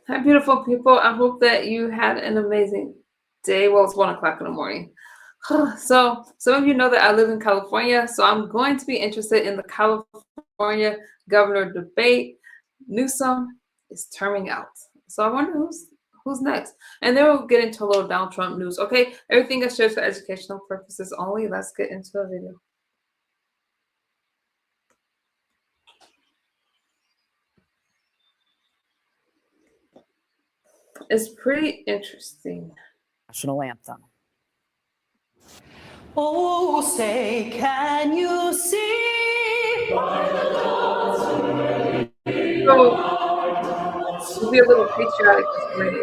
Hi, beautiful people. I hope that you had an amazing day. Well, it's 1 o'clock in the morning. So, some of you know that I live in California, so I'm going to be interested in the California governor debate. Newsom is terming out. So I wonder who's next. And then we'll get into a little Donald Trump news. Okay, everything is shared for educational purposes only. Let's get into a video. It's pretty interesting. National anthem. Oh, say, can you see? So, we'll be a little patriotic this morning,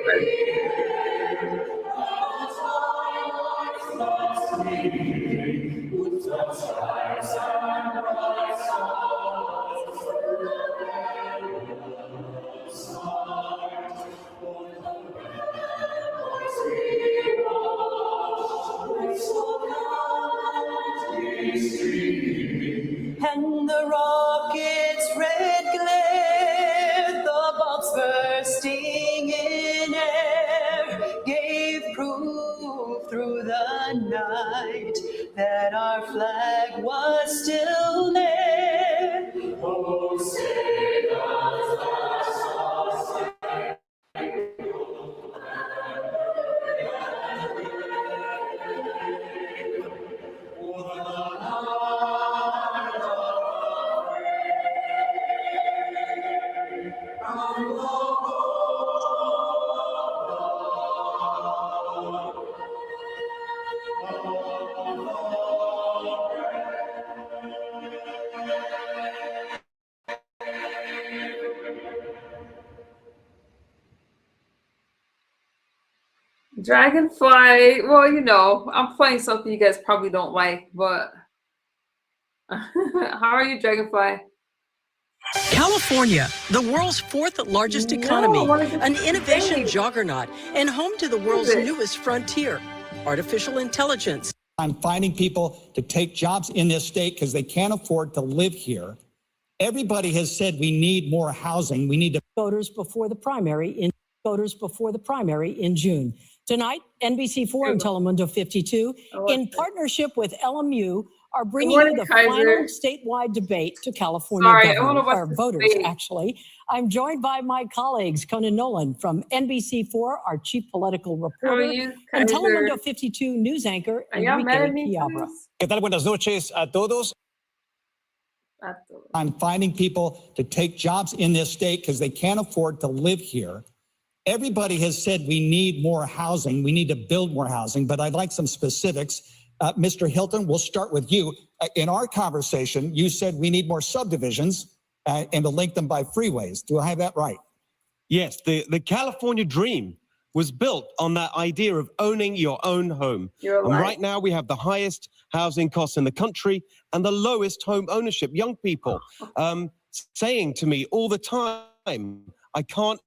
And the rocket's red glare, the bombs bursting in air, gave proof through the night that our flag was still there. Oh, say does the star Dragonfly. Well, you know, I'm playing something you guys probably don't like, but how are you, Dragonfly? California, the world's fourth largest economy, an innovation juggernaut, and home to the world's newest frontier, artificial intelligence. I'm finding people to take jobs in this state because they can't afford to live here. Everybody has said we need more housing. We need to voters before the primary in June. Tonight, NBC4 and Telemundo 52, in partnership with LMU, are bringing you the final statewide debate to California voters, actually. I'm joined by my colleagues, Conan Nolan from NBC4, our chief political reporter, and Telemundo 52 news anchor, Enrique Piabra. ¿Qué tal? Buenas noches a todos. I'm finding people to take jobs in this state because they can't afford to live here. Everybody has said we need more housing. We need to build more housing, but I'd like some specifics. Mr. Hilton, we'll start with you. In our conversation, you said we need more subdivisions and to link them by freeways. Do I have that right? Yes, the California dream was built on that idea of owning your own home. And right now we have the highest housing costs in the country and the lowest home ownership. Young people saying to me all the time, I can't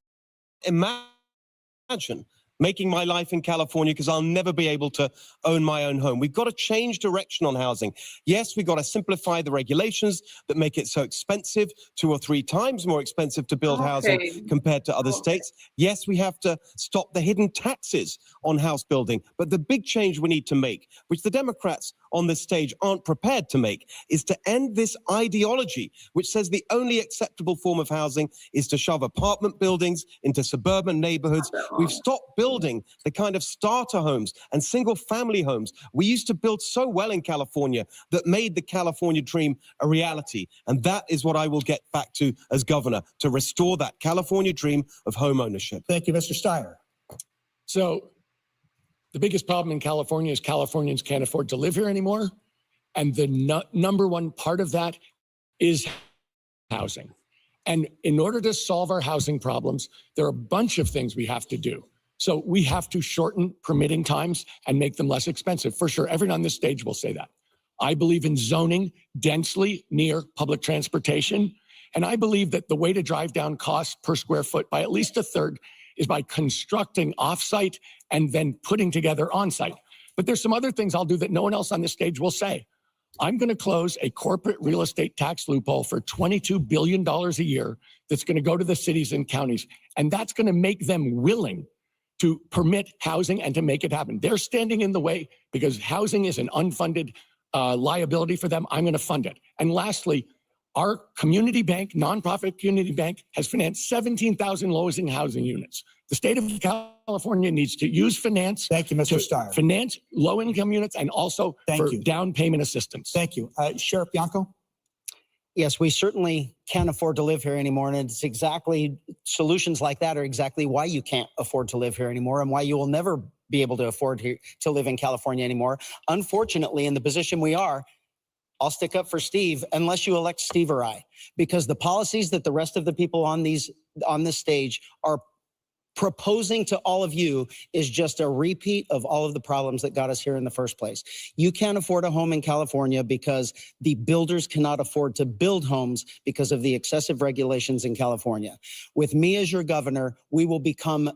imagine making my life in California because I'll never be able to own my own home. We've got to change direction on housing. Yes, we've got to simplify the regulations that make it so expensive, 2 or 3 times more expensive to build housing compared to other states. Yes, we have to stop the hidden taxes on house building. But the big change we need to make, which the Democrats on this stage aren't prepared to make, is to end this ideology which says the only acceptable form of housing is to shove apartment buildings into suburban neighborhoods. We've stopped building the kind of starter homes and single family homes we used to build so well in California that made the California dream a reality. And that is what I will get back to as governor, to restore that California dream of home ownership. Thank you, Mr. Steyer. So the biggest problem in California is Californians can't afford to live here anymore. And the number one part of that is housing. And in order to solve our housing problems, there are a bunch of things we have to do. So we have to shorten permitting times and make them less expensive. For sure, everyone on this stage will say that. I believe in zoning densely near public transportation. And I believe that the way to drive down costs per square foot by at least a third is by constructing offsite and then putting together onsite. But there's some other things I'll do that no one else on this stage will say. I'm going to close a corporate real estate tax loophole for $22 billion a year that's going to go to the cities and counties. And that's going to make them willing to permit housing and to make it happen. They're standing in the way because housing is an unfunded liability for them. I'm going to fund it. And lastly, our community bank, nonprofit community bank, has financed 17,000 low-income housing units. The state of California needs to use finance. Thank you, Mr. Starr. Finance low-income units and also for down payment assistance. Thank you. Sheriff Bianco? Yes, we certainly can't afford to live here anymore. And it's exactly, solutions like that are exactly why you can't afford to live here anymore and why you will never be able to afford to live in California anymore. Unfortunately, in the position we are, I'll stick up for Steve unless you elect Steve or I, because the policies that the rest of the people on this stage are proposing to all of you is just a repeat of all of the problems that got us here in the first place. You can't afford a home in California because the builders cannot afford to build homes because of the excessive regulations in California. With me as your governor, we will become,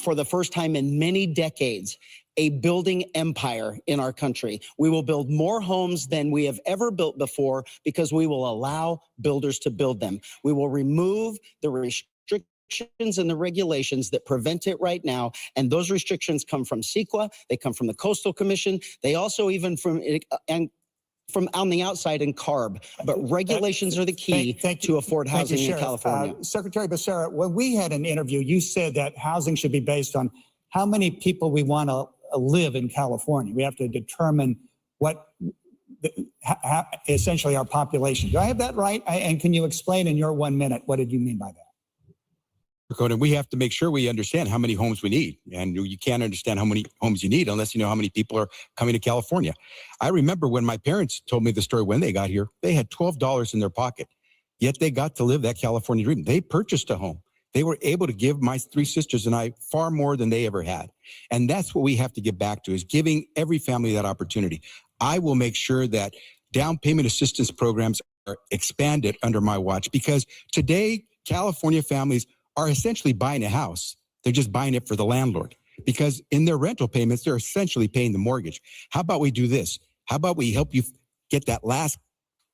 for the first time in many decades, a building empire in our country. We will build more homes than we have ever built before because we will allow builders to build them. We will remove the restrictions and the regulations that prevent it right now. And those restrictions come from CEQA, they come from the Coastal Commission, they also even from on the outside in CARB. But regulations are the key to afford housing in California. Secretary Becerra, when we had an interview, you said that housing should be based on how many people we want to live in California. We have to determine what essentially our population. Do I have that right? And can you explain in your 1 minute, what did you mean by that? Dakota, we have to make sure we understand how many homes we need. And you can't understand how many homes you need unless you know how many people are coming to California. I remember when my parents told me the story when they got here, they had $12 in their pocket, yet they got to live that California dream. They purchased a home. They were able to give my three sisters and I far more than they ever had. And that's what we have to get back to, is giving every family that opportunity. I will make sure that down payment assistance programs are expanded under my watch, because today, California families are essentially buying a house. They're just buying it for the landlord, because in their rental payments, they're essentially paying the mortgage. How about we do this? How about we help you get that last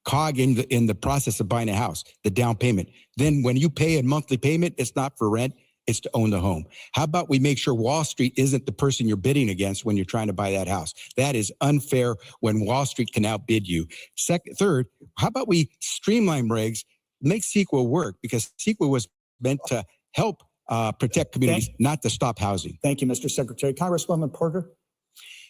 cog in the process of buying a house, the down payment. Then when you pay a monthly payment, it's not for rent, it's to own the home. How about we make sure Wall Street isn't the person you're bidding against when you're trying to buy that house? That is unfair when Wall Street can outbid you. Third, how about we streamline regs, make CEQA work, because CEQA was meant to help protect communities, not to stop housing. Thank you, Mr. Secretary. Congresswoman Porter.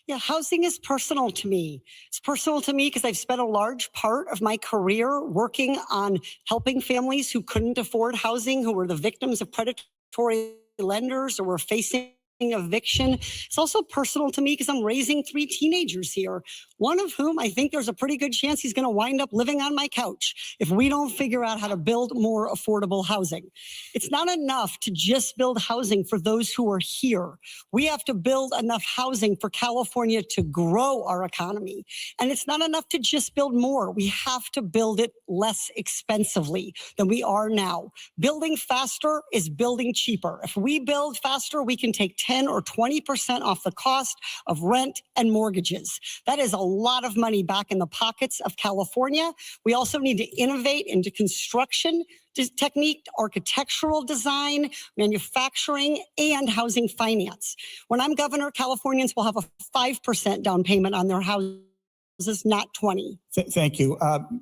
Yeah, housing is personal to me. It's personal to me because I've spent a large part of my career working on helping families who couldn't afford housing, who were the victims of predatory lenders or were facing eviction. It's also personal to me because I'm raising 3 teenagers here, one of whom I think there's a pretty good chance he's going to wind up living on my couch if we don't figure out how to build more affordable housing. It's not enough to just build housing for those who are here. We have to build enough housing for California to grow our economy. And it's not enough to just build more. We have to build it less expensively than we are now. Building faster is building cheaper. If we build faster, we can take 10 or 20% off the cost of rent and mortgages. That is a lot of money back in the pockets of California. We also need to innovate into construction technique, architectural design, manufacturing, and housing finance. When I'm governor, Californians will have a 5% down payment on their houses, not 20. Thank you.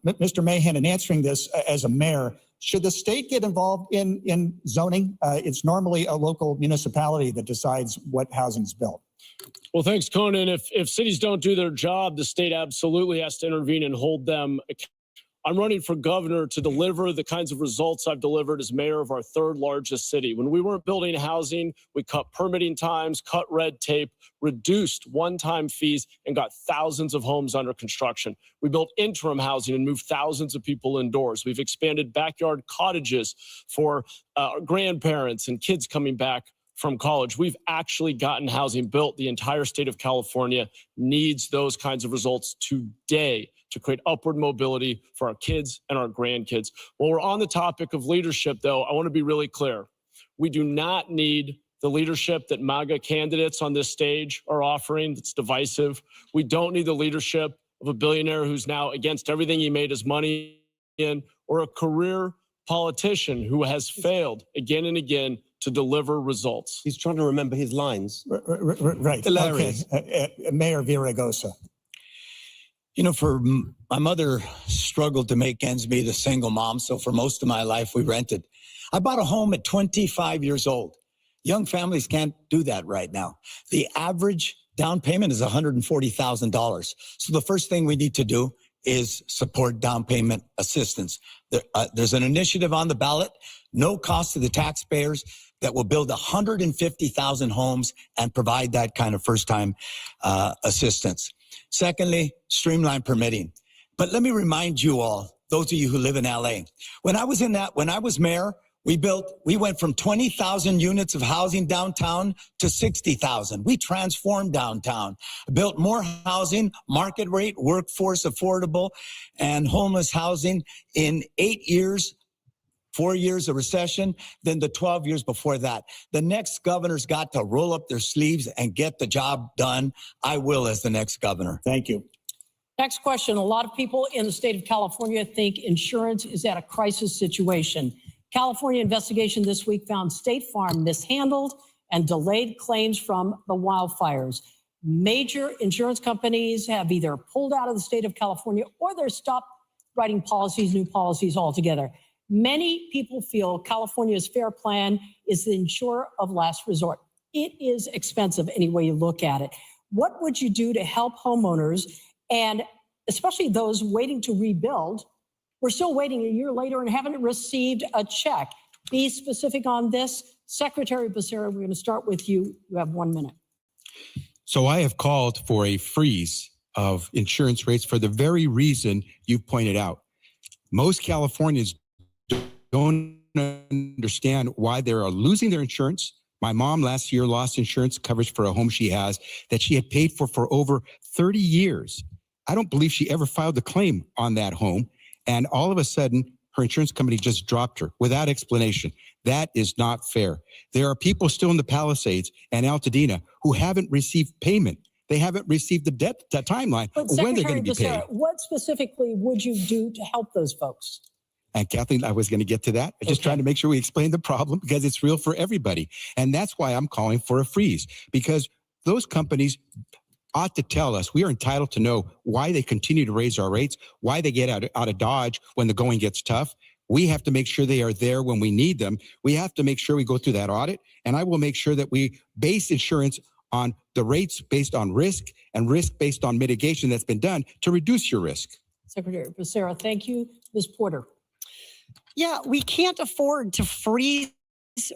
Mr. Mahan, in answering this as a mayor, should the state get involved in zoning? It's normally a local municipality that decides what housing is built. Well, thanks, Conan. If cities don't do their job, the state absolutely has to intervene and hold them accountable. I'm running for governor to deliver the kinds of results I've delivered as mayor of our 3rd largest city. When we weren't building housing, we cut permitting times, cut red tape, reduced one-time fees, and got thousands of homes under construction. We built interim housing and moved thousands of people indoors. We've expanded backyard cottages for grandparents and kids coming back from college. We've actually gotten housing built. The entire state of California needs those kinds of results today to create upward mobility for our kids and our grandkids. While we're on the topic of leadership, though, I want to be really clear. We do not need the leadership that MAGA candidates on this stage are offering that's divisive. We don't need the leadership of a billionaire who's now against everything he made his money in, or a career politician who has failed again and again to deliver results? He's trying to remember his lines. Right. Hilarious. Okay. Mayor Villaraigosa. You know, my mother struggled to make ends meet, a single mom. So for most of my life, we rented. I bought a home at 25 years old. Young families can't do that right now. The average down payment is $140,000. So the first thing we need to do is support down payment assistance. There's an initiative on the ballot, no cost to the taxpayers, that will build 150,000 homes and provide that kind of first-time assistance. Secondly, streamline permitting. But let me remind you all, those of you who live in LA, when I was mayor, we went from 20,000 units of housing downtown to 60,000. We transformed downtown, built more housing, market rate, workforce, affordable, and homeless housing in 8 years, 4 years of recession, than the 12 years before that. The next governor's got to roll up their sleeves and get the job done. I will as the next governor. Thank you. Next question. A lot of people in the state of California think insurance is at a crisis situation. California investigation this week found State Farm mishandled and delayed claims from the wildfires. Major insurance companies have either pulled out of the state of California or they're stopped writing new policies altogether. Many people feel California's FAIR Plan is the insurer of last resort. It is expensive any way you look at it. What would you do to help homeowners, and especially those waiting to rebuild? We're still waiting a year later and haven't received a check. Be specific on this. Secretary Becerra, we're going to start with you. You have 1 minute. So I have called for a freeze of insurance rates for the very reason you've pointed out. Most Californians don't understand why they are losing their insurance. My mom last year lost insurance coverage for a home she has that she had paid for over 30 years. I don't believe she ever filed a claim on that home. And all of a sudden, her insurance company just dropped her without explanation. That is not fair. There are people still in the Palisades and Altadena who haven't received payment. They haven't received the debt timeline But when they're going to be paid. What specifically would you do to help those folks? And Kathleen, I was going to get to that. I'm just trying to make sure we explain the problem because it's real for everybody. And that's why I'm calling for a freeze, because those companies ought to tell us. We are entitled to know why they continue to raise our rates, why they get out of Dodge when the going gets tough. We have to make sure they are there when we need them. We have to make sure we go through that audit. And I will make sure that we base insurance on the rates based on risk and risk based on mitigation that's been done to reduce your risk. Secretary Becerra, thank you. Ms. Porter. Yeah, we can't afford to freeze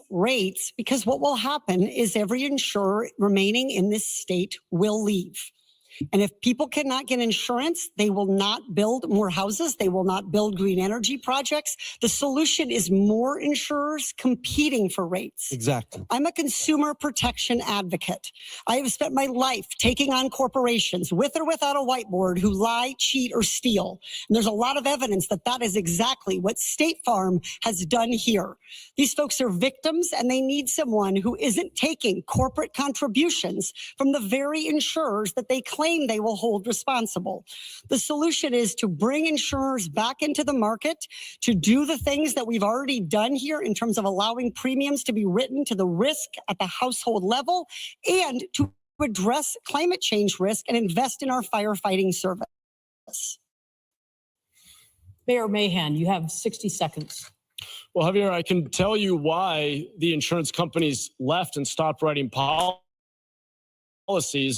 rates because what will happen is every insurer remaining in this state will leave. And if people cannot get insurance, they will not build more houses. They will not build green energy projects. The solution is more insurers competing for rates. Exactly. I'm a consumer protection advocate. I have spent my life taking on corporations with or without a whiteboard who lie, cheat, or steal. And there's a lot of evidence that that is exactly what State Farm has done here. These folks are victims and they need someone who isn't taking corporate contributions from the very insurers that they claim they will hold responsible. The solution is to bring insurers back into the market, to do the things that we've already done here in terms of allowing premiums to be written to the risk at the household level, and to address climate change risk and invest in our firefighting service. Mayor Mahan, you have 60 seconds. Well, Javier, I can tell you why the insurance companies left and stopped writing policies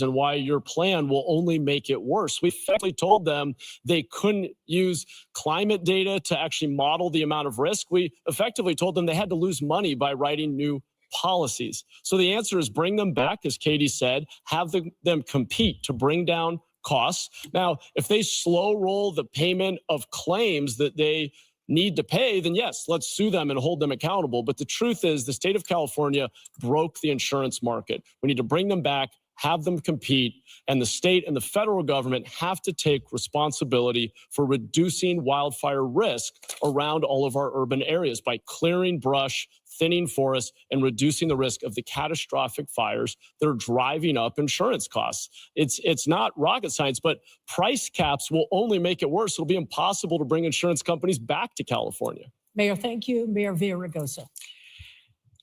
and why your plan will only make it worse. We effectively told them they couldn't use climate data to actually model the amount of risk. We effectively told them they had to lose money by writing new policies. So the answer is bring them back, as Katie said, have them compete to bring down costs. Now, if they slow roll the payment of claims that they need to pay, then yes, let's sue them and hold them accountable. But the truth is the state of California broke the insurance market. We need to bring them back, have them compete, and the state and the federal government have to take responsibility for reducing wildfire risk around all of our urban areas by clearing brush, thinning forests, and reducing the risk of the catastrophic fires that are driving up insurance costs. It's not rocket science, but price caps will only make it worse. It'll be impossible to bring insurance companies back to California. Mayor, thank you. Mayor Villaraigosa.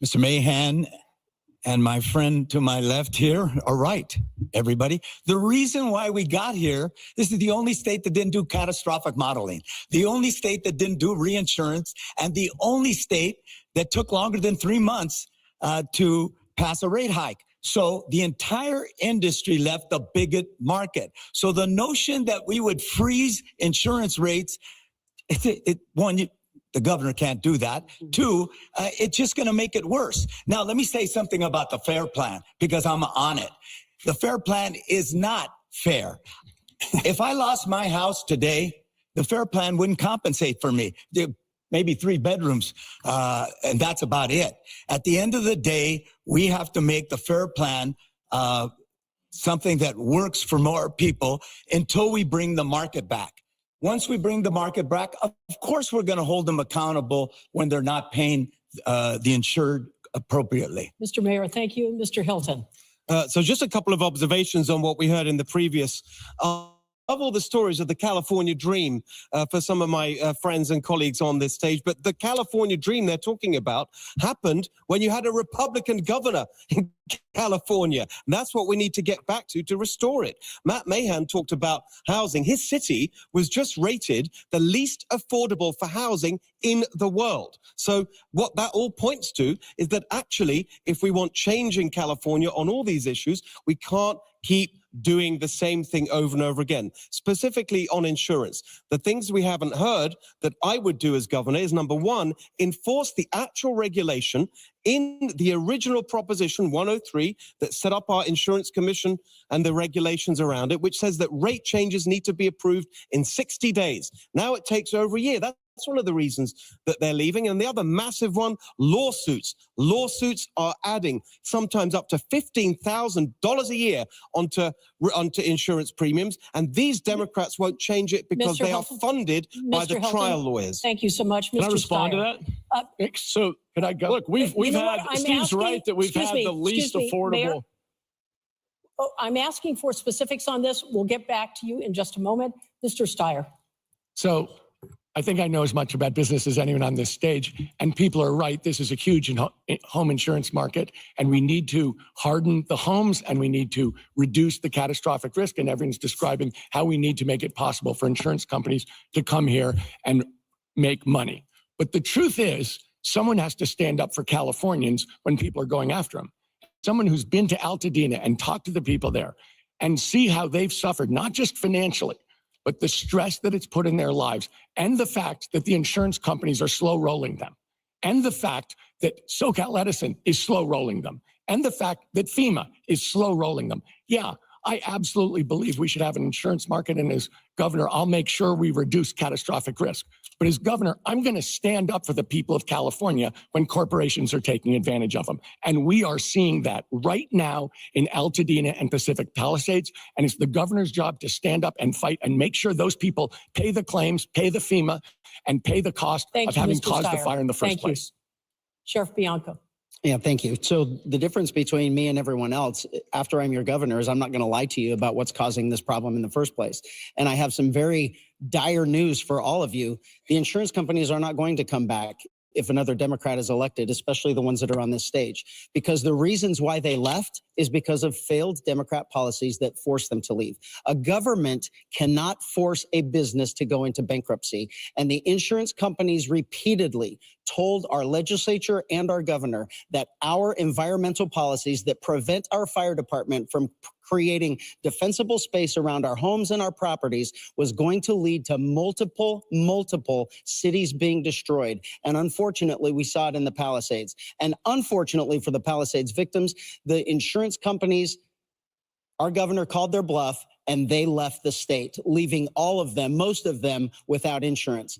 Mr. Mahan and my friend to my left here are right, everybody. The reason why we got here, this is the only state that didn't do catastrophic modeling, the only state that didn't do reinsurance, and the only state that took longer than 3 months to pass a rate hike. So the entire industry left a bigot market. So the notion that we would freeze insurance rates, the governor can't do that. Two, it's just going to make it worse. Now, let me say something about the FAIR plan, because I'm on it. The FAIR plan is not fair. If I lost my house today, the FAIR plan wouldn't compensate for me. Maybe 3 bedrooms, and that's about it. At the end of the day, we have to make the FAIR plan something that works for more people until we bring the market back. Once we bring the market back, of course, we're going to hold them accountable when they're not paying the insured appropriately. Mr. Mayor, thank you. Mr. Hilton. So just a couple of observations on what we heard in the previous. Of all the stories of the California dream for some of my friends and colleagues on this stage, but the California dream they're talking about happened when you had a Republican governor in California. And that's what we need to get back to restore it. Matt Mahan talked about housing. His city was just rated the least affordable for housing in the world. So what that all points to is that actually, if we want change in California on all these issues, we can't keep doing the same thing over and over again, specifically on insurance. The things we haven't heard that I would do as governor is, number one, enforce the actual regulation in the original Proposition 103 that set up our insurance commission and the regulations around it, which says that rate changes need to be approved in 60 days. Now it takes over a year. That's one of the reasons that they're leaving. And the other massive one, lawsuits. Lawsuits are adding sometimes up to $15,000 a year onto insurance premiums. And these Democrats won't change it because they are funded by the trial lawyers. Thank you so much, Mr. Can I respond to that? So can I go? Look, we've had, Steve's right that we've had the least affordable. Mayor, I'm asking for specifics on this. We'll get back to you in just a moment. Mr. Steyer. So I think I know as much about business as anyone on this stage, and people are right. This is a huge home insurance market, and we need to harden the homes, and we need to reduce the catastrophic risk, and everyone's describing how we need to make it possible for insurance companies to come here and make money. But the truth is, someone has to stand up for Californians when people are going after them. Someone who's been to Altadena and talked to the people there and see how they've suffered, not just financially, but the stress that it's put in their lives, and the fact that the insurance companies are slow rolling them, and the fact that SoCal Edison is slow rolling them, and the fact that FEMA is slow rolling them. Yeah, I absolutely believe we should have an insurance market, and as governor, I'll make sure we reduce catastrophic risk. But as governor, I'm going to stand up for the people of California when corporations are taking advantage of them. And we are seeing that right now in Altadena and Pacific Palisades. And it's the governor's job to stand up and fight and make sure those people pay the claims, pay the FEMA, and pay the cost of having caused the fire in the first place. Sheriff Bianco. Yeah, thank you. So the difference between me and everyone else, after I'm your governor, is I'm not going to lie to you about what's causing this problem in the first place. And I have some very dire news for all of you. The insurance companies are not going to come back if another Democrat is elected, especially the ones that are on this stage, because the reasons why they left is because of failed Democrat policies that forced them to leave. A government cannot force a business to go into bankruptcy. And the insurance companies repeatedly told our legislature and our governor that our environmental policies that prevent our fire department from creating defensible space around our homes and our properties was going to lead to multiple cities being destroyed. And unfortunately, we saw it in the Palisades. And unfortunately for the Palisades victims, the insurance companies, our governor called their bluff and they left the state, leaving all of them, most of them, without insurance.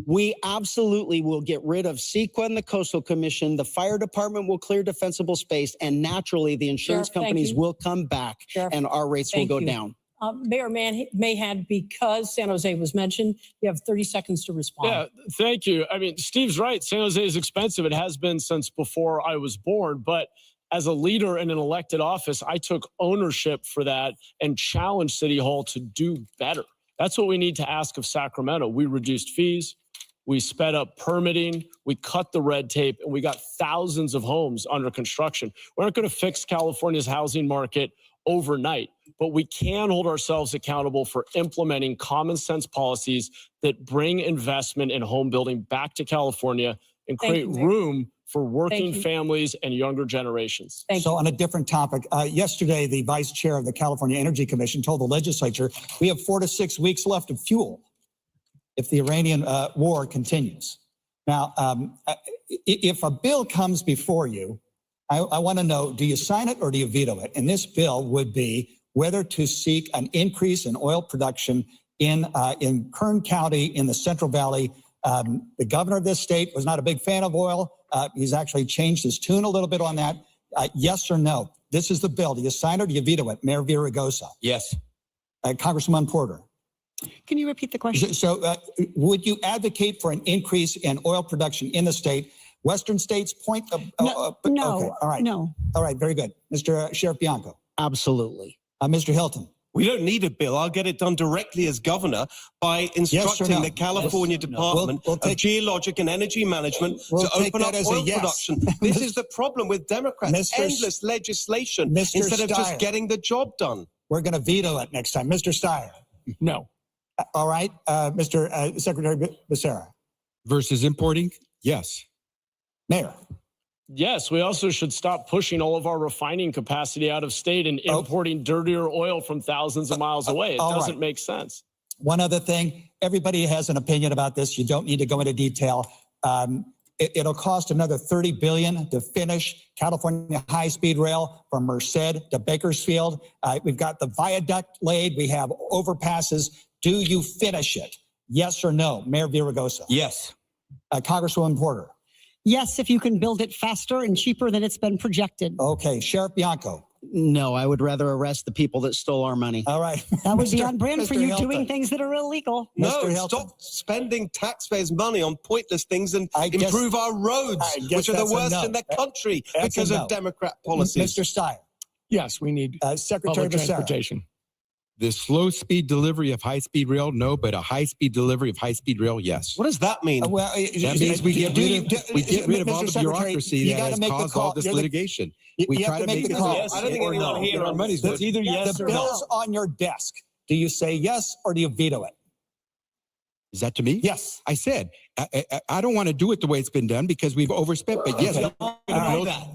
We absolutely will get rid of CEQA and the Coastal Commission. The fire department will clear defensible space, and naturally the insurance companies will come back and our rates will go down. Mayor Mahan, because San Jose was mentioned, you have 30 seconds to respond. Yeah, thank you. I mean, Steve's right. San Jose is expensive. It has been since before I was born. But as a leader in an elected office, I took ownership for that and challenged City Hall to do better. That's what we need to ask of Sacramento. We reduced fees. We sped up permitting. We cut the red tape, and we got thousands of homes under construction. We're not going to fix California's housing market overnight, but we can hold ourselves accountable for implementing common sense policies that bring investment in home building back to California and create room for working families and younger generations. So on a different topic, yesterday, the vice chair of the California Energy Commission told the legislature, we have 4 to 6 weeks left of fuel if the Iranian war continues. Now, if a bill comes before you, I want to know, do you sign it or do you veto it? And this bill would be whether to seek an increase in oil production in Kern County in the Central Valley. The governor of this state was not a big fan of oil. He's actually changed his tune a little bit on that. Yes or no? This is the bill. Do you sign it or do you veto it? Mayor Villaraigosa. Yes. Congressman Porter. Can you repeat the question? So would you advocate for an increase in oil production in the state? Western states point... no. Okay, all right. No. All right, very good. Mr. Sheriff Bianco. Absolutely. Mr. Hilton. We don't need a bill. I'll get it done directly as governor by instructing the California Department of Geologic and Energy Management to open up oil production. This is the problem with Democrats. Endless legislation instead of just getting the job done. We're going to veto it next time. Mr. Steyer. No. All right. Mr. Secretary Becerra. Versus importing? Yes. Mayor. Yes, we also should stop pushing all of our refining capacity out of state and importing dirtier oil from thousands of miles away. It doesn't make sense. One other thing, everybody has an opinion about this. You don't need to go into detail. It'll cost another $30 billion to finish California high-speed rail from Merced to Bakersfield. We've got the viaduct laid. We have overpasses. Do you finish it? Yes or no? Mayor Villaraigosa. Yes. Congresswoman Porter. Yes, if you can build it faster and cheaper than it's been projected. Okay. Sheriff Bianco. No, I would rather arrest the people that stole our money. All right. That would be on brand for you Hilton. doing things that are illegal. No, stop spending taxpayers' money on pointless things and improve our roads, which are the worst in the country because of Democrat policies. Mr. Steyer. Yes, we need Secretary public transportation. The slow speed delivery of high speed rail, no, but a high speed delivery of high speed rail, yes. What does that mean? That means we get rid of all the bureaucracy that has caused all this litigation. We try to make the call. I don't think anyone here our money's It's either yes or no. The bill's on your desk. Do you say yes or do you veto it? Is that to me? Yes. I said, I don't want to do it the way it's been done because we've overspent. But yes,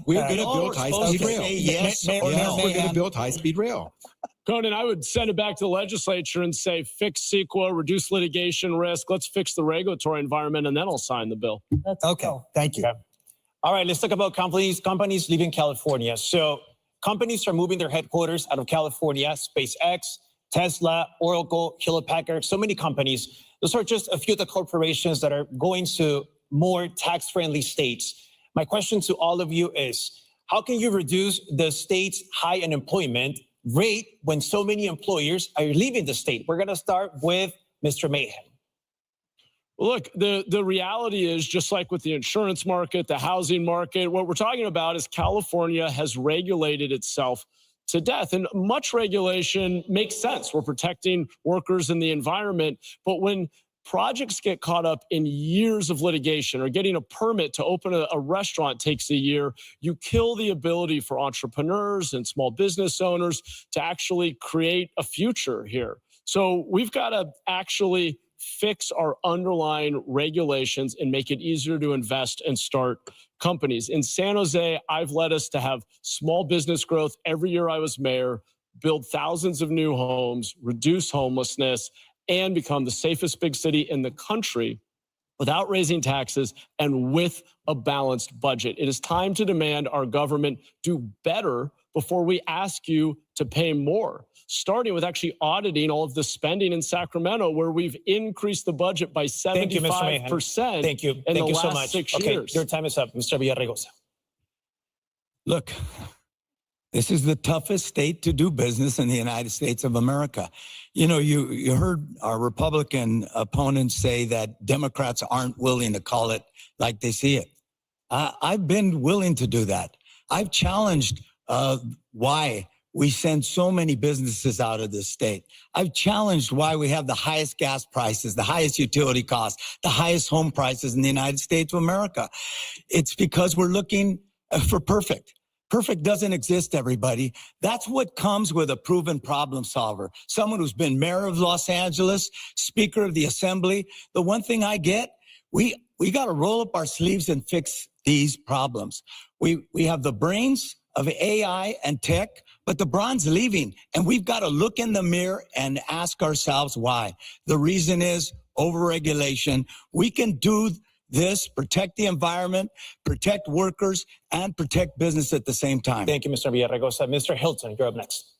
we're going to build high-speed rail. Yes, we're going to build high-speed rail. Conan, I would send it back to the legislature and say, fix CEQA, reduce litigation risk. Let's fix the regulatory environment, and then I'll sign the bill. Okay. Thank you. Okay. All right, let's talk about companies leaving California. So companies are moving their headquarters out of California, SpaceX, Tesla, Oracle, Hewlett Packard, so many companies. Those are just a few of the corporations that are going to more tax-friendly states. My question to all of you is, how can you reduce the state's high unemployment rate when so many employers are leaving the state? We're going to start with Mr. Mahan. Look, the reality is, just like with the insurance market, the housing market, what we're talking about is California has regulated itself to death. And much regulation makes sense. We're protecting workers and the environment. But when projects get caught up in years of litigation or getting a permit to open a restaurant takes a year, you kill the ability for entrepreneurs and small business owners to actually create a future here. So we've got to actually fix our underlying regulations and make it easier to invest and start companies. In San Jose, I've led us to have small business growth every year I was mayor, build thousands of new homes, reduce homelessness, and become the safest big city in the country without raising taxes and with a balanced budget. It is time to demand our government do better before we ask you to pay more, starting with actually auditing all of the spending in Sacramento, where we've increased the budget by 75% Thank you in the last so much. 6 Okay, years. your time is up, Mr. Villaraigosa. Look, This is the toughest state to do business in the United States of America. You know, you heard our Republican opponents say that Democrats aren't willing to call it like they see it. I've been willing to do that. I've challenged why we send so many businesses out of this state. I've challenged why we have the highest gas prices, the highest utility costs, the highest home prices in the United States of America. It's because we're looking for perfect. Perfect doesn't exist, everybody. That's what comes with a proven problem solver. Someone who's been mayor of Los Angeles, speaker of the assembly. The one thing I get, we got to roll up our sleeves and fix these problems. We have the brains of AI and tech, but the brawn's leaving, and we've got to look in the mirror and ask ourselves why. The reason is overregulation. We can do this, protect the environment, protect workers, and protect business at the same time. Thank you, Mr. Villaraigosa. Mr. Hilton, you're up next.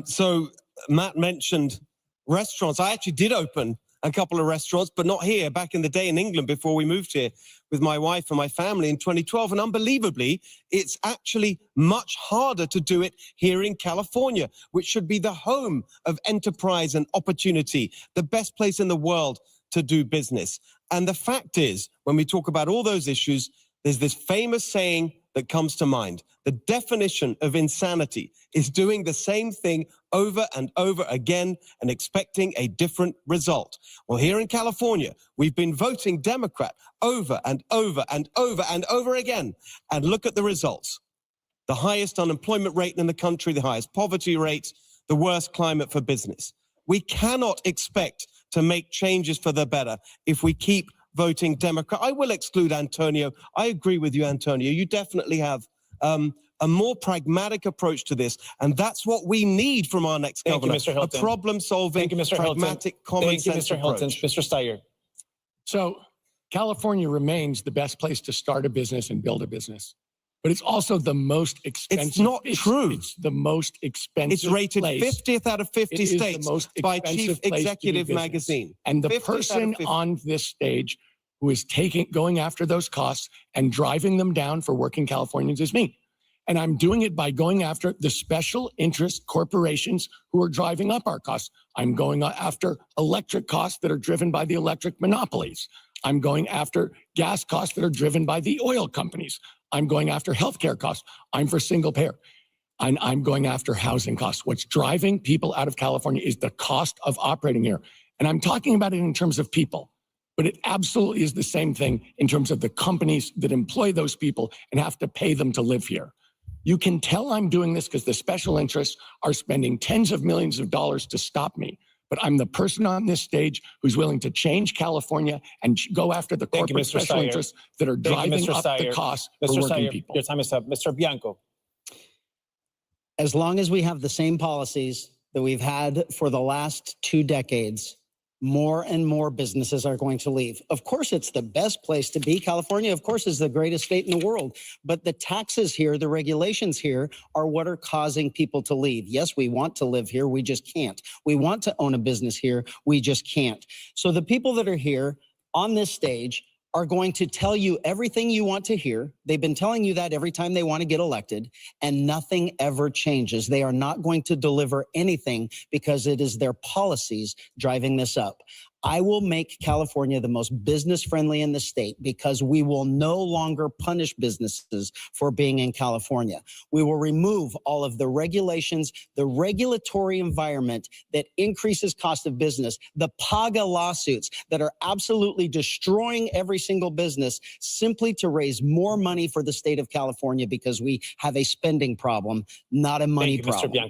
So Matt mentioned restaurants. I actually did open a couple of restaurants, but not here, back in the day in England before we moved here with my wife and my family in 2012. And unbelievably, it's actually much harder to do it here in California, which should be the home of enterprise and opportunity, the best place in the world to do business. And the fact is, when we talk about all those issues, there's this famous saying that comes to mind. The definition of insanity is doing the same thing over and over again and expecting a different result. Well, here in California, we've been voting Democrat over and over and over and over again. And look at the results. The highest unemployment rate in the country, the highest poverty rates, the worst climate for business. We cannot expect to make changes for the better if we keep voting Democrat. I will exclude Antonio. I agree with you, Antonio. You definitely have a more pragmatic approach to this, and that's what we need from our next governor. Thank you, Mr. Hilton. A problem-solving, pragmatic, common-sense approach. Hilton. Mr. Steyer. So California remains the best place to start a business and build a business. But it's also the most expensive. It's not true. It's the most expensive. It's rated place. 50th out of 50 states by Chief Executive Magazine. And the person on this stage who is going after those costs and driving them down for working Californians is me. And I'm doing it by going after the special interest corporations who are driving up our costs. I'm going after electric costs that are driven by the electric monopolies. I'm going after gas costs that are driven by the oil companies. I'm going after healthcare costs. I'm for single payer. And I'm going after housing costs. What's driving people out of California is the cost of operating here. And I'm talking about it in terms of people, but it absolutely is the same thing in terms of the companies that employ those people and have to pay them to live here. You can tell I'm doing this because the special interests are spending tens of millions of dollars to stop me. But I'm the person on this stage who's willing to change California and go after the corporate special interests that are driving up the costs for working people. Your time is up. Mr. Bianco. As long as we have the same policies that we've had for the last 2 decades, more and more businesses are going to leave. Of course, it's the best place to be. California, of course, is the greatest state in the world. But the taxes here, the regulations here are what are causing people to leave. Yes, we want to live here. We just can't. We want to own a business here. We just can't. So the people that are here on this stage are going to tell you everything you want to hear. They've been telling you that every time they want to get elected, and nothing ever changes. They are not going to deliver anything because it is their policies driving this up. I will make California the most business-friendly in the state because we will no longer punish businesses for being in California. We will remove all of the regulations, the regulatory environment that increases cost of business, the PAGA lawsuits that are absolutely destroying every single business simply to raise more money for the state of California because we have a spending problem, not a money problem. Thank you, Mr.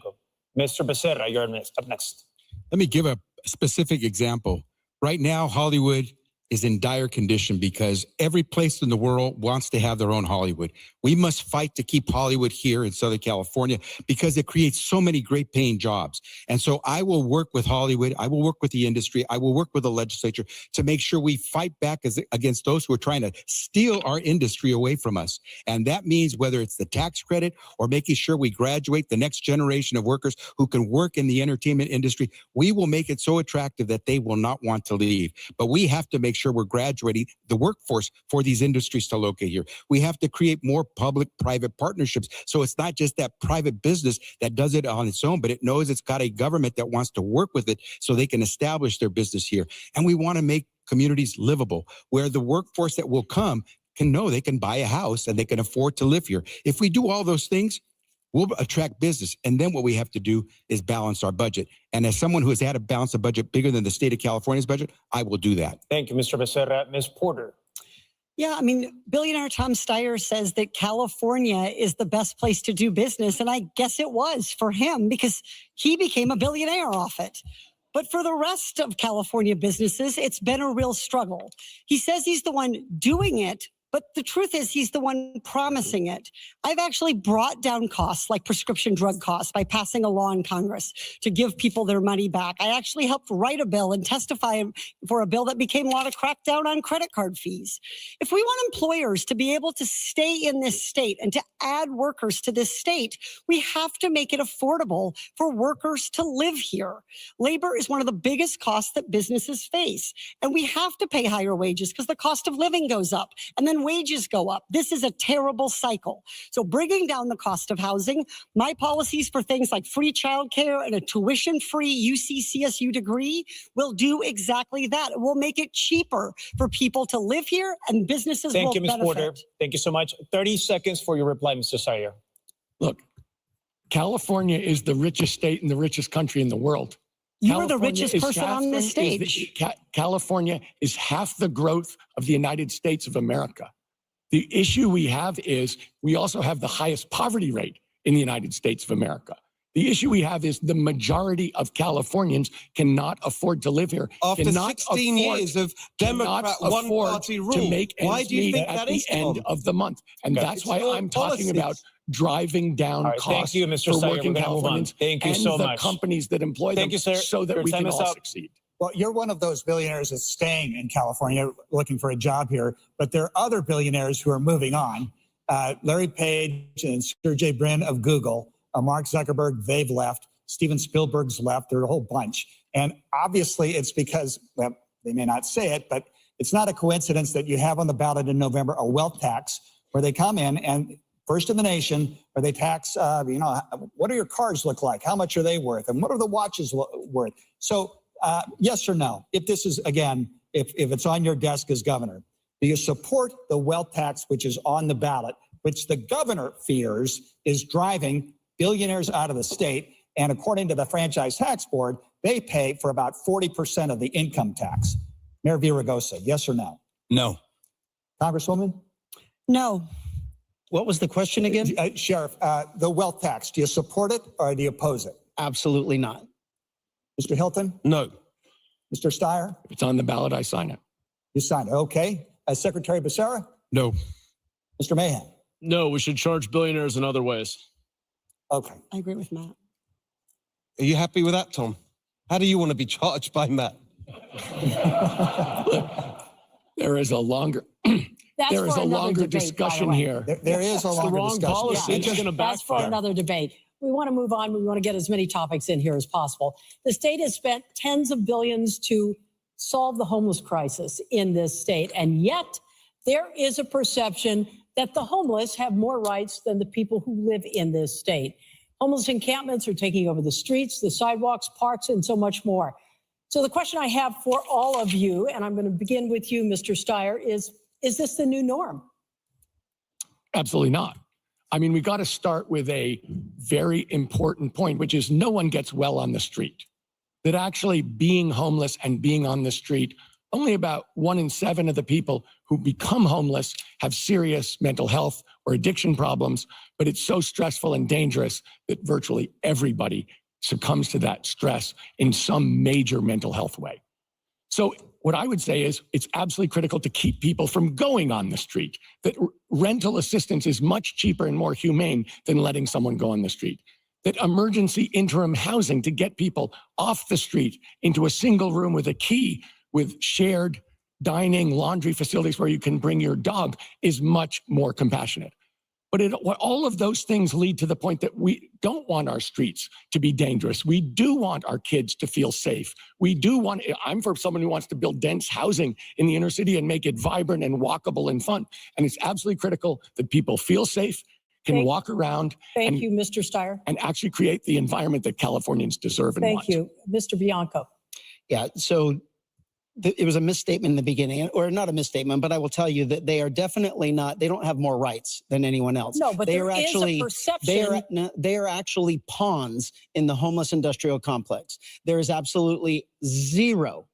Bianco. Mr. Becerra, you're up next. Let me give a specific example. Right now, Hollywood is in dire condition because every place in the world wants to have their own Hollywood. We must fight to keep Hollywood here in Southern California because it creates so many great paying jobs. And so I will work with Hollywood. I will work with the industry. I will work with the legislature to make sure we fight back against those who are trying to steal our industry away from us. And that means whether it's the tax credit or making sure we graduate the next generation of workers who can work in the entertainment industry, we will make it so attractive that they will not want to leave. But we have to make sure sure we're graduating the workforce for these industries to locate here. We have to create more public-private partnerships. So it's not just that private business that does it on its own, but it knows it's got a government that wants to work with it so they can establish their business here. And we want to make communities livable, where the workforce that will come can know they can buy a house and they can afford to live here. If we do all those things, we'll attract business. And then what we have to do is balance our budget. And as someone who has had to balance a budget bigger than the state of California's budget, I will do that. Thank you, Mr. Becerra. Ms. Porter. Yeah, I mean, billionaire Tom Steyer says that California is the best place to do business. And I guess it was for him because he became a billionaire off it. But for the rest of California businesses, it's been a real struggle. He says he's the one doing it, but the truth is he's the one promising it. I've actually brought down costs like prescription drug costs by passing a law in Congress to give people their money back. I actually helped write a bill and testify for a bill that became law to crack down on credit card fees. If we want employers to be able to stay in this state and to add workers to this state, we have to make it affordable for workers to live here. Labor is one of the biggest costs that businesses face, and we have to pay higher wages because the cost of living goes up, and then wages go up. This is a terrible cycle. So bringing down the cost of housing, my policies for things like free childcare and a tuition-free UC-CSU degree will do exactly that. It will make it cheaper for people to live here, and businesses will benefit. Thank you, Ms. Porter. Thank you so much. 30 seconds for your reply, Mr. Steyer. Look, California is the richest state and the richest country in the world. You're the richest person on this stage. California is half the growth of the United States of America. The issue we have is we also have the highest poverty rate in the United States of America. The issue we have is the majority of Californians cannot afford to live here. After 16 years of Democrat one-party rule, why do you think that is, Tom? At the end of the month? And that's why I'm talking about driving down costs thank you, Mr. for Steyer. working Californians thank you and so the much. companies that employ them, so that we can all succeed. Well, you're one of those billionaires that's staying in California looking for a job here, but there are other billionaires who are moving on. Larry Page and Sergey Brin of Google, Mark Zuckerberg, they've left. Steven Spielberg's left. There are a whole bunch. And obviously it's because, well, they may not say it, but it's not a coincidence that you have on the ballot in November a wealth tax where they come in and first in the nation, where they tax, what do your cars look like? How much are they worth? And what are the watches worth? So yes or no, if this is, again, if it's on your desk as governor, do you support the wealth tax, which is on the ballot, which the governor fears is driving billionaires out of the state? And according to the Franchise Tax Board, they pay for about 40% of the income tax. Mayor Villaraigosa, yes or no? No. Congresswoman? No. What was the question again? Sheriff, the wealth tax, do you support it or do you oppose it? Absolutely not. Mr. Hilton? No. Mr. Steyer? If it's on the ballot, I sign it. You sign it. Okay. Secretary Becerra? No. Mr. Mahan? No, we should charge billionaires in other ways. Okay. I agree with Matt. Are you happy with that, Tom? How do you want to be charged by Matt? There is a longer debate, discussion here. There is a longer discussion. Policy. It's going to That's for backfire. another debate. We want to move on. We want to get as many topics in here as possible. The state has spent tens of billions to solve the homeless crisis in this state. And yet there is a perception that the homeless have more rights than the people who live in this state. Homeless encampments are taking over the streets, the sidewalks, parks, and so much more. So the question I have for all of you, and I'm going to begin with you, Mr. Steyer, is this the new norm? Absolutely not. I mean, we got to start with a very important point, which is no one gets well on the street. That actually being homeless and being on the street, only about 1 in 7 of the people who become homeless have serious mental health or addiction problems, but it's so stressful and dangerous that virtually everybody succumbs to that stress in some major mental health way. So what I would say is it's absolutely critical to keep people from going on the street, that rental assistance is much cheaper and more humane than letting someone go on the street, that emergency interim housing to get people off the street into a single room with a key with shared dining, laundry facilities where you can bring your dog is much more compassionate. But all of those things lead to the point that don't want our streets to be dangerous. We do want our kids to feel safe. I'm for someone who wants to build dense housing in the inner city and make it vibrant and walkable and fun. And it's absolutely critical that people feel safe, can walk around. Thank you, Mr. Steyer. And actually create the environment that Californians deserve and want. Thank you. Mr. Bianco. Yeah, so it was a misstatement in the beginning, or not a misstatement, but I will tell you that they are definitely not, they don't have more rights than anyone else. No, but they there are actually, is a perception. they are actually pawns in the homeless industrial complex. There is absolutely zero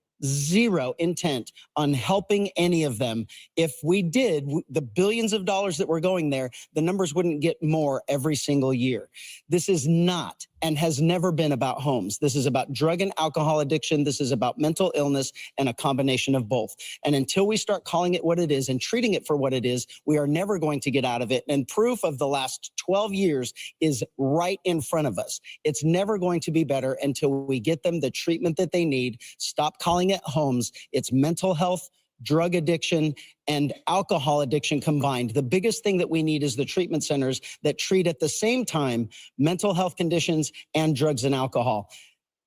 intent on helping any of them. If we did, the billions of dollars that were going there, the numbers wouldn't get more every single year. This is not and has never been about homes. This is about drug and alcohol addiction. This is about mental illness and a combination of both. And until we start calling it what it is and treating it for what it is, we are never going to get out of it. And proof of the last 12 years is right in front of us. It's never going to be better until we get them the treatment that they need. Stop calling it homes. It's mental health, drug addiction, and alcohol addiction combined. The biggest thing that we need is the treatment centers that treat at the same time mental health conditions and drugs and alcohol.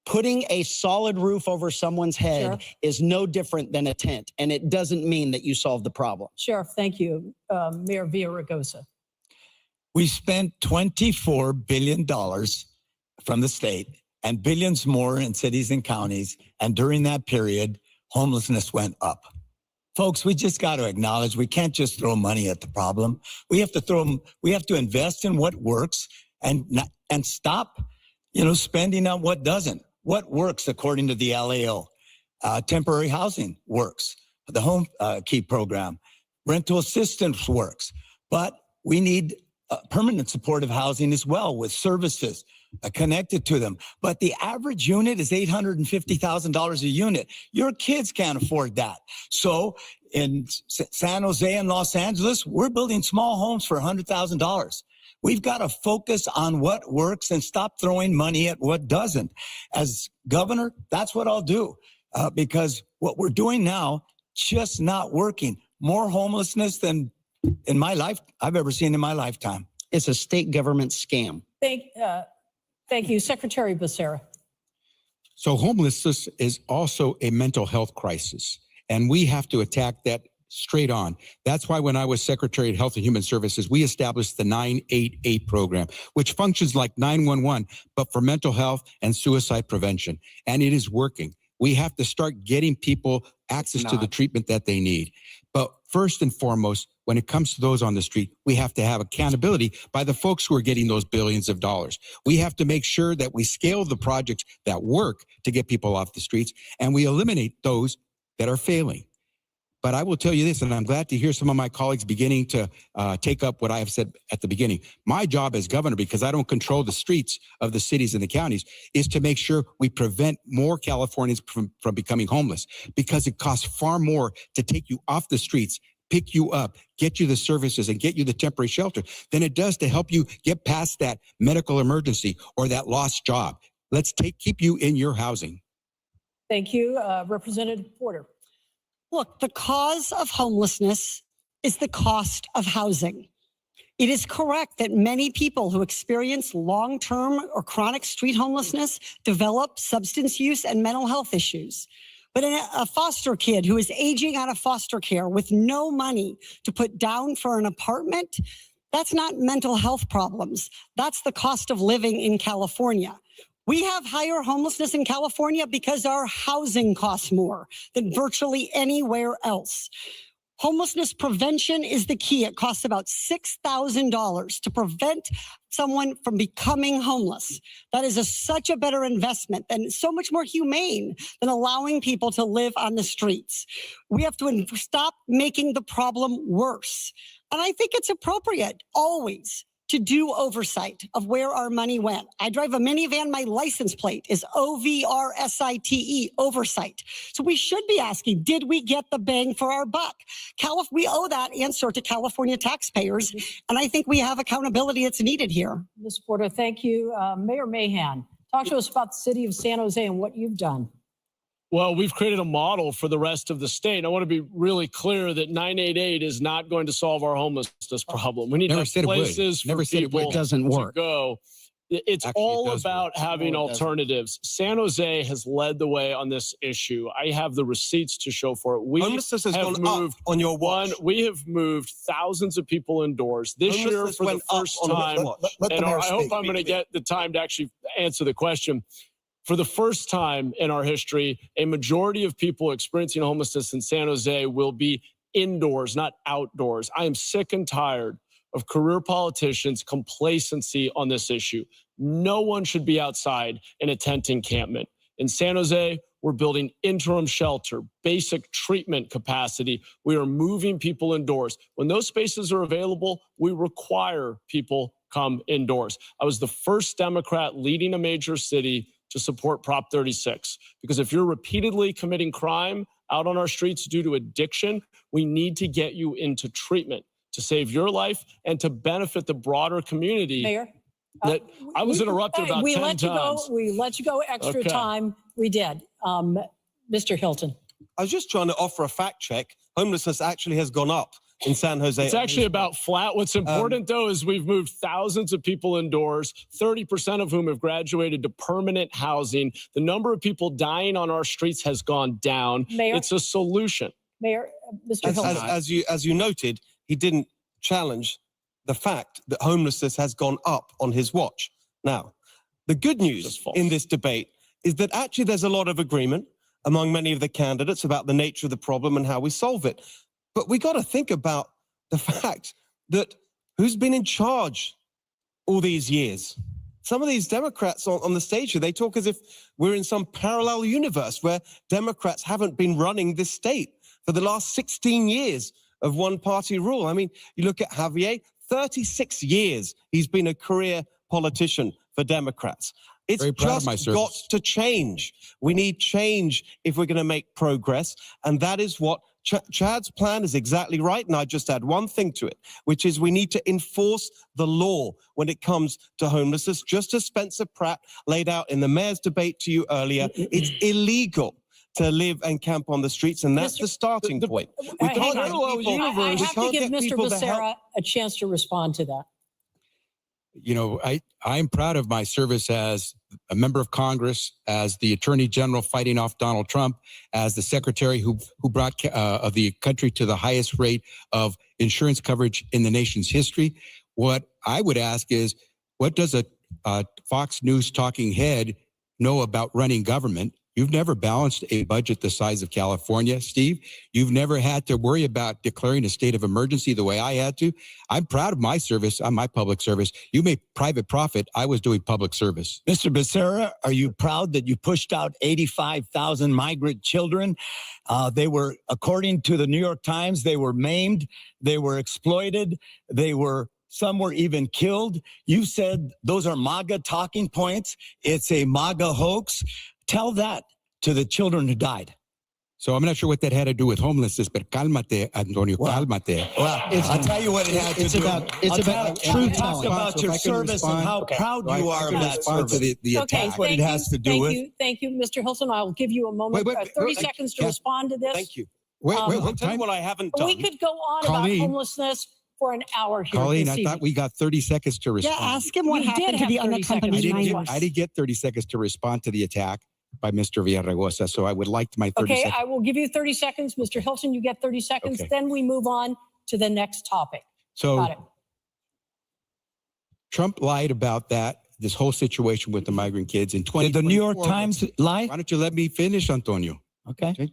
Putting a solid roof over someone's head is no different than a tent, and it doesn't mean that you solve the problem. Sheriff, thank you. Mayor Villaraigosa. We spent $24 billion from the state and billions more in cities and counties, and during that period, homelessness went up. Folks, we just got to acknowledge we can't just throw money at the problem. We have to invest in what works and stop, spending on what doesn't. What works according to the LAO? Temporary housing works. The Home Key program, rental assistance works. But we need permanent supportive housing as well with services connected to them. But the average unit is $850,000 a unit. Your kids can't afford that. So in San Jose and Los Angeles, we're building small homes for $100,000. We've got to focus on what works and stop throwing money at what doesn't. As governor, that's what I'll do because what we're doing now, just not working. More homelessness than in my life I've ever seen in my lifetime. It's a state government scam. Thank you. Secretary Becerra. So homelessness is also a mental health crisis, and we have to attack that straight on. That's why when I was Secretary of Health and Human Services, we established the 988 program, which functions like 911, but for mental health and suicide prevention. And it is working. We have to start getting people access to the treatment that they need. But first and foremost, when it comes to those on the street, we have to have accountability by the folks who are getting those billions of dollars. We have to make sure that we scale the projects that work to get people off the streets, and we eliminate those that are failing. But I will tell you this, and I'm glad to hear some of my colleagues beginning to take up what I have said at the beginning. My job as governor, because I don't control the streets of the cities and the counties, is to make sure we prevent more Californians from becoming homeless, because it costs far more to take you off the streets, pick you up, get you the services, and get you the temporary shelter than it does to help you get past that medical emergency or that lost job. Let's keep you in your housing. Thank you. Representative Porter. Look, the cause of homelessness is the cost of housing. It is correct that many people who experience long-term or chronic street homelessness develop substance use and mental health issues. But a foster kid who is aging out of foster care with no money to put down for an apartment, that's not mental health problems. That's the cost of living in California. We have higher homelessness in California because our housing costs more than virtually anywhere else. Homelessness prevention is the key. It costs about $6,000 to prevent someone from becoming homeless. That is such a better investment and so much more humane than allowing people to live on the streets. We have to stop making the problem worse. And I think it's appropriate always to do oversight of where our money went. I drive a minivan. My license plate is OVRSITE, oversight. So we should be asking, did we get the bang for our buck? We owe that answer to California taxpayers, and I think we have accountability that's needed here. Ms. Porter, thank you. Mayor Mahan, talk to us about the city of San Jose and what you've done. Well, we've created a model for the rest of the state. I want to be really clear that 988 is not going to solve our homelessness problem. We need to have places for people it doesn't work. to go. It's Actually, all it does about work. having No, it doesn't. alternatives. San Jose has led the way on this issue. I have the receipts to show for it. We Homelessness has have gone moved up on your watch. we have moved thousands of people indoors this year Homelessness for the went up first on your time. watch. Let the And mayor I hope speak. I'm going to get the time to actually answer the question. For the first time in our history, a majority of people experiencing homelessness in San Jose will be indoors, not outdoors. I am sick and tired of career politicians' complacency on this issue. No one should be outside in a tent encampment. In San Jose, we're building interim shelter, basic treatment capacity. We are moving people indoors. When those spaces are available, we require people come indoors. I was the first Democrat leading a major city to support Prop 36, because if you're repeatedly committing crime out on our streets due to addiction, we need to get you into treatment to save your life and to benefit the broader community. Mayor? That I was interrupted about 10 times. We let you go extra Okay. time. We did. Mr. Hilton. I was just trying to offer a fact check. Homelessness actually has gone up in San Jose. It's actually about flat. What's important, though, is we've moved thousands of people indoors, 30% of whom have graduated to permanent housing. The number of people dying on our streets has gone down. Mayor? It's a solution. Mayor, Mr. Hilton. As you noted, he didn't challenge the fact that homelessness has gone up on his watch. Now, the good news in this debate is that actually there's a lot of agreement among many of the candidates about the nature of the problem and how we solve it. But we got to think about the fact that who's been in charge all these years? Some of these Democrats on the stage here, they talk as if we're in some parallel universe where Democrats haven't been running this state for the last 16 years of one-party rule. I mean, you look at Javier, 36 years he's been a career politician for Democrats. It's just got to change. We need change if we're going to make progress, and that is what Chad's plan is exactly right. And I just add one thing to it, which is we need to enforce the law when it comes to homelessness. Just as Spencer Pratt laid out in the mayor's debate to you earlier, it's illegal to live and camp on the streets, and that's the starting point. We can't get people, I have to give Mr. Becerra a chance to respond to that. You know, I'm proud of my service as a member of Congress, as the Attorney General fighting off Donald Trump, as the Secretary who brought of the country to the highest rate of insurance coverage in the nation's history. What I would ask is, what does a Fox News talking head know about running government? You've never balanced a budget the size of California, Steve. You've never had to worry about declaring a state of emergency the way I had to. I'm proud of my service, on my public service. You made private profit. I was doing public service. Mr. Becerra, are you proud that you pushed out 85,000 migrant children? They were, according to the New York Times, they were maimed, they were exploited, some were even killed. You said those are MAGA talking points. It's a MAGA hoax. Tell that to the children who died. So I'm not sure what that had to do with homelessness, but cálmate, Antonio, cálmate. Well, I'll tell you what it had to do. It's about truth telling. About your service and how proud you are of that service. The Okay, attack. what it has to do with. Thank you, Mr. Hilton. I'll give you a moment, 30 seconds to respond to this. Thank you. I'll tell you what I haven't done. We could go on Colleen. about homelessness for an hour here Colleen, this I evening. thought we got 30 seconds to respond. Yeah, ask him what You happened did to the have 30 unaccompanied seconds. minors. I didn't get 30 seconds to respond to the attack by Mr. Villaraigosa, so I would like my 30 Okay, seconds. I will give you 30 seconds. Mr. Hilton, you get 30 seconds. Okay. Then we move on to the next topic. So Got it. Trump lied about this whole situation with the migrant kids in 2024. Did the New York Times lie? Why don't you let me finish, Antonio? Okay.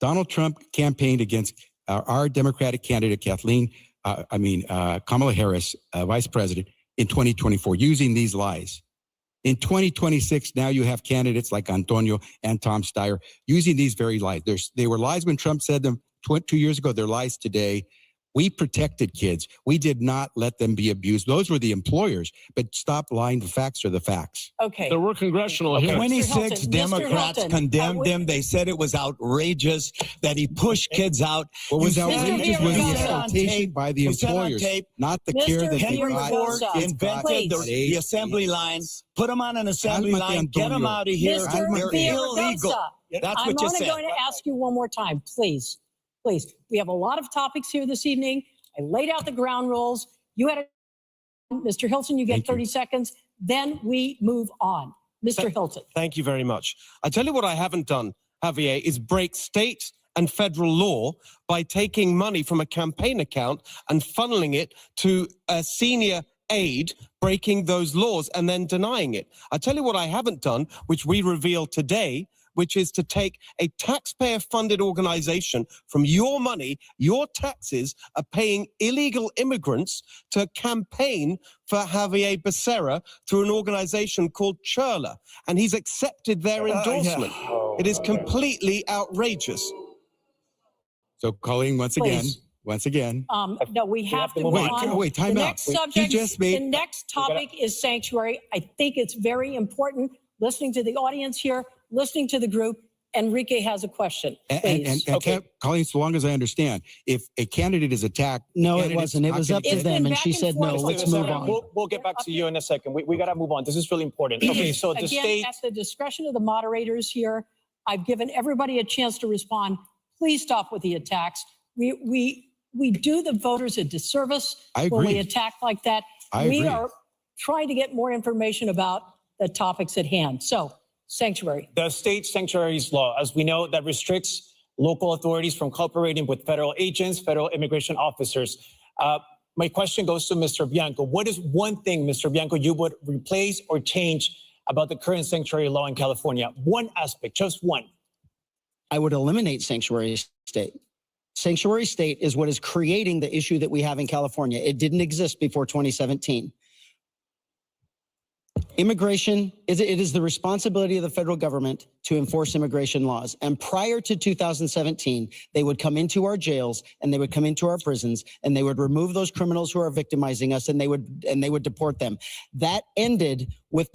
Donald Trump campaigned against our Democratic candidate, Kamala Harris, vice president, in 2024, using these lies. In 2026, now you have candidates like Antonio and Tom Steyer using these very lies. They were lies when Trump said them 2 years ago. They're lies today. We protected kids. We did not let them be abused. Those were the employers, but stop lying. The facts are the facts. Okay. There were congressional hearings. 26 Mr. Democrats Hilton, condemned him. They said it was outrageous that he pushed kids out. What was You outrageous said- was you the said on exploitation tape- by the you said on employers, tape, not the Mr. care that they Henry got. Ford Villaraigosa, invented the assembly line. Put them on an assembly Cálmate, line. Get them Antonio. out of here. Mr. They're illegal. Villaraigosa, That's I'm what you only said. going to ask you one more time, please. Please. We have a lot of topics here this evening. I laid out the ground rules. You had a Mr. Hilton, you get 30 seconds. Then we move on. Mr. Hilton. Thank you very much. I tell you what I haven't done, Javier, is break state and federal law by taking money from a campaign account and funneling it to a senior aide, breaking those laws and then denying it. I tell you what I haven't done, which we revealed today, which is to take a taxpayer-funded organization from your money, your taxes are paying illegal immigrants to campaign for Javier Becerra through an organization called Churla, and he's accepted their endorsement. It is completely outrageous. So, Colleen, once again. No, we have to move on. Wait, time the out. Next subject, the next topic is sanctuary. I think it's very important listening to the audience here, listening to the group. Enrique has a question. And Colleen, so long as I understand, if a candidate is attacked. No, it wasn't. It was up to them. And she said, no, let's move on. We'll get back to you in a second. We got to move on. This is really important. Okay, so the state. At the discretion of the moderators here, I've given everybody a chance to respond. Please stop with the attacks. We do the voters a disservice when we attack like that. We are trying to get more information about the topics at hand. So, sanctuary. The state sanctuaries law, as we know, that restricts local authorities from cooperating with federal agents, federal immigration officers. My question goes to Mr. Bianco. What is one thing, Mr. Bianco, you would replace or change about the current sanctuary law in California? One aspect, just one. I would eliminate sanctuary state. Sanctuary state is what is creating the issue that we have in California. It didn't exist before 2017. Immigration, it is the responsibility of the federal government to enforce immigration laws. And prior to 2017, they would come into our jails and they would come into our prisons and they would remove those criminals who are victimizing us and they would deport them. That ended with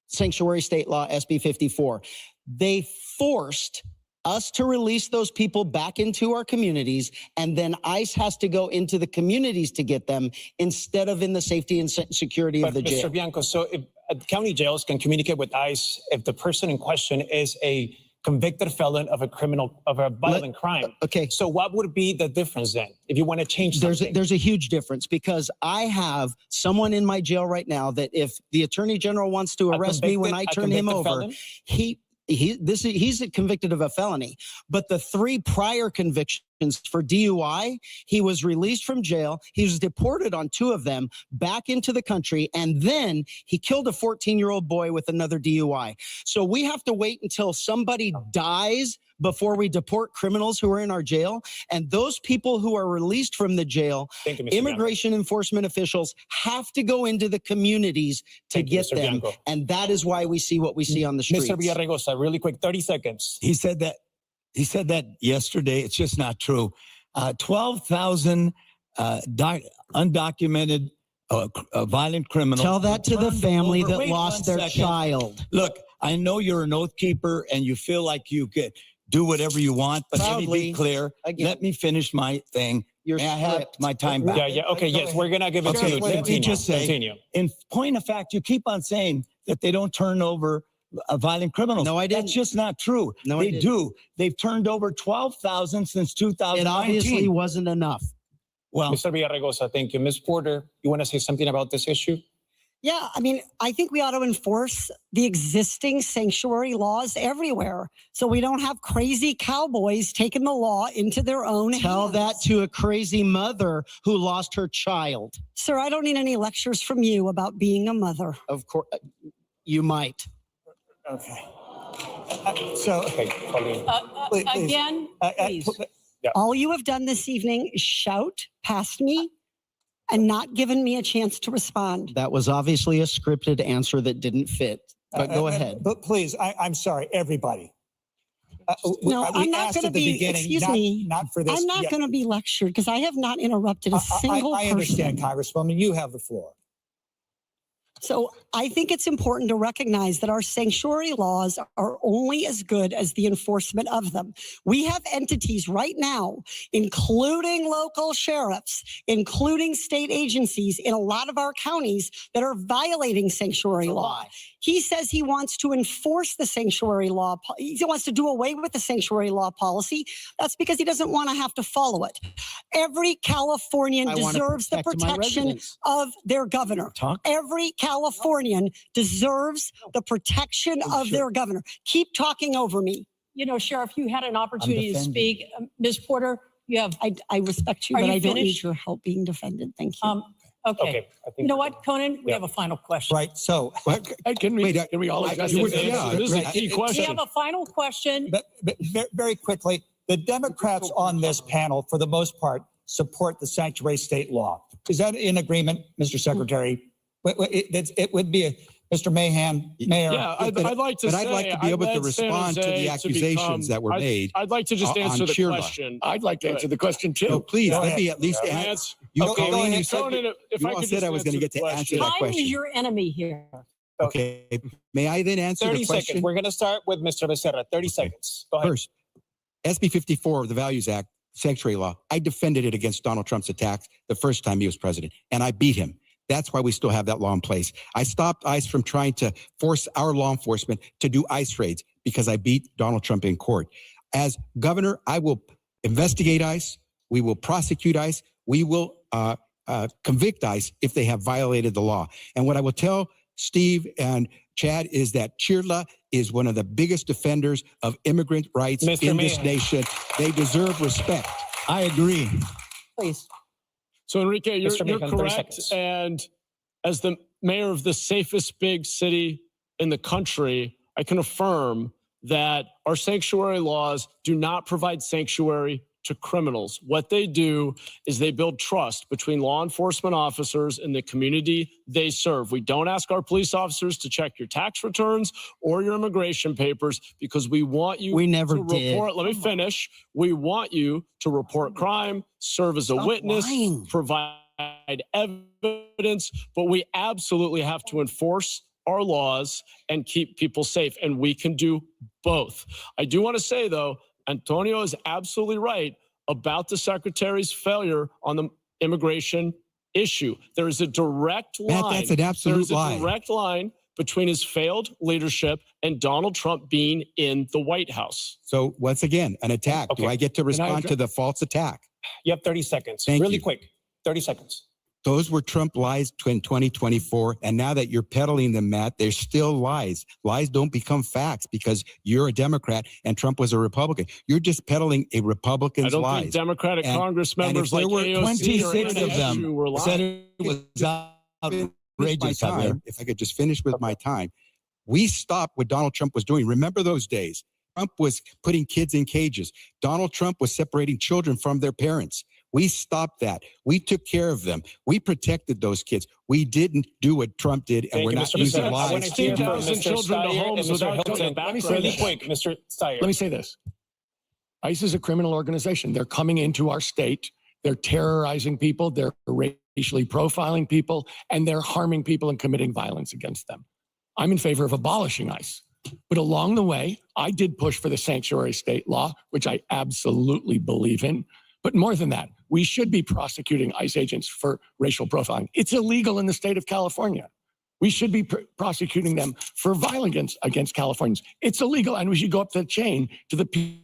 sanctuary state law SB 54. They forced us to release those people back into our communities, and then ICE has to go into the communities to get them instead of in the safety and security of the jail. Mr. Bianco, so if county jails can communicate with ICE if the person in question is a convicted felon of a violent crime. Okay. So what would be the difference then if you want to change something? There's a huge difference because I have someone in my jail right now that if the attorney general wants to arrest me when I turn him over, felon? He's convicted of a felony, but the 3 prior convictions for DUI, he was released from jail. He was deported on 2 of them back into the country. And then he killed a 14-year-old boy with another DUI. So we have to wait until somebody dies before we deport criminals who are in our jail. And those people who are released from the jail, immigration enforcement officials have to go into the communities to get them. And that is why we see what we see on the streets. Mr. Villaraigosa, really quick, 30 seconds. He said that yesterday. It's just not true. 12,000 undocumented violent criminals. Tell that to the family that lost their child. Look, I know you're an oath keeper and you feel like you could do whatever you want, but let me be clear. Let me finish my thing. May I have my time back? Yeah. Okay. Yes, we're gonna give it to you. Let me just say, continue. In point of fact, you keep on saying that they don't turn over violent criminals. No, I didn't. That's just not true. No, they do. They've turned over 12,000 since 2019. It obviously wasn't enough. Well, Mr. Villaraigosa, thank you. Ms. Porter, you want to say something about this issue? Yeah, I mean, I think we ought to enforce the existing sanctuary laws everywhere so we don't have crazy cowboys taking the law into their own hands. Tell that to a crazy mother who lost her child. Sir, I don't need any lectures from you about being a mother. Of course, you might. okay. Again, please. All you have done this evening is shout past me and not given me a chance to respond. That was obviously a scripted answer that didn't fit, but go ahead. But please, I'm sorry, everybody. No, I'm not going to be, excuse me, not for this. I'm not going to be lectured because I have not interrupted a single person. I understand, Congresswoman, you have the floor. So I think it's important to recognize that our sanctuary laws are only as good as the enforcement of them. We have entities right now, including local sheriffs, including state agencies in a lot of our counties that are violating sanctuary law. He says he wants to enforce the sanctuary law. He wants to do away with the sanctuary law policy. That's because he doesn't want to have to follow it. Every Californian deserves the protection of their governor. Every Californian deserves the protection of their governor. Keep talking over me. You know, Sheriff, you had an opportunity to speak. Ms. Porter, you have. I respect you, but I don't need your help being defended. Thank you. Okay. You know what, Conan? We have a final question. Right. So can we all address this? This is a key question. We have a final question. But very quickly, the Democrats on this panel, for the most part, support the sanctuary state law. Is that in agreement, Mr. Secretary? It would be Mr. Mahan, Mayor. Yeah, I'd like to. But I'd like to be able to respond to the accusations that were made. I'd like to just answer the question. I'd like to answer the question too. No, please, let me at least answer. You all said I was going to get to answer that question. Time is your enemy here. Okay. May I then answer the 30 question? seconds. We're going to start with Mr. Becerra. 30 seconds. Go ahead. First, SB 54, the Values Act, sanctuary law. I defended it against Donald Trump's attacks the first time he was president, and I beat him. That's why we still have that law in place. I stopped ICE from trying to force our law enforcement to do ICE raids because I beat Donald Trump in court. As governor, I will investigate ICE. We will prosecute ICE. We will convict ICE if they have violated the law. And what I will tell Steve and Chad is that Chirla is one of the biggest defenders of immigrant rights in this nation. They deserve respect. I agree. Please. So, Enrique, you're correct. And as the mayor of the safest big city in the country, I can affirm that our sanctuary laws do not provide sanctuary to criminals. What they do is they build trust between law enforcement officers and the community they serve. We don't ask our police officers to check your tax returns or your immigration papers because we want you to report. Let me finish. We want you to report crime, serve as a witness, provide evidence, but we absolutely have to enforce our laws and keep people safe, and we can do both. I do want to say, though, Antonio is absolutely right about the secretary's failure on the immigration issue. There is a direct line. Matt, that's an absolute lie. There's a direct line between his failed leadership and Donald Trump being in the White House. So once again, an attack. Okay. Do I get to respond to the false attack? You have 30 seconds. Thank really you. quick. 30 seconds. Those were Trump lies in 2024. And now that you're peddling them, Matt, they're still lies. Lies don't become facts because you're a Democrat and Trump was a Republican. You're just peddling a Republican's lies. I don't think Democratic Congress members like AOC 26 of them were lying. said it was outrageous. If I could just finish with my time. We stopped what Donald Trump was doing. Remember those days? Trump was putting kids in cages. Donald Trump was separating children from their parents. We stopped that. We took care of them. We protected those kids. We didn't do what Trump did, and we're not using lies. I want to hear from Mr. Steyer and Mr. Hilton. Really quick, Mr. Steyer. Let me say this. ICE is a criminal organization. They're coming into our state. They're terrorizing people. They're racially profiling people, and they're harming people and committing violence against them. I'm in favor of abolishing ICE. But along the way, I did push for the sanctuary state law, which I absolutely believe in. But more than that, we should be prosecuting ICE agents for racial profiling. It's illegal in the state of California. We should be prosecuting them for violence against Californians. It's illegal, and we should go up the chain to the people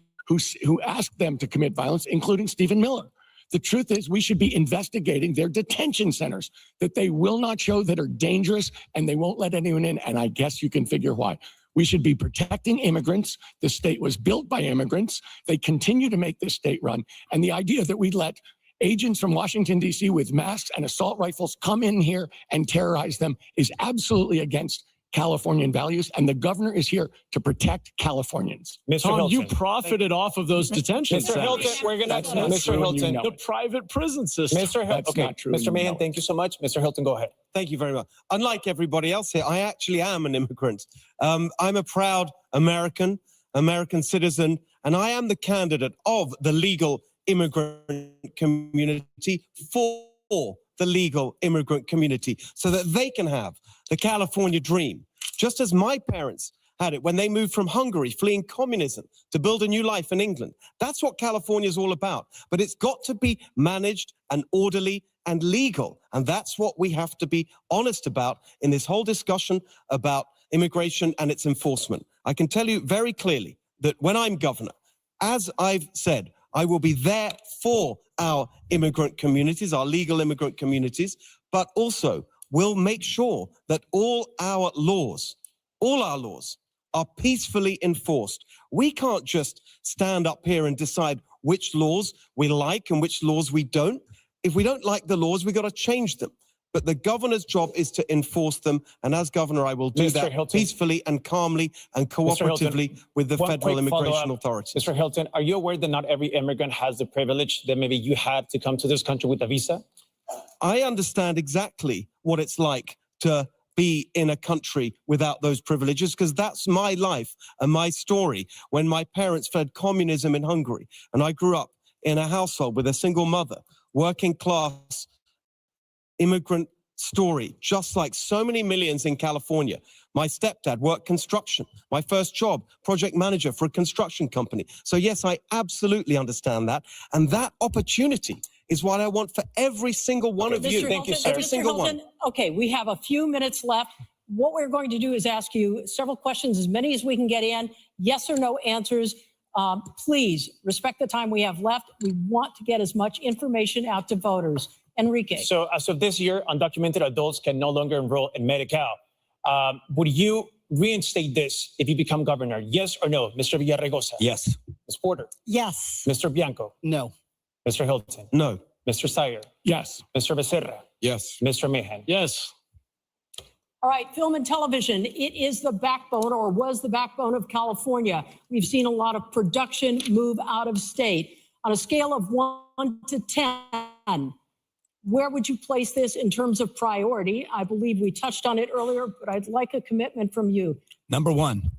who asked them to commit violence, including Stephen Miller. The truth is we should be investigating their detention centers that they will not show that are dangerous, and they won't let anyone in, and I guess you can figure why. We should be protecting immigrants. The state was built by immigrants. They continue to make this state run. And the idea that we let agents from Washington, D.C. with masks and assault rifles come in here and terrorize them is absolutely against Californian values. And the governor is here to protect Californians. Tom, you profited off of those detention centers. Mr. Hilton, we're going to, Mr. Hilton. The private prison system. Mr. Hilton, okay. Mr. Mahan, thank you so much. Mr. Hilton, go ahead. Thank you very much. Unlike everybody else here, I actually am an immigrant. I'm a proud American citizen, and I am the candidate of the legal immigrant community for the legal immigrant community so that they can have the California dream, just as my parents had it when they moved from Hungary, fleeing communism to build a new life in England. That's what California is all about. But it's got to be managed and orderly and legal. And that's what we have to be honest about in this whole discussion about immigration and its enforcement. I can tell you very clearly that when I'm governor, as I've said, I will be there for our immigrant communities, our legal immigrant communities, but also will make sure that all our laws are peacefully enforced. We can't just stand up here and decide which laws we like and which laws we don't. If we don't like the laws, we've got to change them. But the governor's job is to enforce them. And as governor, I will do that peacefully and calmly and cooperatively with the federal immigration authorities. Mr. Hilton, are you aware that not every immigrant has the privilege that maybe you had to come to this country with a visa? I understand exactly what it's like to be in a country without those privileges, because that's my life and my story. When my parents fled communism in Hungary, and I grew up in a household with a single mother, working class, immigrant story, just like so many millions in California. My stepdad worked construction. My first job, project manager for a construction company. So yes, I absolutely understand that. And that opportunity is what I want for every single one of you. Thank you, sir. Every single one. Okay, we have a few minutes left. What we're going to do is ask you several questions, as many as we can get in, yes or no answers. Please respect the time we have left. We want to get as much information out to voters. Enrique. So as of this year, undocumented adults can no longer enroll in Medi-Cal. Would you reinstate this if you become governor? Yes or no? Mr. Villaraigosa? Yes. Ms. Porter? Yes. Mr. Bianco? No. Mr. Hilton? No. Mr. Sire? Yes. Mr. Becerra? Yes. Mr. Mahan? Yes. All right, film and television. It is the backbone, or was the backbone, of California. We've seen a lot of production move out of state. On a scale of 1 to 10, where would you place this in terms of priority? I believe we touched on it earlier, but I'd like a commitment from you. Number 1.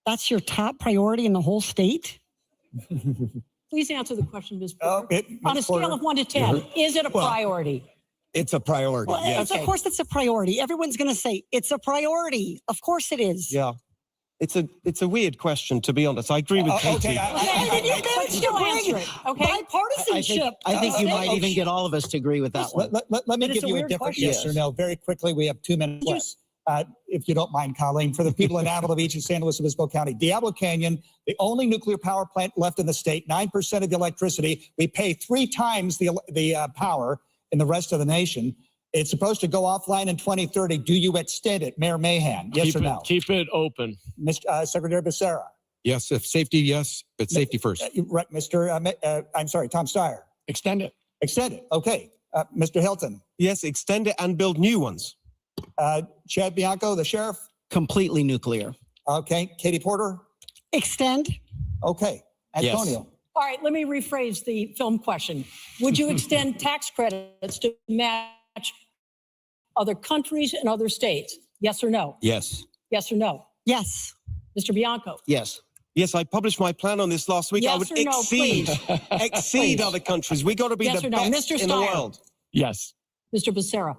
That's your top priority in the whole state? Please answer the question, Ms. Porter. On a scale of 1 to 10, is it a priority? It's a priority. Well, yes. Of course it's a priority. Everyone's going to say it's a priority. Of course it is. Yeah. It's a weird question, to be honest. I agree with Katie. Bipartisanship. I think you might even get all of us to agree with that one. Let me give you a different yes or no very quickly. We have 2 minutes left. If you don't mind, Colleen, for the people in Avila Beach and San Luis Obispo County, Diablo Canyon, the only nuclear power plant left in the state, 9% of the electricity. We pay 3 times the power in the rest of the nation. It's supposed to go offline in 2030. Do you extend it, Mayor Mahan? Yes or no? Keep it open. Mr. Secretary Becerra? Yes, if safety, yes, but safety first. Right, Mr. I'm sorry, Tom Steyer? Extend it. Extend it, okay. Mr. Hilton? Yes, extend it and build new ones. Chad Bianco, the sheriff? Completely nuclear. Okay. Katie Porter? Extend. Okay. Antonio? Yes. All right, let me rephrase the film question. Would you extend tax credits to match other countries and other states? Yes or no? Yes. Yes or no? Yes. Mr. Bianco? Yes. Yes, I published my plan on this last week. Yes I would or no, exceed other countries. We got to be yes the or no? best Mr. in the Steyer? world. Yes. Mr. Becerra?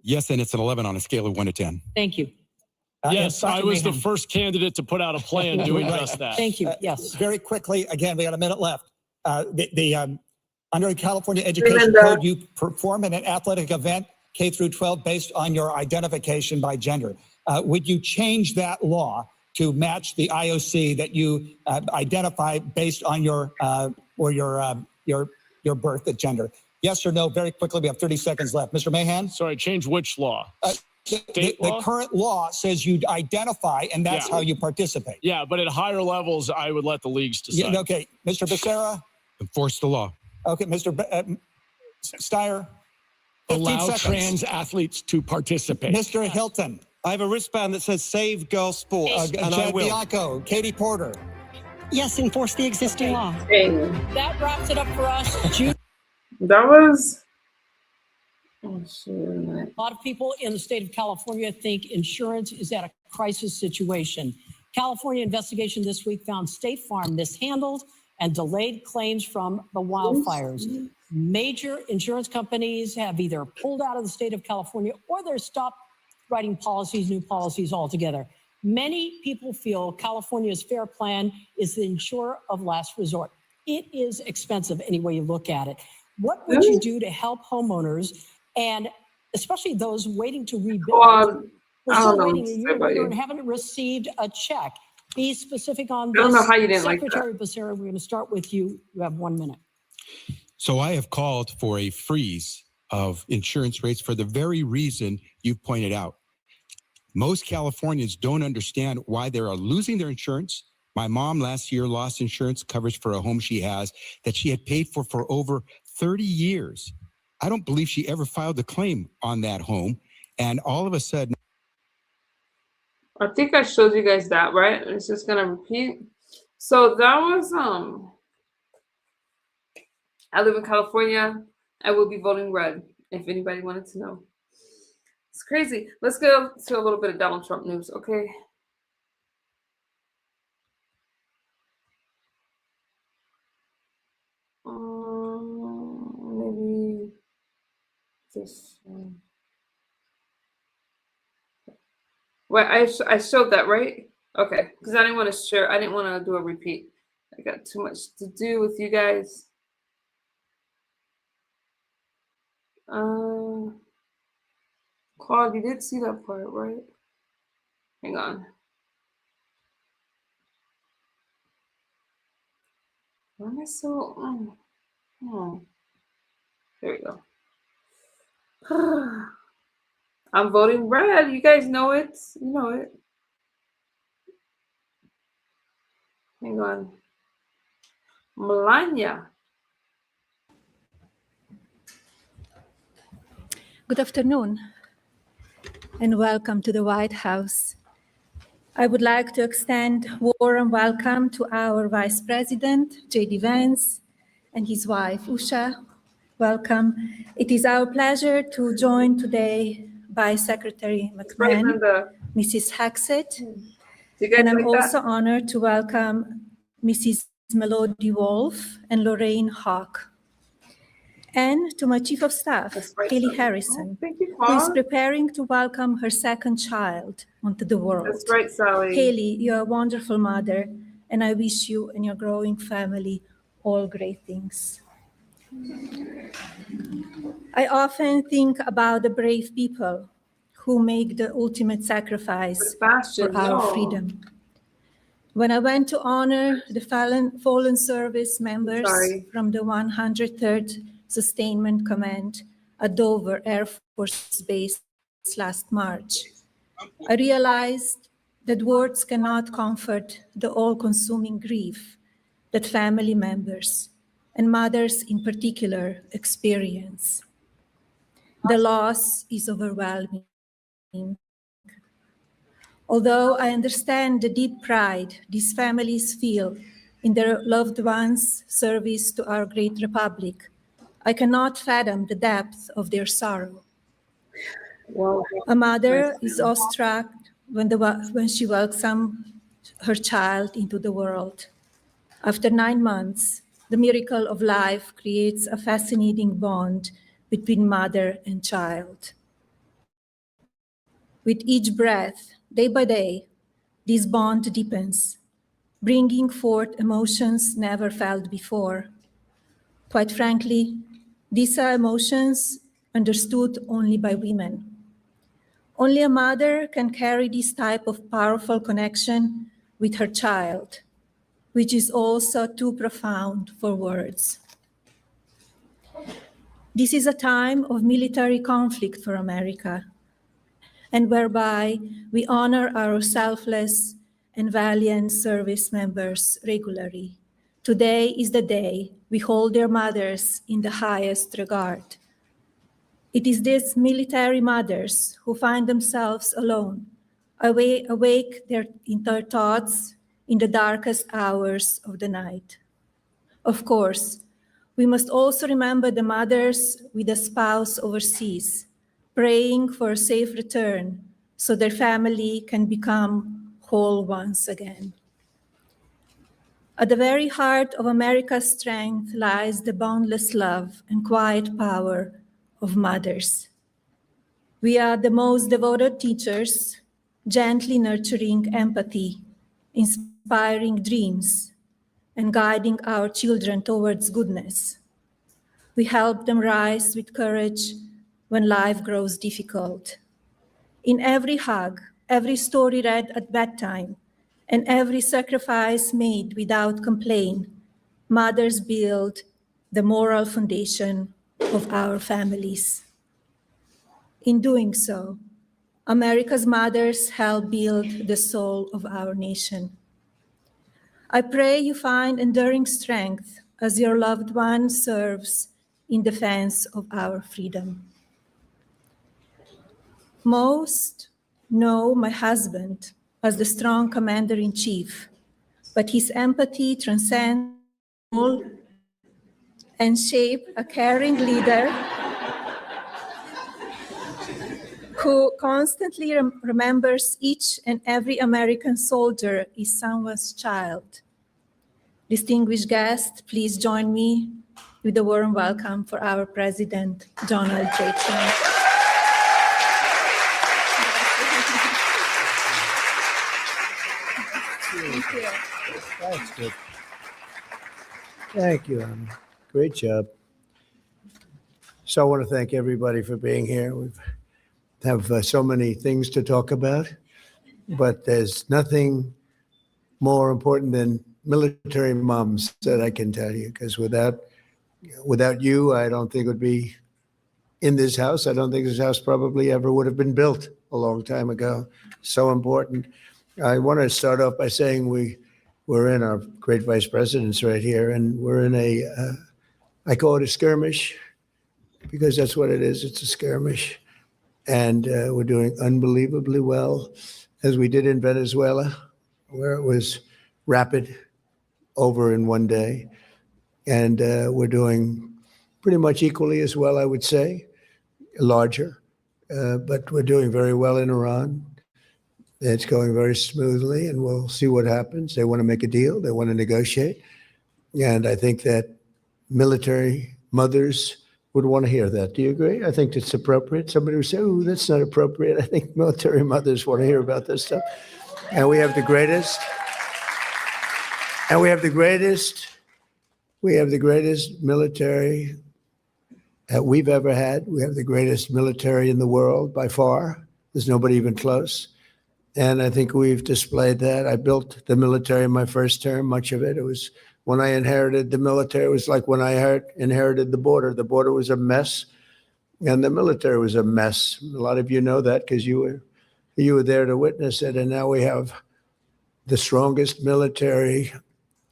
Yes, and it's an 11 on a scale of 1 to 10. Thank you. Yes, I was the first candidate to put out a plan doing just that. Thank you. Yes. Very quickly, again, we got a minute left. Under the California Education Code, you perform in an athletic event, K through 12, based on your identification by gender. Would you change that law to match the IOC that you identify based on your birth at gender? Yes or no? Very quickly, we have 30 seconds left. Mr. Mahan? Sorry, change which law? The current law says you identify, and that's how you participate. Yeah, but at higher levels, I would let the leagues decide. Yeah, okay. Mr. Becerra? Enforce the law. Okay, Mr. Steyer? 15 Allow seconds. trans athletes to participate. Mr. Hilton? I have a wristband that says Save Girl Sports, and I Chad will. Bianco? Katie Porter? Yes, enforce the existing law. That wraps it up for us. That was... A lot of people in the state of California think insurance is at a crisis situation. California investigation this week found State Farm mishandled and delayed claims from the wildfires. Major insurance companies have either pulled out of the state of California or they're stopped writing policies, new policies altogether. Many people feel California's FAIR Plan is the insurer of last resort. It is expensive any way you look at it. What would you do to help homeowners, and especially those waiting to rebuild? We're still waiting a year later and haven't received a check. Be specific on this. I don't know how you didn't Secretary like that. Becerra, we're going to start with you. You have 1 minute. So I have called for a freeze of insurance rates for the very reason you pointed out. Most Californians don't understand why they are losing their insurance. My mom last year lost insurance coverage for a home she has that she had paid for over 30 years. I don't believe she ever filed a claim on that home. And all of a sudden, I think I showed you guys that, right? It's just gonna repeat. So that was I live in California. I will be voting red, if anybody wanted to know. It's crazy. Let's go to a little bit of Donald Trump news, okay? Maybe this one. Wait, I showed that, right? Okay, because I didn't want to share. I didn't want to do a repeat. I got too much to do with you guys. Claude, you did see that part, right? Hang on. Why am I so? There we go. I'm voting red. You guys know it. You know it. Hang on. Melania. Good afternoon, and welcome to the White House. I would like to extend a warm welcome to our Vice President, J.D. Vance, and his wife, Usha. Welcome. It is our pleasure to join today by Secretary McMahon, Mrs. Haxett, and I'm also honored to welcome Mrs. Melody Wolf and Lorraine Hawk. And to my Chief of Staff, Haley Harrison, who is preparing to welcome her second child onto the world. That's right, Sally. Haley, you're a wonderful mother, and I wish you and your growing family all great things. I often think about the brave people who make the ultimate sacrifice for our freedom. When I went to honor the fallen service members from the 103rd Sustainment Command at Dover Air Force Base last March, I realized that words cannot comfort the all-consuming grief that family members, and mothers in particular, experience. The loss is overwhelming. Although I understand the deep pride these families feel in their loved ones' service to our great republic, I cannot fathom the depth of their sorrow. A mother is awestruck when she welcomes her child into the world. After 9 months, the miracle of life creates a fascinating bond between mother and child. With each breath, day by day, this bond deepens, bringing forth emotions never felt before. Quite frankly, these are emotions understood only by women. Only a mother can carry this type of powerful connection with her child, which is also too profound for words. This is a time of military conflict for America, and whereby we honor our selfless and valiant service members regularly. Today is the day we hold their mothers in the highest regard. It is these military mothers who find themselves alone, awake in their thoughts in the darkest hours of the night. Of course, we must also remember the mothers with a spouse overseas, praying for a safe return so their family can become whole once again. At the very heart of America's strength lies the boundless love and quiet power of mothers. We are the most devoted teachers, gently nurturing empathy, inspiring dreams, and guiding our children towards goodness. We help them rise with courage when life grows difficult. In every hug, every story read at bedtime, and every sacrifice made without complaint, mothers build the moral foundation of our families. In doing so, America's mothers help build the soul of our nation. I pray you find enduring strength as your loved one serves in defense of our freedom. Most know my husband as the strong commander-in-chief, but his empathy transcends all and shapes a caring leader who constantly remembers each and every American soldier is someone's child. Distinguished guests, please join me with a warm welcome for our President, Donald J. Trump. Thank you. That's good. Thank you, Anna. Great job. So I want to thank everybody for being here. We have so many things to talk about, but there's nothing more important than military moms that I can tell you, because without you, I don't think it would be in this house. I don't think this house probably ever would have been built a long time ago. So important. I want to start off by saying we're in our great vice presidents right here, and we're in I call it a skirmish, because that's what it is. It's a skirmish. And we're doing unbelievably well, as we did in Venezuela, where it was rapid, over in one day. And we're doing pretty much equally as well, I would say, larger. But we're doing very well in Iran. It's going very smoothly, and we'll see what happens. They want to make a deal. They want to negotiate. And I think that military mothers would want to hear that. Do you agree? I think it's appropriate. Somebody would say, oh, that's not appropriate. I think military mothers want to hear about this stuff. And we have the greatest military that we've ever had. We have the greatest military in the world by far. There's nobody even close. And I think we've displayed that. I built the military in my first term, much of it. It was when I inherited the military, it was like when I inherited the border. The border was a mess, and the military was a mess. A lot of you know that because you were there to witness it. And now we have the strongest military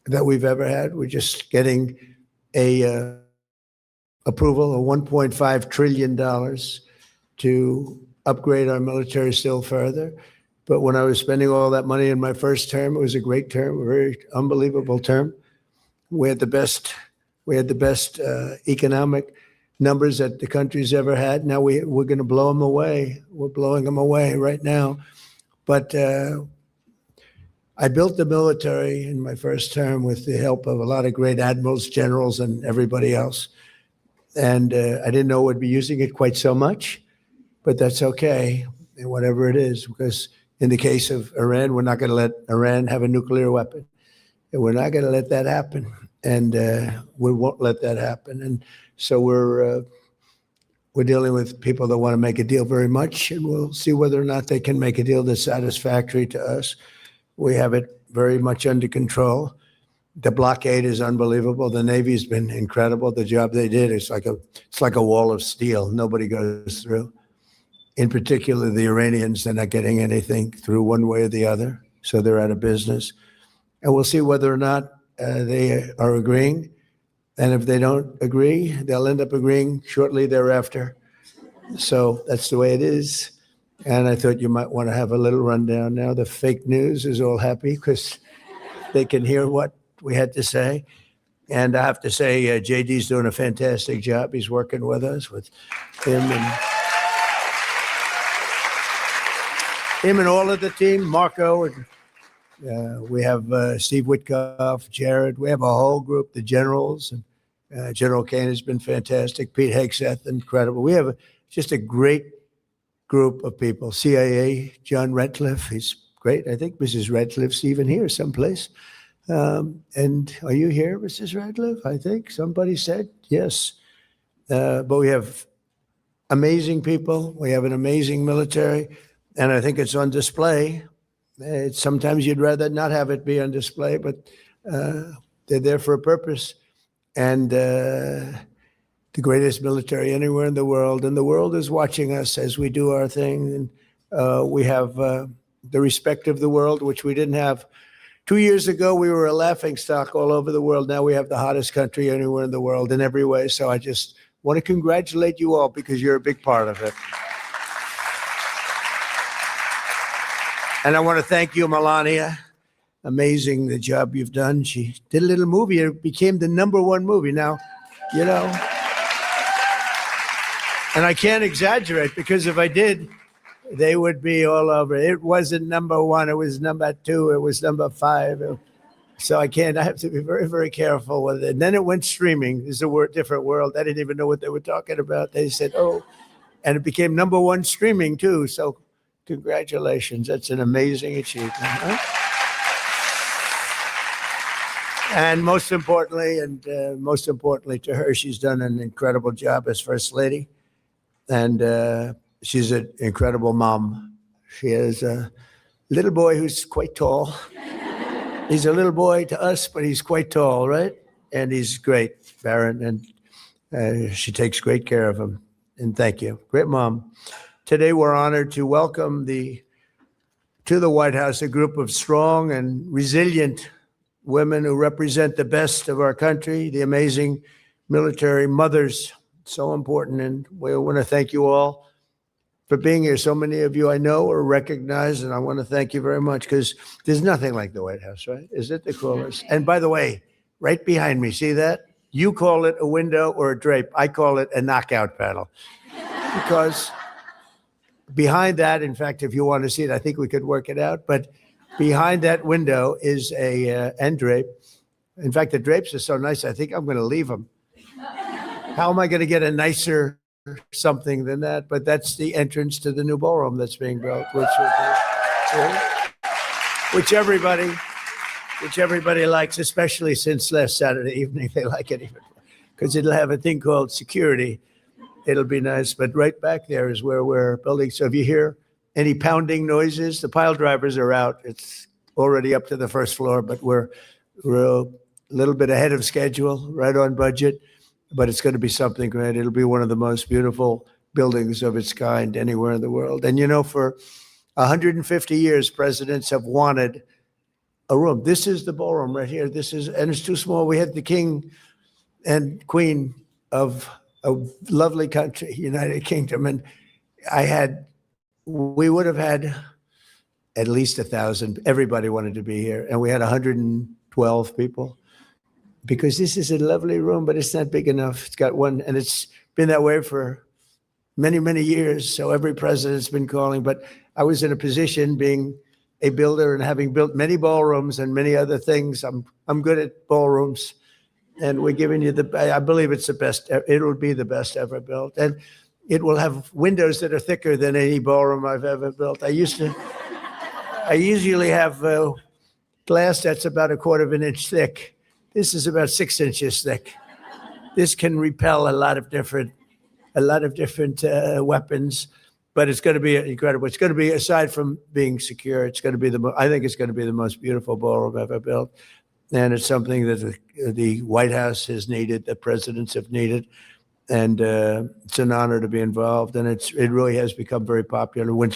that we've ever had. We're just getting a approval of $1.5 trillion to upgrade our military still further. But when I was spending all that money in my first term, it was a great term, a very unbelievable term. We had the best economic numbers that the country's ever had. Now we're going to blow them away. We're blowing them away right now. But I built the military in my first term with the help of a lot of great admirals, generals, and everybody else. And I didn't know we'd be using it quite so much, but that's okay, and whatever it is, because in the case of Iran, we're not going to let Iran have a nuclear weapon. And we're not going to let that happen. And we won't let that happen. And so we're dealing with people that want to make a deal very much, and we'll see whether or not they can make a deal that's satisfactory to us. We have it very much under control. The blockade is unbelievable. The Navy's been incredible. The job they did, it's like a wall of steel. Nobody goes through. In particular, the Iranians, they're not getting anything through one way or the other, so they're out of business. And we'll see whether or not they are agreeing. And if they don't agree, they'll end up agreeing shortly thereafter. So that's the way it is. And I thought you might want to have a little rundown now. The fake news is all happy because they can hear what we had to say. And I have to say, JD's doing a fantastic job. He's working with us, with him and all of the team, Marco, and we have Steve Witkoff, Jared. We have a whole group, the generals, and General Kane has been fantastic. Pete Hegseth, incredible. We have just a great group of people. CIA, John Ratcliffe, he's great. I think Mrs. Ratcliffe's even here someplace. And are you here, Mrs. Ratcliffe? I think somebody said yes. But we have amazing people. We have an amazing military, and I think it's on display. Sometimes you'd rather not have it be on display, but they're there for a purpose. And the greatest military anywhere in the world, and the world is watching us as we do our thing. And we have the respect of the world, which we didn't have 2 years ago. We were a laughingstock all over the world. Now we have the hottest country anywhere in the world in every way. So I just want to congratulate you all because you're a big part of it. And I want to thank you, Melania. Amazing the job you've done. She did a little movie. It became the #1 movie. Now, you know, and I can't exaggerate because if I did, they would be all over. It wasn't #1. It was #2. It was #5. So I have to be very, very careful with it. And then it went streaming. It's a different world. I didn't even know what they were talking about. They said, oh, and it became #1 streaming too. So congratulations. That's an amazing achievement. Huh? And most importantly to her, she's done an incredible job as First Lady. And she's an incredible mom. She has a little boy who's quite tall. He's a little boy to us, but he's quite tall, right? And he's great, Baron, and she takes great care of him. And thank you. Great mom. Today, we're honored to welcome to the White House a group of strong and resilient women who represent the best of our country, the amazing military mothers. So important. And we want to thank you all for being here. So many of you I know or recognize, and I want to thank you very much because there's nothing like the White House, right? Is it the coolest? And by the way, right behind me, see that? You call it a window or a drape. I call it a knockout panel. Because behind that, in fact, if you want to see it, I think we could work it out. But behind that window is a end drape. In fact, the drapes are so nice, I think I'm going to leave them. How am I going to get a nicer something than that? But that's the entrance to the new ballroom that's being built, which everybody likes, especially since last Saturday evening. They like it even because it'll have a thing called security. It'll be nice. But right back there is where we're building. So if you hear any pounding noises, the pile drivers are out. It's already up to the first floor, but we're a little bit ahead of schedule, right on budget. But it's going to be something great. It'll be one of the most beautiful buildings of its kind anywhere in the world. And you know, for 150 years, presidents have wanted a room. This is the ballroom right here. And it's too small. We had the king and queen of a lovely country, United Kingdom, and we would have had at least 1,000. Everybody wanted to be here, and we had 112 people. Because this is a lovely room, but it's not big enough. It's got one, and it's been that way for many, many years. So every president's been calling. But I was in a position, being a builder and having built many ballrooms and many other things. I'm good at ballrooms, and we're giving you I believe it's the best. It'll be the best ever built, and it will have windows that are thicker than any ballroom I've ever built. I usually have glass that's about 1/4 of an inch thick. This is about 6 inches thick. This can repel a lot of different weapons, but it's going to be incredible. It's going to be, aside from being secure, it's going to be I think it's going to be the most beautiful ballroom ever built, and it's something that the White House has needed, the presidents have needed, and it's an honor to be involved. And it really has become very popular. When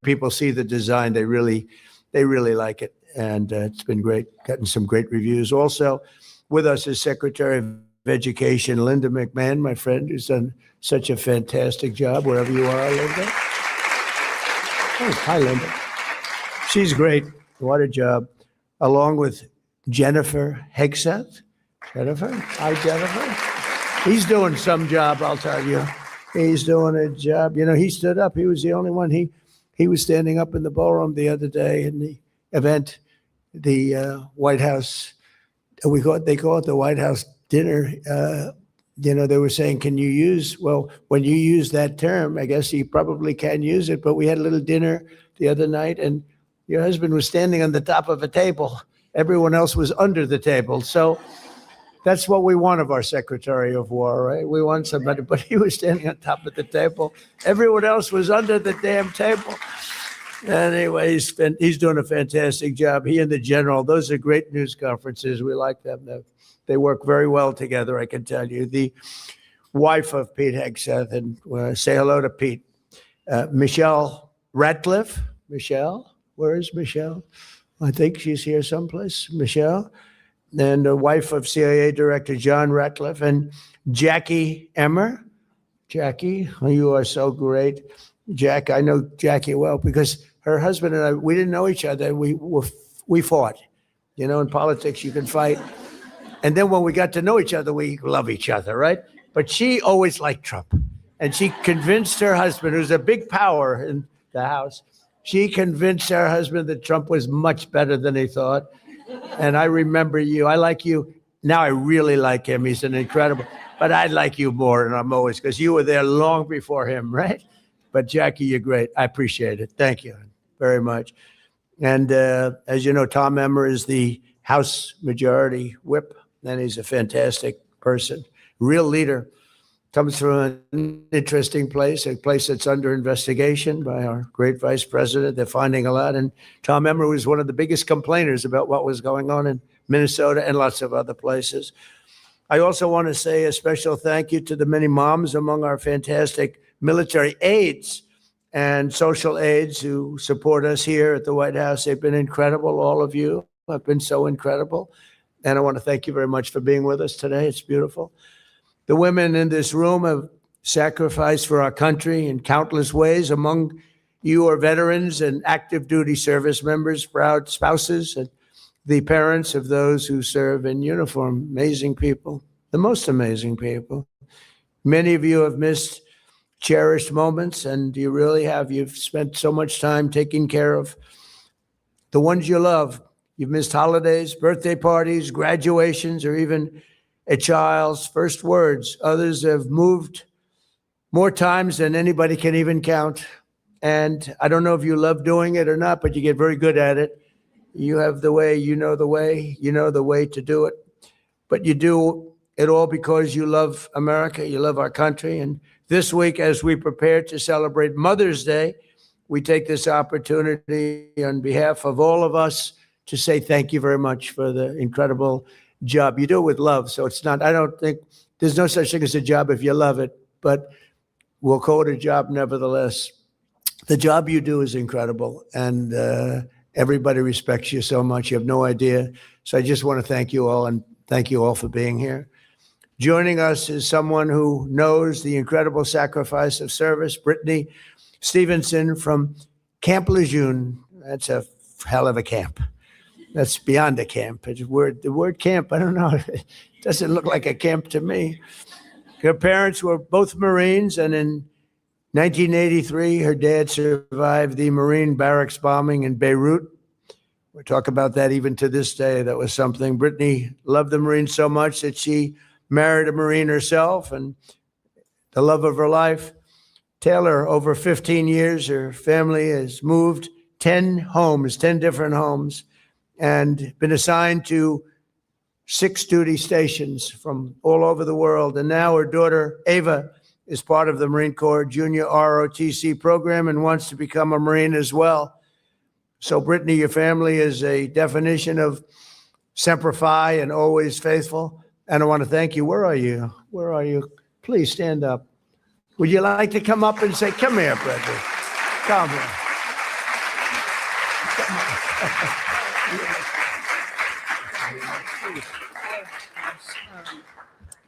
people see the design, they really like it. And it's been great, gotten some great reviews. Also with us is Secretary of Education, Linda McMahon, my friend, who's done such a fantastic job wherever you are, Linda. Oh, hi, Linda. She's great. What a job. Along with Jennifer Hegseth. Jennifer? Hi, Jennifer. He's doing some job, I'll tell you. He's doing a job. He stood up. He was the only one. He was standing up in the ballroom the other day in the event, the White House, they call it the White House dinner. they were saying, can you use, well, when you use that term, I guess you probably can use it, but we had a little dinner the other night and your husband was standing on the top of a table. Everyone else was under the table. So that's what we want of our Secretary of War, right? We want somebody, but he was standing on top of the table. Everyone else was under the damn table. Anyway, he's doing a fantastic job. He and the general, those are great news conferences. We like them. They work very well together, I can tell you. The wife of Pete Hegseth, and say hello to Pete. Michelle Ratcliffe. Michelle, where is Michelle? I think she's here someplace. Michelle. And the wife of CIA Director John Ratcliffe, and Jackie Emmer. Jackie, you are so great. Jack, I know Jackie well because her husband and I, we didn't know each other. We fought. In politics you can fight. And then when we got to know each other, we love each other, right? But she always liked Trump. And she convinced her husband, who's a big power in the House, she convinced her husband that Trump was much better than he thought. And I remember you. I like you. Now I really like him. He's an incredible, but I like you more, and I'm always, because you were there long before him, right? But Jackie, you're great. I appreciate it. Thank you very much. And as you know, Tom Emmer is the House Majority Whip, and he's a fantastic person, real leader. Comes from an interesting place, a place that's under investigation by our great vice president. They're finding a lot. And Tom Emmer was one of the biggest complainers about what was going on in Minnesota and lots of other places. I also want to say a special thank you to the many moms among our fantastic military aides and social aides who support us here at the White House. They've been incredible. All of you have been so incredible. And I want to thank you very much for being with us today. It's beautiful. The women in this room have sacrificed for our country in countless ways. Among you are veterans and active duty service members, proud spouses, and the parents of those who serve in uniform. Amazing people, the most amazing people. Many of you have missed cherished moments, and you really have. You've spent so much time taking care of the ones you love. You've missed holidays, birthday parties, graduations, or even a child's first words. Others have moved more times than anybody can even count. And I don't know if you love doing it or not, but you get very good at it. You have the way, you know the way to do it. But you do it all because you love America, you love our country. And this week, as we prepare to celebrate Mother's Day, we take this opportunity on behalf of all of us to say thank you very much for the incredible job. You do it with love. So it's not, I don't think, there's no such thing as a job if you love it, but we'll call it a job nevertheless. The job you do is incredible, and everybody respects you so much. You have no idea. So I just want to thank you all, and thank you all for being here. Joining us is someone who knows the incredible sacrifice of service, Brittany Stevenson from Camp Lejeune. That's a hell of a camp. That's beyond a camp. The word camp, I don't know. It doesn't look like a camp to me. Her parents were both Marines, and in 1983, her dad survived the Marine barracks bombing in Beirut. We talk about that even to this day. That was something. Brittany loved the Marines so much that she married a Marine herself, and the love of her life. Taylor, over 15 years, her family has moved 10 different homes, and been assigned to 6 duty stations from all over the world. And now her daughter, Ava, is part of the Marine Corps Junior ROTC program and wants to become a Marine as well. So Brittany, your family is a definition of Semper Fi and always faithful. And I want to thank you. Where are you? Where are you? Please stand up. Would you like to come up and say, come here, Brittany. Come here.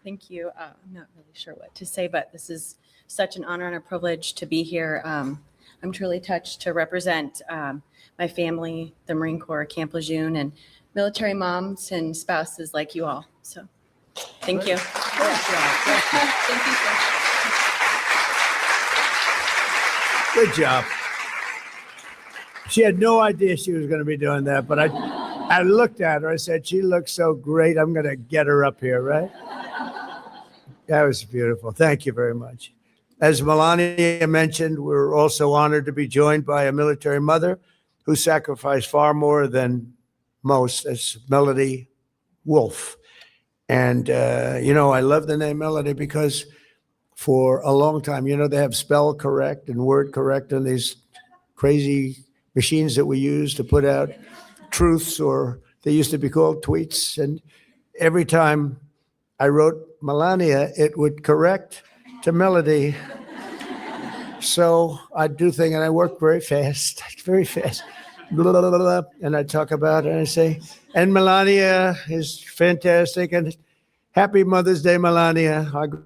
Thank you. I'm not really sure what to say, but this is such an honor and a privilege to be here. I'm truly touched to represent my family, the Marine Corps, Camp Lejeune, and military moms and spouses like you all. So thank you. Thank you, sir. Good job. She had no idea she was going to be doing that, but I looked at her. I said, she looks so great. I'm going to get her up here, right? That was beautiful. Thank you very much. As Melania mentioned, we're also honored to be joined by a military mother who sacrificed far more than most. That's Melody Wolf. And, I love the name Melody because for a long time, they have spell correct and word correct on these crazy machines that we use to put out truths, or they used to be called tweets. And every time I wrote Melania, it would correct to Melody. So I do things, and I work very fast, very fast. Blah, blah, blah, blah, and I talk about it, and I say, and Melania is fantastic, and happy Mother's Day, Melania, our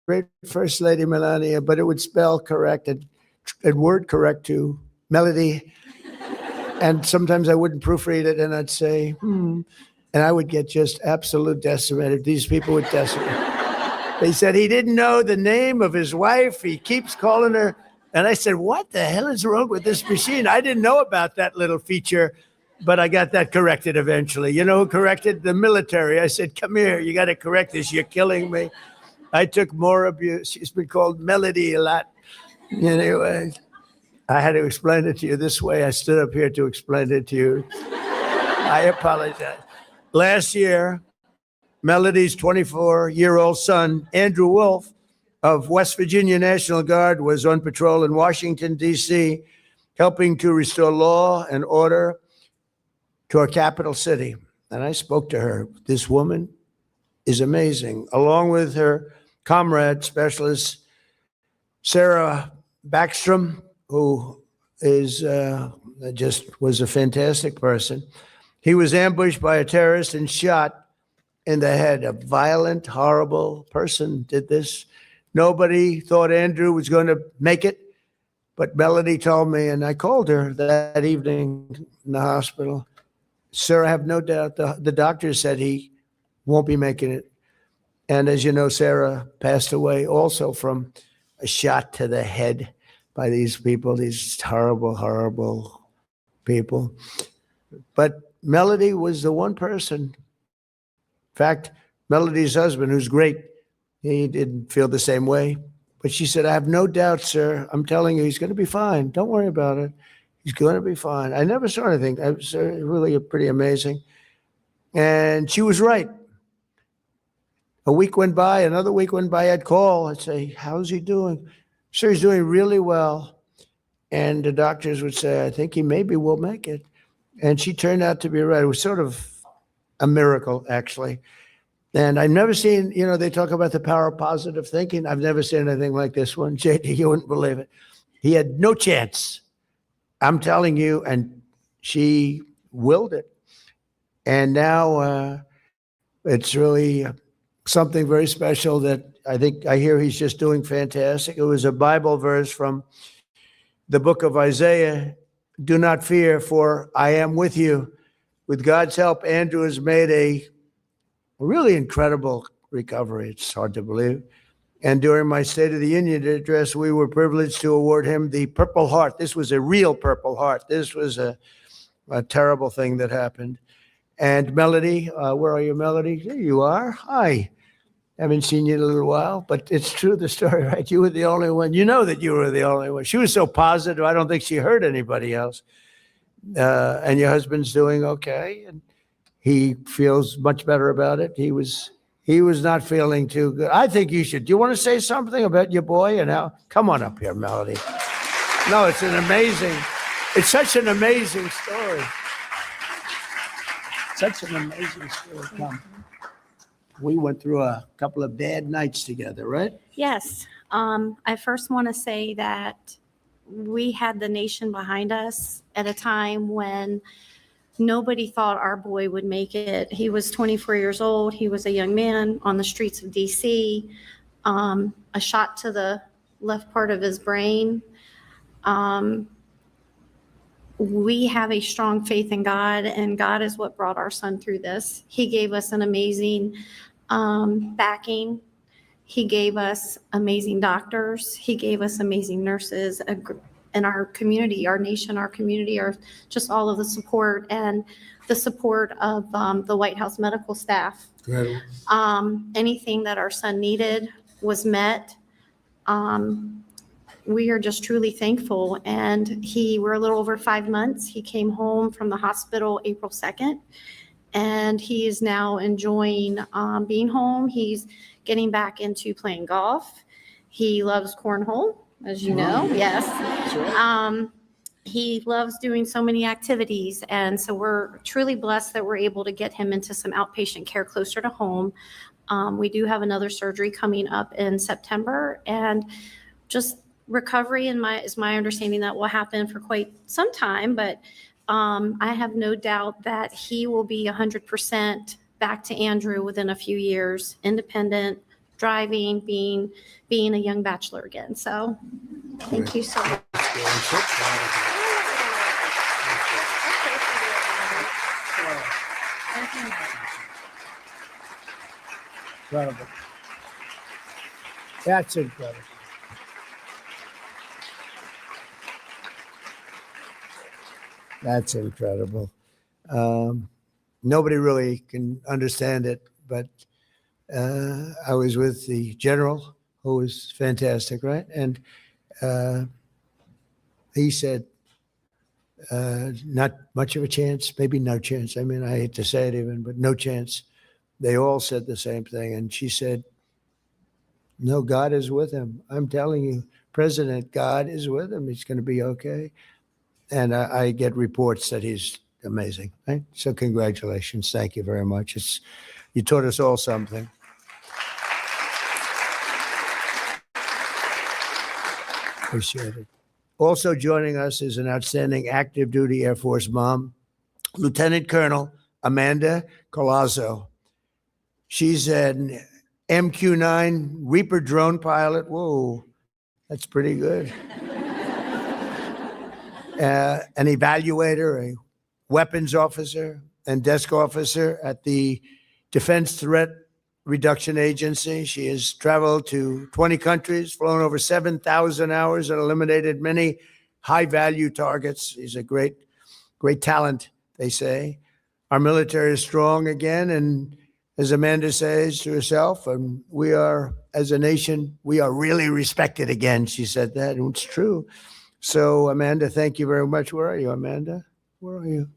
great First Lady Melania, but it would spell correct and word correct to Melody. And sometimes I wouldn't proofread it, and I'd say, and I would get just absolute decimated. These people would decimate. They said he didn't know the name of his wife. He keeps calling her. And I said, what the hell is wrong with this machine? I didn't know about that little feature, but I got that corrected eventually. You know who corrected? The military. I said, come here, you got to correct this. You're killing me. I took more abuse. She's been called Melody a lot. Anyway, I had to explain it to you this way. I stood up here to explain it to you. I apologize. Last year, Melody's 24-year-old son, Andrew Wolf, of West Virginia National Guard, was on patrol in Washington, D.C., helping to restore law and order to our capital city. And I spoke to her. This woman is amazing, along with her comrade specialist, Sarah Backstrom, who is just was a fantastic person. He was ambushed by a terrorist and shot in the head. A violent, horrible person did this. Nobody thought Andrew was going to make it, but Melody told me, and I called her that evening in the hospital. Sir, I have no doubt the doctor said he won't be making it. And as you know, Sarah passed away also from a shot to the head by these people, these horrible, horrible people. But Melody was the one person. In fact, Melody's husband, who's great, he didn't feel the same way. But she said, I have no doubt, sir. I'm telling you, he's going to be fine. Don't worry about it. He's going to be fine. I never saw anything. It was really pretty amazing. And she was right. A week went by, another week went by, I'd call. I'd say, how's he doing? Sir, he's doing really well. And the doctors would say, I think he maybe will make it. And she turned out to be right. It was sort of a miracle, actually. And I've never seen, they talk about the power of positive thinking. I've never seen anything like this one. JD, you wouldn't believe it. He had no chance. I'm telling you, and she willed it. And now it's really something very special that I hear he's just doing fantastic. It was a Bible verse from the book of Isaiah. Do not fear, for I am with you. With God's help, Andrew has made a really incredible recovery. It's hard to believe. And during my State of the Union address, we were privileged to award him the Purple Heart. This was a real Purple Heart. This was a terrible thing that happened. And Melody, where are you, Melody? There you are. Hi. Haven't seen you in a little while, but it's true, the story, right? You were the only one. You know that you were the only one. She was so positive, I don't think she hurt anybody else. And your husband's doing okay, and he feels much better about it. He was not feeling too good. I think you should. Do you want to say something about your boy and how? Come on up here, Melody. No, it's such an amazing story. Such an amazing story. Come. We went through a couple of bad nights together, right? Yes. I first want to say that we had the nation behind us at a time when nobody thought our boy would make it. He was 24 years old. He was a young man on the streets of DC. A shot to the left part of his brain. We have a strong faith in God, and God is what brought our son through this. He gave us an amazing backing. He gave us amazing doctors. He gave us amazing nurses, and our community, our nation, our community, are just all of the support and the support of the White House medical staff. Incredible. Anything that our son needed was met. We are just truly thankful. And we're a little over 5 months. He came home from the hospital April 2nd, and he is now enjoying being home. He's getting back into playing golf. He loves cornhole, as you know. Yes. He loves doing so many activities. And so we're truly blessed that we're able to get him into some outpatient care closer to home. We do have another surgery coming up in September, and just recovery is my understanding that will happen for quite some time, but I have no doubt that he will be 100% back to Andrew within a few years, independent, driving, being a young bachelor again. So thank you so much. Incredible. That's incredible. That's incredible. Nobody really can understand it, but I was with the general, who was fantastic, right? And he said, not much of a chance, maybe no chance. I mean, I hate to say it even, but no chance. They all said the same thing. And she said, no, God is with him. I'm telling you, President, God is with him. He's going to be okay. And I get reports that he's amazing. Right? So congratulations. Thank you very much. You taught us all something. Appreciate it. Also joining us is an outstanding active duty Air Force mom, Lieutenant Colonel Amanda Colazzo. She's an MQ-9 Reaper drone pilot. Whoa, that's pretty good. An evaluator, a weapons officer, and desk officer at the Defense Threat Reduction Agency. She has traveled to 20 countries, flown over 7,000 hours, and eliminated many high-value targets. She's a great talent, they say. Our military is strong again, and as Amanda says to herself, and we are, as a nation, we are really respected again. She said that, and it's true. So, Amanda, thank you very much. Where are you, Amanda? Where are you?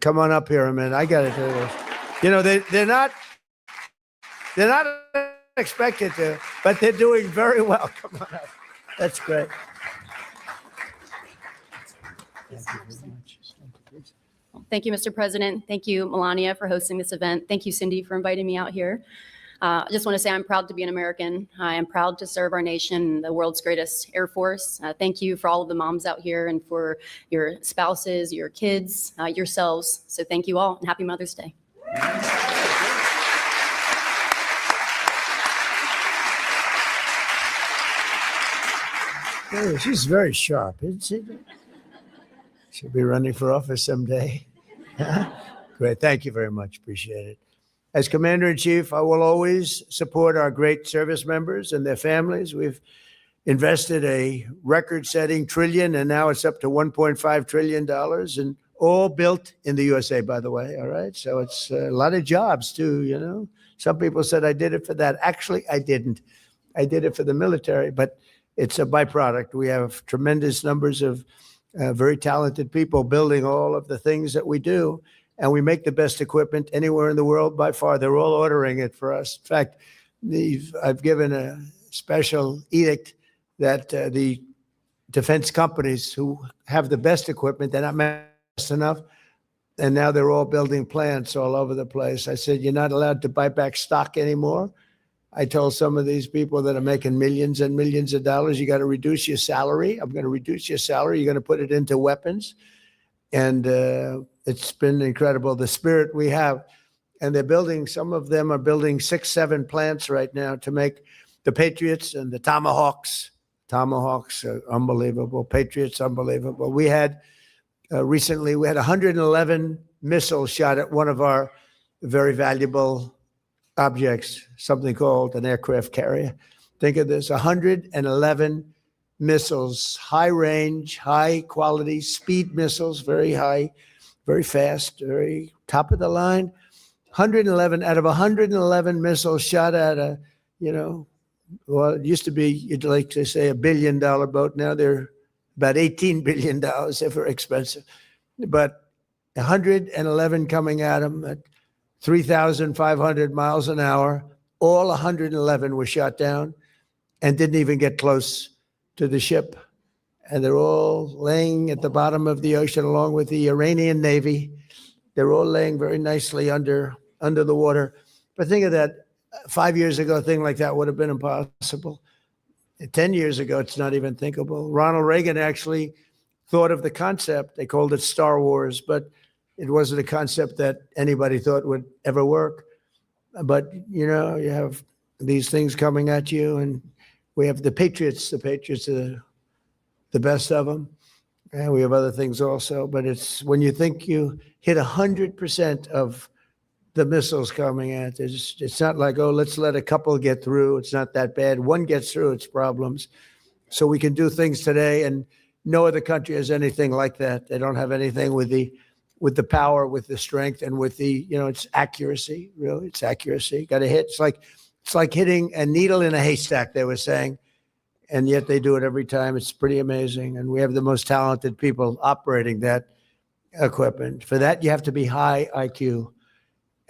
Come on up here, Amanda. I got to tell you this. You know, they're not expected to, but they're doing very well. Come on up. That's great. Thank you very much. Thank you, Mr. President. Thank you, Melania, for hosting this event. Thank you, Cindy, for inviting me out here. I just want to say I'm proud to be an American. I am proud to serve our nation, the world's greatest Air Force. Thank you for all of the moms out here and for your spouses, your kids, yourselves. So thank you all, and happy Mother's Day. Hey, she's very sharp, isn't she? She'll be running for office someday. Great. Thank you very much. Appreciate it. As Commander-in-Chief, I will always support our great service members and their families. We've invested a record-setting trillion, and now it's up to $1.5 trillion, and all built in the USA, by the way. All right. So it's a lot of jobs, too, you know. Some people said I did it for that. Actually, I didn't. I did it for the military, but it's a byproduct. We have tremendous numbers of very talented people building all of the things that we do, and we make the best equipment anywhere in the world by far. They're all ordering it for us. In fact, I've given a special edict that the defense companies who have the best equipment, they're not fast enough, and now they're all building plants all over the place. I said, you're not allowed to buy back stock anymore. I told some of these people that are making millions and millions of dollars, you got to reduce your salary. I'm going to reduce your salary. You're going to put it into weapons. And it's been incredible, the spirit we have. And they're building, some of them are building 6, 7 plants right now to make the Patriots and the Tomahawks. Tomahawks are unbelievable. Patriots, unbelievable. We had recently, we had 111 missiles shot at one of our very valuable objects, something called an aircraft carrier. Think of this, 111 missiles, high range, high quality, speed missiles, very high, very fast, very top of the line. 111 out of 111 missiles shot at a, well, it used to be, you'd like to say, $1 billion boat. Now they're about $18 billion if they're expensive. But 111 coming at them at 3,500 miles an hour. All 111 were shot down and didn't even get close to the ship. And they're all laying at the bottom of the ocean along with the Iranian Navy. They're all laying very nicely under the water. But think of that. 5 years ago, a thing like that would have been impossible. 10 years ago, it's not even thinkable. Ronald Reagan actually thought of the concept. They called it Star Wars, but it wasn't a concept that anybody thought would ever work. But, you have these things coming at you, and we have the Patriots. The Patriots are the best of them. And we have other things also. But it's when you think you hit 100% of the missiles coming at us, it's not like, oh, let's let a couple get through. It's not that bad. One gets through, it's problems. So we can do things today, and no other country has anything like that. They don't have anything with the power, with the strength, and with the, it's accuracy, really. It's accuracy. Got to hit. It's like hitting a needle in a haystack, they were saying. And yet they do it every time. It's pretty amazing. And we have the most talented people operating that equipment. For that, you have to be high IQ.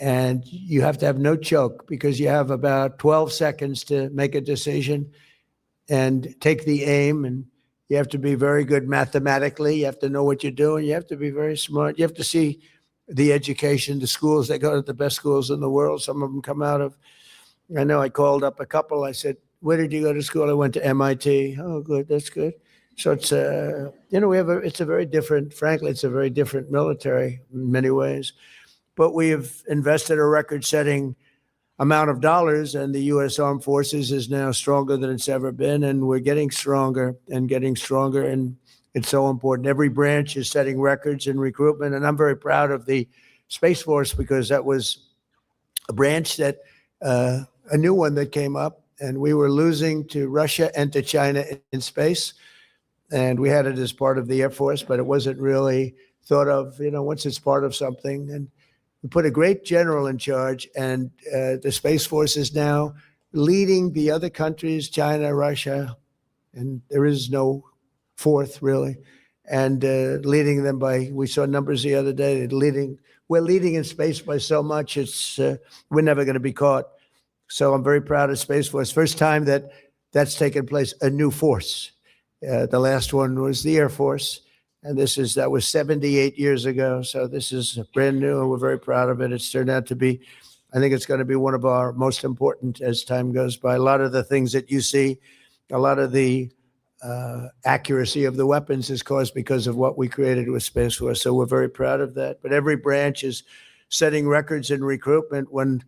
And you have to have no choke, because you have about 12 seconds to make a decision and take the aim. And you have to be very good mathematically. You have to know what you're doing. You have to be very smart. You have to see the education, the schools. They go to the best schools in the world. Some of them come out of, I know I called up a couple. I said, where did you go to school? I went to MIT. Oh, good. That's good. So it's, it's a very different, frankly, it's a very different military in many ways. But we have invested a record-setting amount of dollars, and the U.S. Armed Forces is now stronger than it's ever been, and we're getting stronger, and it's so important. Every branch is setting records in recruitment, and I'm very proud of the Space Force, because that was a branch that, a new one that came up, and we were losing to Russia and to China in space, and we had it as part of the Air Force, but it wasn't really thought of, once it's part of something. And we put a great general in charge, and the Space Force is now leading the other countries, China, Russia, and there is no fourth really, and leading them by, we saw numbers the other day, we're leading in space by so much, we're never going to be caught. So I'm very proud of Space Force. First time that's taken place, a new force. The last one was the Air Force. And that was 78 years ago. So this is brand new, and we're very proud of it. It's turned out to be, I think it's going to be one of our most important as time goes by. A lot of the things that you see, a lot of the accuracy of the weapons is caused because of what we created with Space Force. So we're very proud of that. But every branch is setting records in recruitment. When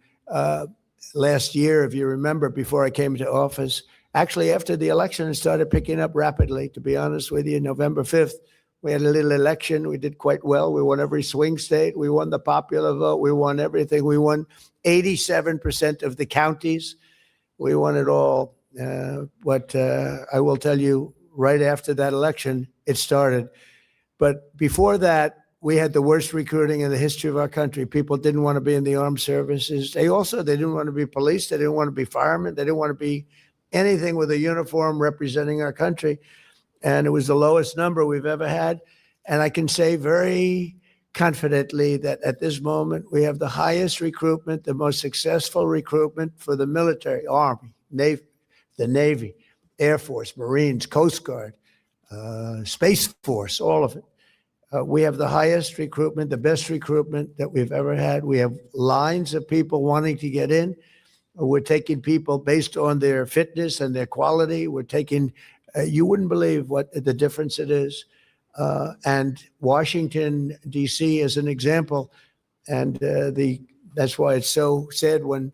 last year, if you remember, before I came to office, actually after the election, it started picking up rapidly, to be honest with you. November 5th, we had a little election. We did quite well. We won every swing state. We won the popular vote. We won everything. We won 87% of the counties. We won it all. But I will tell you, right after that election, it started. But before that, we had the worst recruiting in the history of our country. People didn't want to be in the armed services. They didn't want to be police. They didn't want to be firemen. They didn't want to be anything with a uniform representing our country. And it was the lowest number we've ever had. And I can say very confidently that at this moment, we have the highest recruitment, the most successful recruitment for the military, Army, Navy, the Navy, Air Force, Marines, Coast Guard, Space Force, all of it. We have the highest recruitment, the best recruitment that we've ever had. We have lines of people wanting to get in. We're taking people based on their fitness and their quality. We're taking, you wouldn't believe what the difference it is. And Washington, D.C. is an example. And that's why it's so sad when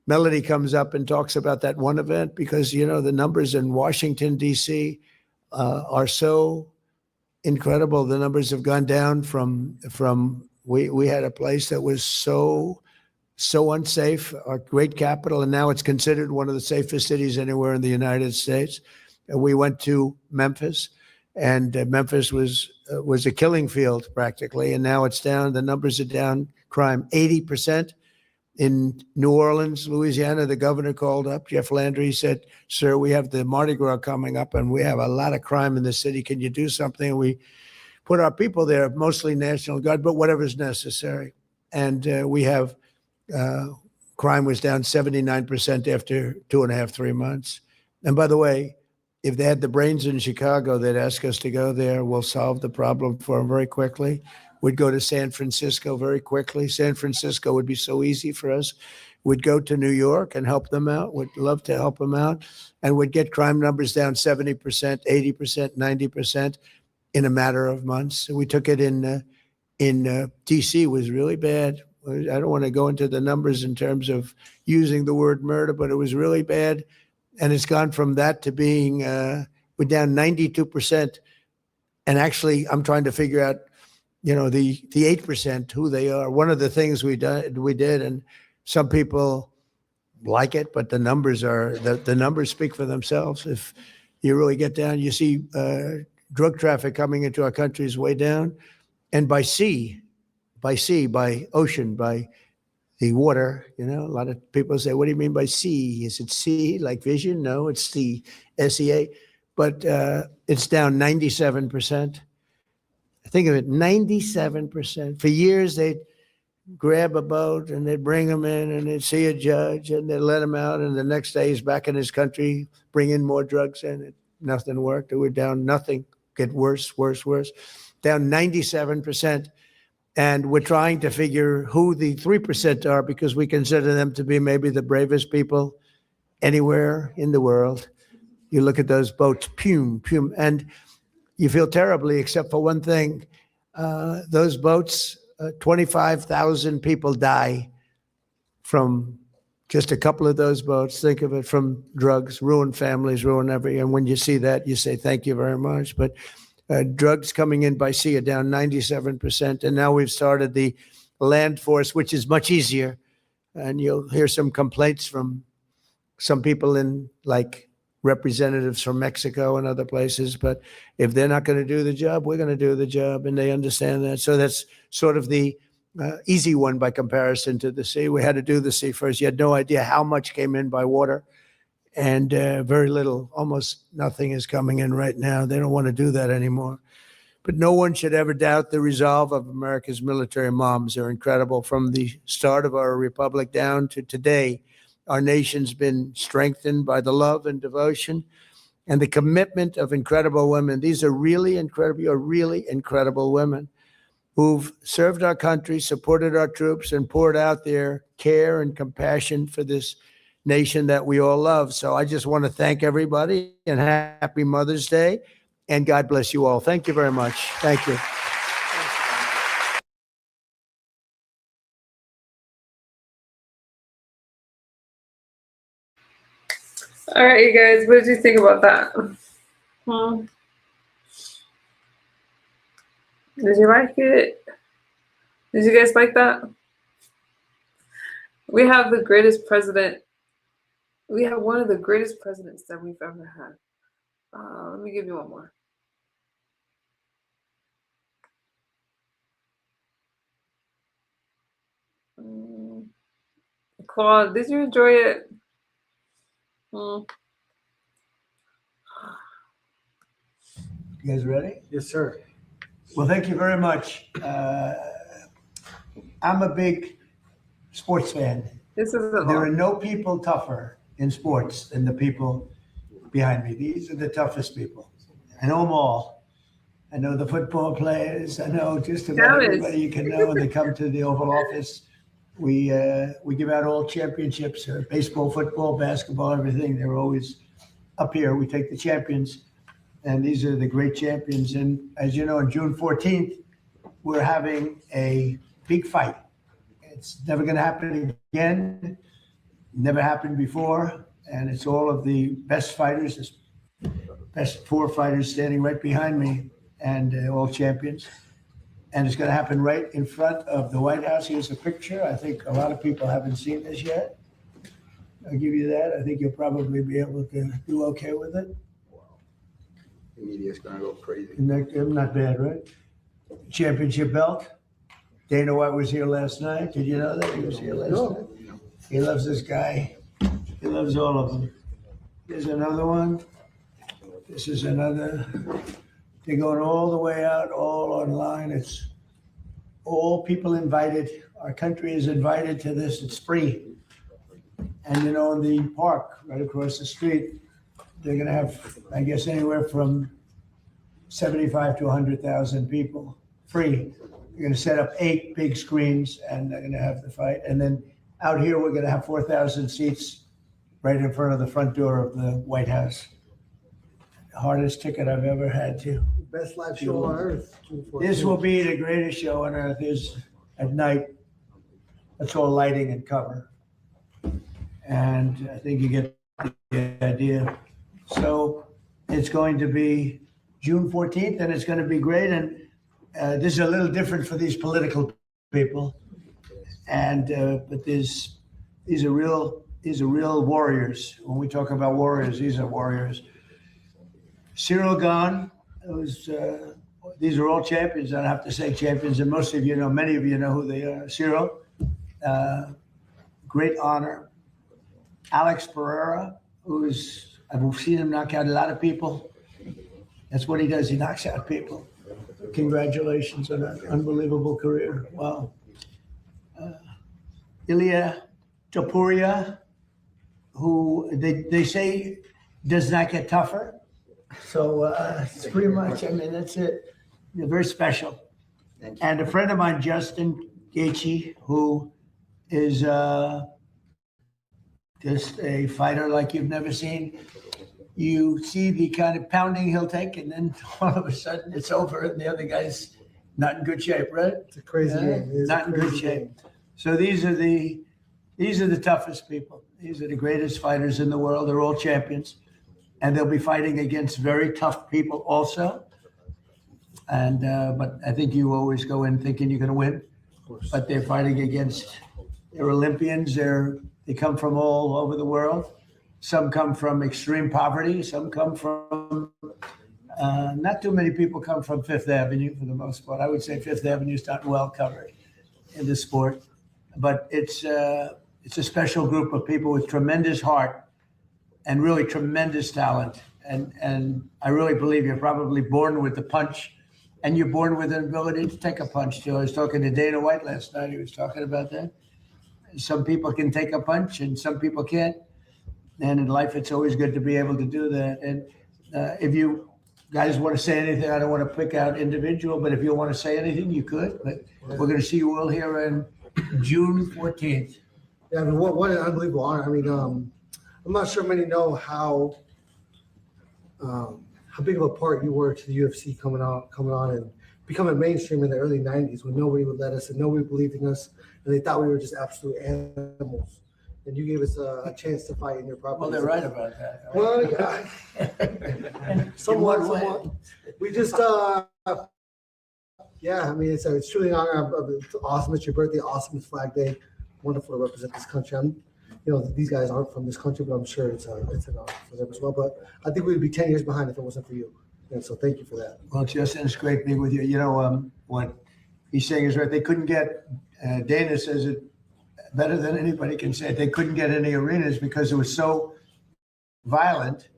Melody comes up and talks about that one event, because, the numbers in Washington, D.C. Are so incredible. The numbers have gone down from we had a place that was so unsafe, our great capital, and now it's considered one of the safest cities anywhere in the United States. And we went to Memphis, and Memphis was a killing field practically, and now it's down. The numbers are down. Crime 80%. In New Orleans, Louisiana, the governor called up, Jeff Landry, said, "Sir, we have the Mardi Gras coming up and we have a lot of crime in the city. Can you do something?" We put our people there, mostly National Guard, but whatever's necessary. And we have crime was down 79% after 2.5, 3 months. And by the way, if they had the brains in Chicago, they'd ask us to go there. We'll solve the problem for them very quickly. We'd go to San Francisco very quickly. San Francisco would be so easy for us. We'd go to New York and help them out. We'd love to help them out. And we'd get crime numbers down 70%, 80%, 90% in a matter of months. We took it in D.C. was really bad. I don't want to go into the numbers in terms of using the word murder, but it was really bad. And it's gone from that to being, we're down 92%. And actually, I'm trying to figure out, the 8%, who they are. One of the things we did, and some people like it, but the numbers the numbers speak for themselves. If you really get down, you see drug traffic coming into our country is way down. And by sea, by ocean, by the water, a lot of people say, "What do you mean by sea? Is it sea like vision?" No, it's the SEA. But it's down 97%. Think of it, 97%. For years, they'd grab a boat and they'd bring him in and they'd see a judge and they'd let him out. And the next day he's back in his country, bring in more drugs in. Nothing worked. We're down nothing. Get worse, worse, worse. Down 97%. And we're trying to figure who the 3% are because we consider them to be maybe the bravest people anywhere in the world. You look at those boats, pume, pume, and you feel terribly, except for one thing. Those boats, 25,000 people die from just a couple of those boats. Think of it, from drugs, ruin families, ruin everything. And when you see that, you say, thank you very much. But drugs coming in by sea are down 97%. And now we've started the land force, which is much easier. And you'll hear some complaints from some people in, like, representatives from Mexico and other places. But if they're not going to do the job, we're going to do the job. And they understand that. So that's sort of the easy one by comparison to the sea. We had to do the sea first. You had no idea how much came in by water. And very little, almost nothing is coming in right now. They don't want to do that anymore. But no one should ever doubt the resolve of America's military moms. They're incredible. From the start of our republic down to today, our nation's been strengthened by the love and devotion and the commitment of incredible women. These are really incredible women who've served our country, supported our troops, and poured out their care and compassion for this nation that we all love. So I just want to thank everybody and happy Mother's Day, and God bless you all. Thank you very much. Thank you. All right, you guys, what did you think about that? Did you like it? Did you guys like that? We have the greatest president. We have one of the greatest presidents that we've ever had. Let me give you one more. Claude, did you enjoy it? You guys ready? Yes, sir. Well, thank you very much. I'm a big sports fan. There are no people tougher in sports than the people behind me. These are the toughest people. I know them all. I know the football players. I know just about everybody you can know when they come to the Oval Office. We give out all championships, baseball, football, basketball, everything. They're always up here. We take the champions, and these are the great champions. And as you know, on June 14th, we're having a big fight. It's never going to happen again. Never happened before. And it's all of the best fighters, the best 4 fighters standing right behind me, and all champions. And it's going to happen right in front of the White House. Here's a picture. I think a lot of people haven't seen this yet. I'll give you that. I think you'll probably be able to do okay with it. Wow. The media's going to go crazy. Not bad, right? Championship belt. Dana White was here last night. Did you know that? He was here last night. He loves this guy. He loves all of them. Here's another one. This is another. They're going all the way out, all online. It's all people invited. Our country is invited to this. It's free. And in the park right across the street, they're going to have, I guess, anywhere from 75 to 100,000 people, free. They're going to set up 8 big screens, and they're going to have the fight. And then out here, we're going to have 4,000 seats right in front of the front door of the White House. The hardest ticket I've ever had to. Best live show on earth. This will be the greatest show on earth. Is at night. That's all lighting and cover. And I think you get the idea. So it's going to be June 14th, and it's going to be great. And this is a little different for these political people. And but these are real warriors. When we talk about warriors, these are warriors. Cyril Gahn, these are all champions. I don't have to say champions, and most of you know, many of you know who they are. Cyril, great honor. Alex Pereira, I've seen him knock out a lot of people. That's what he does. He knocks out people. Congratulations on an unbelievable career. Wow. Ilya Topuria, who they say does not get tougher. So it's pretty much, that's it. They're very special. And a friend of mine, Justin Gaethje, who is just a fighter like you've never seen. You see the kind of pounding he'll take, and then all of a sudden it's over, and the other guy's not in good shape, right? It's a crazy game. Not in good shape. So these are the toughest people. These are the greatest fighters in the world. They're all champions, and they'll be fighting against very tough people also. And but I think you always go in thinking you're going to win, but they're fighting against. They're Olympians. They come from all over the world. Some come from extreme poverty. Some come from, not too many people come from Fifth Avenue for the most part. I would say Fifth Avenue is not well covered in the sport, but it's a special group of people with tremendous heart and really tremendous talent. And I really believe you're probably born with the punch, and you're born with an ability to take a punch too. I was talking to Dana White last night. He was talking about that. Some people can take a punch and some people can't. And in life, it's always good to be able to do that. And if you guys want to say anything, I don't want to pick out individual, but if you want to say anything, you could. But we're going to see you all here on June 14th. Yeah, what an unbelievable honor. I'm not sure many know how big of a part you were to the UFC coming on and becoming mainstream in the early 90s when nobody would let us and nobody believed in us, and they thought we were just absolute animals. And you gave us a chance to fight in your property. Well, they're right about that. Well, yeah. somewhat. We just, it's truly an honor. It's awesome. It's your birthday. Awesome. It's Flag Day. Wonderful to represent this country. These guys aren't from this country, but I'm sure it's an honor for them as well. But I think we'd be 10 years behind if it wasn't for you. And so thank you for that. Well, Justin, it's great being with you. What he's saying is right. They couldn't get, Dana says it better than anybody can say it. They couldn't get any arenas because it was so violent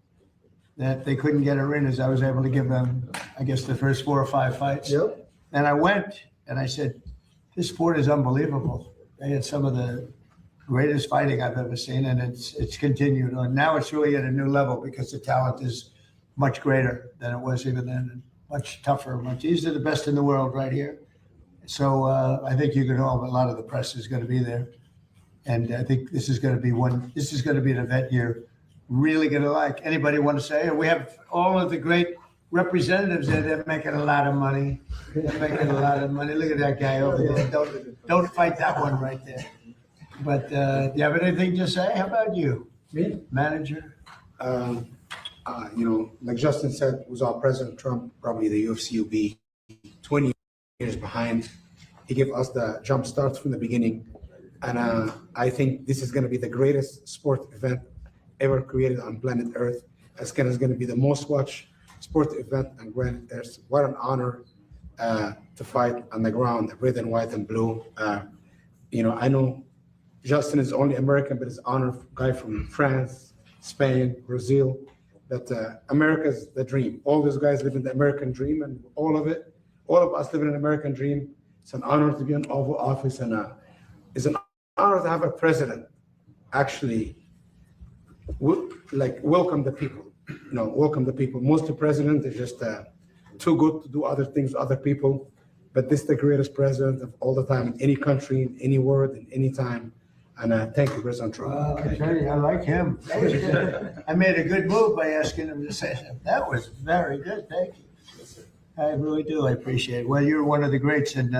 that they couldn't get arenas. I was able to give them, I guess, the first 4 or 5 fights. Yep. And I went and I said, this sport is unbelievable. They had some of the greatest fighting I've ever seen, and it's continued on. Now it's really at a new level because the talent is much greater than it was even then, and much tougher. These are the best in the world right here. So I think you can a lot of the press is going to be there. And I think this is going to be an event you're really going to like. Anybody want to say? We have all of the great representatives there. They're making a lot of money. They're making a lot of money. Look at that guy over there. Don't fight that one right there. But do you have anything to say? How about you? Me? Manager? Like Justin said, without President Trump, probably the UFC will be 20 years behind. He gave us the jump start from the beginning. And I think this is going to be the greatest sport event ever created on planet Earth. It's going to be the most watched sport event on planet Earth. What an honor to fight on the ground, red and white and blue. I know Justin is only American, but is honored guy from France, Spain, Brazil. That America's the dream. All those guys live in the American dream, and all of us live in an American dream. It's an honor to be in Oval Office, and it's an honor to have a president actually welcome the people. Welcome the people. Most of the presidents are just too good to do other things, other people. But this is the greatest president of all the time in any country, in any world, in any time. And thank you, President Trump. I tell you, I like him. That was good. I made a good move by asking him to say that. That was very good. Thank you. I really do. I appreciate it. Well, you're one of the greats and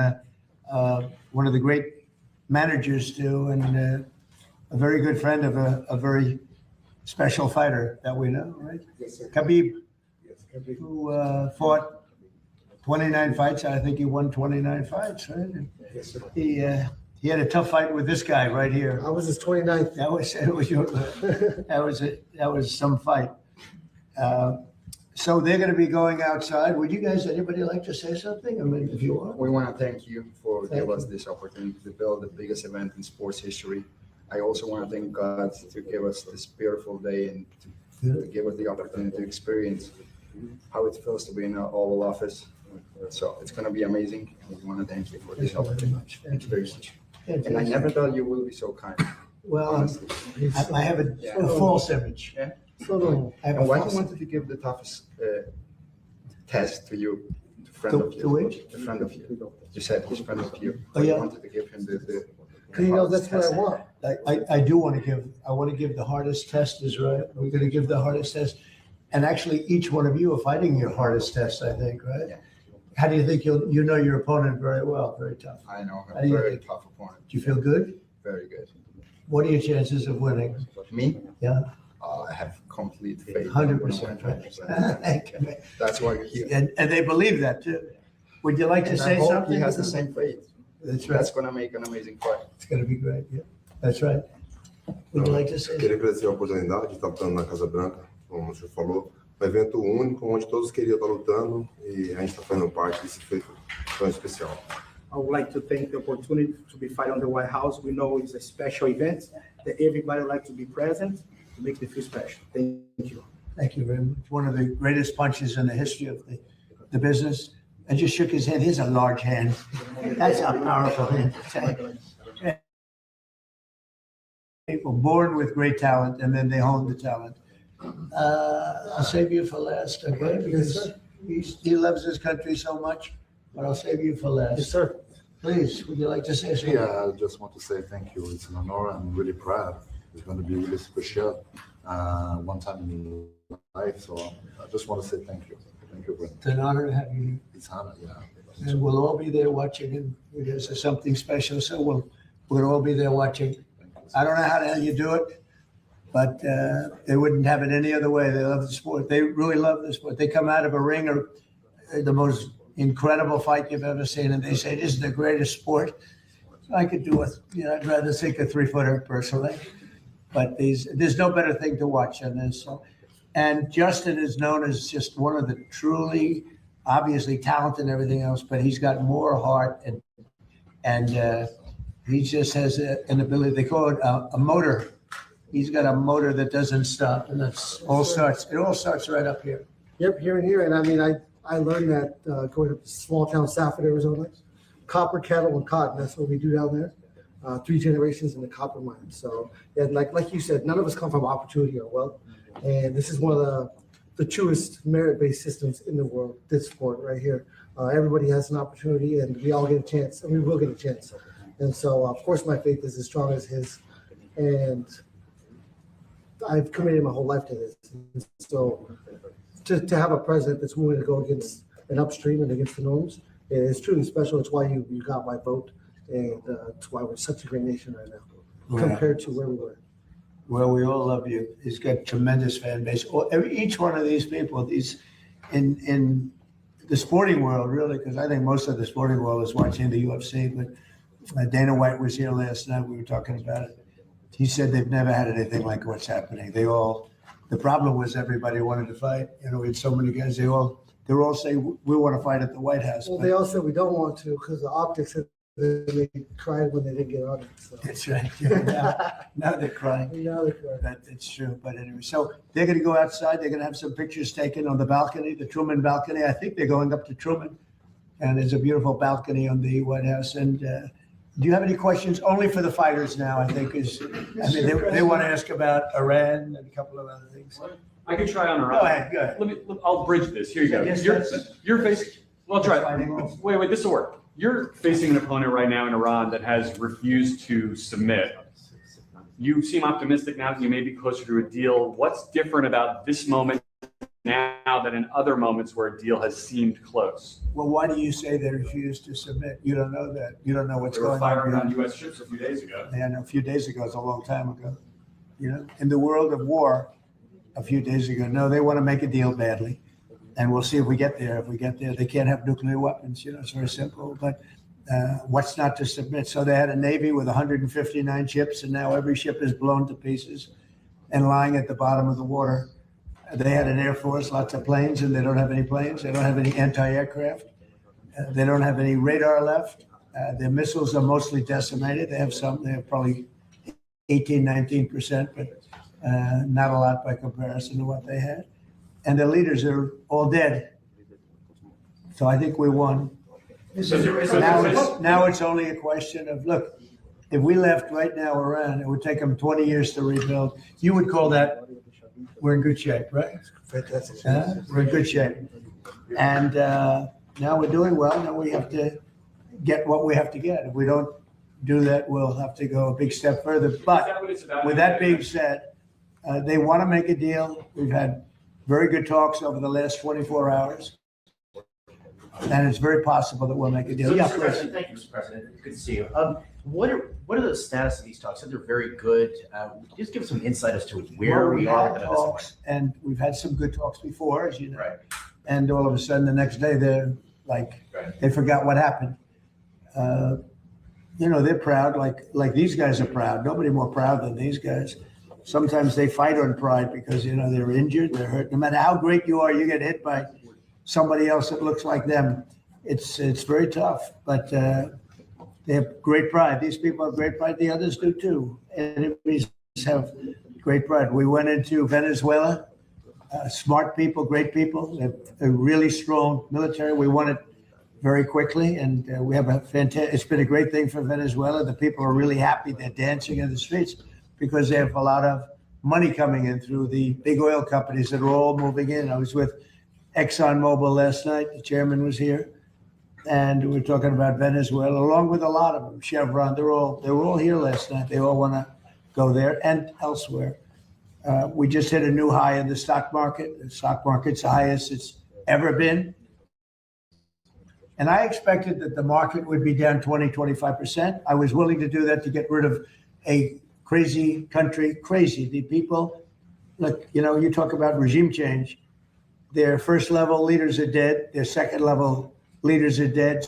one of the great managers too, and a very good friend of a very special fighter that we know, right? Yes, sir. Khabib, Yes, Khabib. who fought 29 fights. I think he won 29 fights, right? And Yes, sir. he had a tough fight with this guy right here. I was his 29th. That was some fight. So they're going to be going outside. Would you guys, anybody like to say something? I mean, if you want. We want to thank you for giving us this opportunity to build the biggest event in sports history. I also want to thank God to give us this beautiful day and to give us the opportunity to experience how it feels to be in an Oval Office. So it's going to be amazing. We want to thank you for this opportunity. Thank you very much. And I never thought you would be so kind. Well, honestly. I have a false image. Yeah. I have And a why you false- wanted to give the toughest test to you, to friend To- of you, to which? the friend of you. You said he's friend of you. Oh, yeah. You wanted to give him the that's what I want. I do want to give the hardest test is right. We're going to give the hardest test. And actually, each one of you are fighting your hardest test, I think, right? Yeah. How do you think you know your opponent very well, very tough? I know How him, do you very think? tough opponent. Do you feel good? Very good. What are your chances of winning? Me? Yeah. I have complete faith. 100%, right? 100%. That's why you're here. And they believe that too. Would you like to And I say hope something? He has the same faith. That's right. That's going to make an amazing fight. It's going to be great. Yeah. That's right. Would you like to say Queria agradecer a oportunidade de estar lutando na Casa Branca, como o senhor falou. Um evento único, onde todos queriam estar lutando e a gente está fazendo parte desse feito tão especial. I would like to thank the opportunity to be fighting on the White House. We know it's a special event that everybody would like to be present to make it feel special. Thank you. Thank you very much. One of the greatest punches in the history of the business. I just shook his hand. Here's a large hand. That's a powerful hand. People born with great talent, and then they hone the talent. I'll save you for last, okay? Because he loves his country so much, but I'll save you for last. Yes, sir. Please, would you like to say something? Yeah, I just want to say thank you. It's an honor. I'm really proud. It's going to be really special. One time in life, so I just want to say thank you. Thank you, Brent. It's an honor to have you. It's an honor, yeah. And we'll all be there watching, and because it's something special, so we'll all be there watching. I don't know how the hell you do it, but they wouldn't have it any other way. They love the sport. They really love the sport. They come out of a ring or the most incredible fight you've ever seen, and they say, this is the greatest sport. I could do it. I'd rather think a 3-footer personally, but there's no better thing to watch than this. And Justin is known as just one of the truly, obviously talented and everything else, but he's got more heart and he just has an ability. They call it a motor. He's got a motor that doesn't stop, and it all starts right up here. Yep, here and here. And I mean, I learned that going up to small town Safford, Arizona, copper, cattle, and cotton. That's what we do down there. 3 generations in the copper mine. So, and like you said, none of us come from opportunity or wealth. And this is one of the truest merit-based systems in the world, this sport right here. Everybody has an opportunity, and we all get a chance, and we will get a chance. And so, of course, my faith is as strong as his. And I've committed my whole life to this. And so to have a president that's willing to go against an upstream and against the norms is truly special. It's why you got my vote. And it's why we're such a great nation right now compared to where we were. Well, we all love you. He's got tremendous fan base. Each one of these people, these in the sporting world, really, because I think most of the sporting world is watching the UFC. But Dana White was here last night. We were talking about it. He said they've never had anything like what's happening. The problem was everybody wanted to fight. We had so many guys. They all say we want to fight at the White House. Well, they all said we don't want to because the optics they cried when they didn't get on it. So. That's right. Now they're crying. Now they're crying. It's true. But anyway, so they're going to go outside. They're going to have some pictures taken on the balcony, the Truman balcony. I think they're going up to Truman. And there's a beautiful balcony on the White House. And do you have any questions? Only for the fighters now, I think. They want to ask about Iran and a couple of other things. I can try on Iran. Go ahead. I'll bridge this. Here you go. Yes, You're facing. Well, I'll try it. Wait. This will work. You're facing an opponent right now in Iran that has refused to submit. You seem optimistic now that you may be closer to a deal. What's different about this moment now than in other moments where a deal has seemed close? Well, why do you say they refused to submit? You don't know that. You don't know what's They were going on. firing on U.S. ships a few days ago. And a few days ago is a long time ago. In the world of war, a few days ago, no, they want to make a deal badly. And we'll see if we get there. If we get there, they can't have nuclear weapons. It's very simple. But what's not to submit? So they had a Navy with 159 ships, and now every ship is blown to pieces and lying at the bottom of the water. They had an Air Force, lots of planes, and they don't have any planes. They don't have any anti-aircraft. They don't have any radar left. Their missiles are mostly decimated. They have some. They have probably 18, 19%, but not a lot by comparison to what they had. And the leaders are all dead. So I think we won. Now it's only a question of, look, if we left right now Iran, it would take them 20 years to rebuild. You would call that, we're in good shape, right? We're in good shape. And now we're doing well. Now we have to get what we have to get. If we don't do that, we'll have to go a big step further. But with that being said, they want to make a deal. We've had very good talks over the last 24 hours. And it's very possible that we'll make a deal. So, Yeah, Mr. President, thank you, Mr. President. Good to see you. What are the status of these talks? Said they're very good. Just give us some insight as to where we are at this point. And we've had some good talks before, as you know. Right. And all of a sudden, the next day, they're like, they forgot what happened. They're proud, like these guys are proud. Nobody more proud than these guys. Sometimes they fight on pride because, they're injured, they're hurt. No matter how great you are, you get hit by somebody else that looks like them. It's very tough, but they have great pride. These people have great pride. The others do too. Enemies have great pride. We went into Venezuela, smart people, great people, a really strong military. We won it very quickly, and we have it's been a great thing for Venezuela. The people are really happy. They're dancing in the streets because they have a lot of money coming in through the big oil companies that are all moving in. I was with ExxonMobil last night. The chairman was here, and we were talking about Venezuela, along with a lot of them. Chevron, they were all here last night. They all want to go there and elsewhere. We just hit a new high in the stock market. The stock market's the highest it's ever been. And I expected that the market would be down 20, 25%. I was willing to do that to get rid of a crazy country, crazy. The people, look, you talk about regime change. Their first level leaders are dead. Their second level leaders are dead.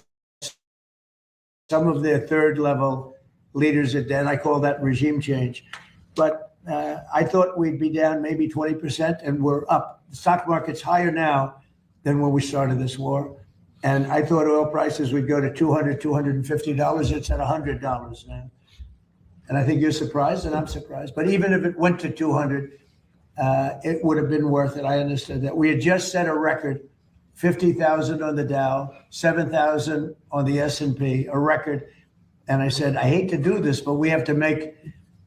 Some of their third level leaders are dead. I call that regime change. But I thought we'd be down maybe 20%, and we're up. The stock market's higher now than when we started this war. And I thought oil prices would go to $200, $250. It's at $100 now. And I think you're surprised, and I'm surprised. But even if it went to 200, it would have been worth it. I understood that. We had just set a record, 50,000 on the Dow, 7,000 on the S&P, a record. And I said, I hate to do this, but we have to make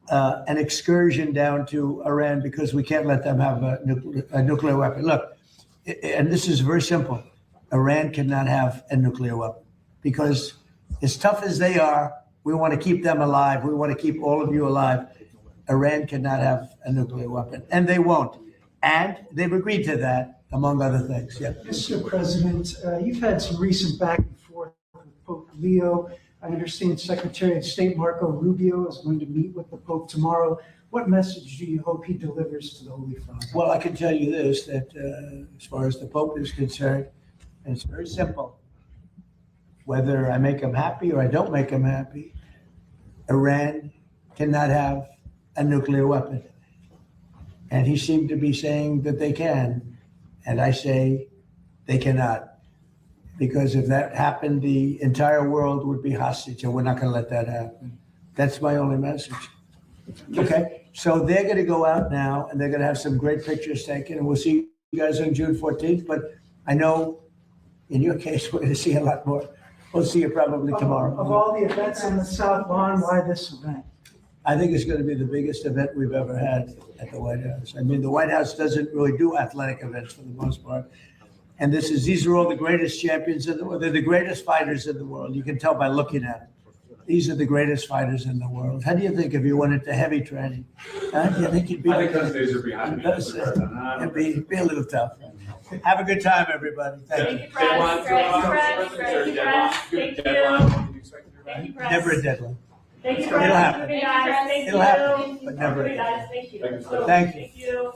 an excursion down to Iran because we can't let them have a nuclear weapon. Look, and this is very simple. Iran cannot have a nuclear weapon because as tough as they are, we want to keep them alive. We want to keep all of you alive. Iran cannot have a nuclear weapon, and they won't. And they've agreed to that, among other things. Yeah. Mr. President, you've had some recent back and forth with Pope Leo. I understand Secretary of State Marco Rubio is going to meet with the Pope tomorrow. What message do you hope he delivers to the Holy Father? Well, I can tell you this, that as far as the Pope is concerned, and it's very simple. Whether I make him happy or I don't make him happy, Iran cannot have a nuclear weapon. And he seemed to be saying that they can. And I say they cannot. Because if that happened, the entire world would be hostage, and we're not going to let that happen. That's my only message. Okay, so they're going to go out now, and they're going to have some great pictures taken, and we'll see you guys on June 14th. But I know in your case, we're going to see a lot more. We'll see you probably tomorrow. Of all the events on the South Lawn, why this event? I think it's going to be the biggest event we've ever had at the White House. I mean, the White House doesn't really do athletic events for the most part. And these are all the greatest champions in the world. They're the greatest fighters in the world. You can tell by looking at them. These are the greatest fighters in the world. How do you think if you went into heavy training? Do you think you'd be? I think those days are behind me. It'd be a little tough. Have a good time, everybody. Thank you. Never a deadline. Thank you, It'll happen. It'll happen, but never a deadline. Thank you. Thank you.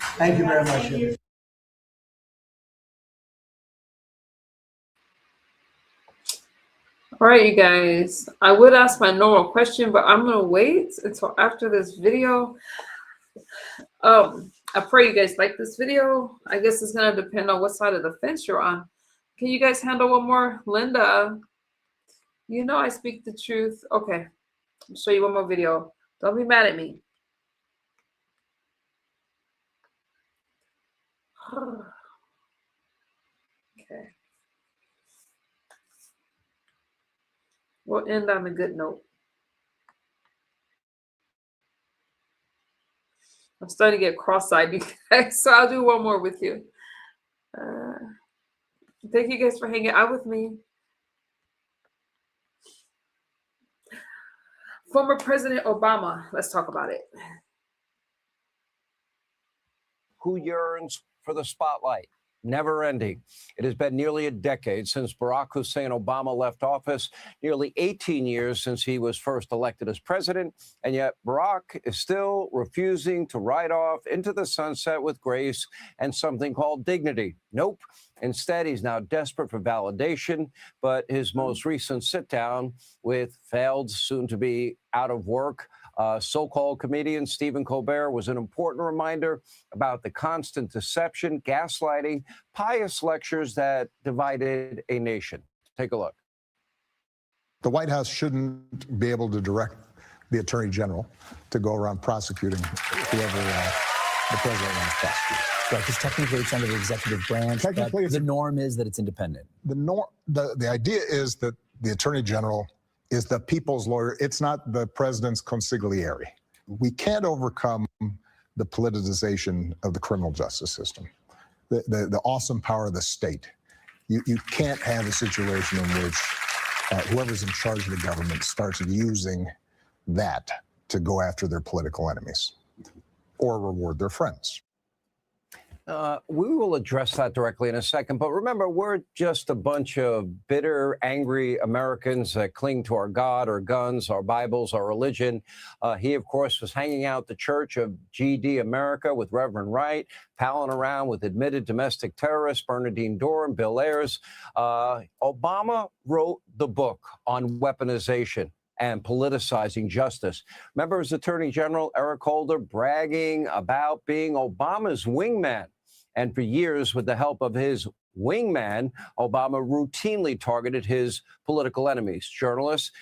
Thank you very much. All right, you guys, I would ask my normal question, but I'm going to wait until after this video. I pray you guys like this video. I guess it's going to depend on what side of the fence you're on. Can you guys handle one more? Linda, you know I speak the truth. Okay, I'll show you one more video. Don't be mad at me. Okay. We'll end on a good note. I'm starting to get cross-eyed, you guys, so I'll do one more with you. Thank you guys for hanging out with me. Former President Obama, let's talk about it. Who yearns for the spotlight? Never ending. It has been nearly a decade since Barack Hussein Obama left office, nearly 18 years since he was first elected as president, and yet Barack is still refusing to ride off into the sunset with grace and something called dignity. Nope. Instead, he's now desperate for validation, but his most recent sit-down with failed, soon-to-be out of work, so-called comedian Stephen Colbert was an important reminder about the constant deception, gaslighting, pious lectures that divided a nation. Take a look. The White House shouldn't be able to direct the Attorney General to go around prosecuting whoever the president wants to prosecute. Right, because technically it's under the executive branch. Technically, the norm is that it's independent. The idea is that the Attorney General is the people's lawyer. It's not the president's consigliere. We can't overcome the politicization of the criminal justice system, the awesome power of the state. You can't have a situation in which whoever's in charge of the government starts using that to go after their political enemies or reward their friends. We will address that directly in a second. But remember, we're just a bunch of bitter, angry Americans that cling to our God, our guns, our Bibles, our religion. He, of course, was hanging out at the Church of GD America with Reverend Wright, palling around with admitted domestic terrorists, Bernardine Dohrn, Bill Ayers. Obama wrote the book on weaponization and politicizing justice. Remember his Attorney General, Eric Holder, bragging about being Obama's wingman. And for years, with the help of his wingman, Obama routinely targeted his political enemies, journalists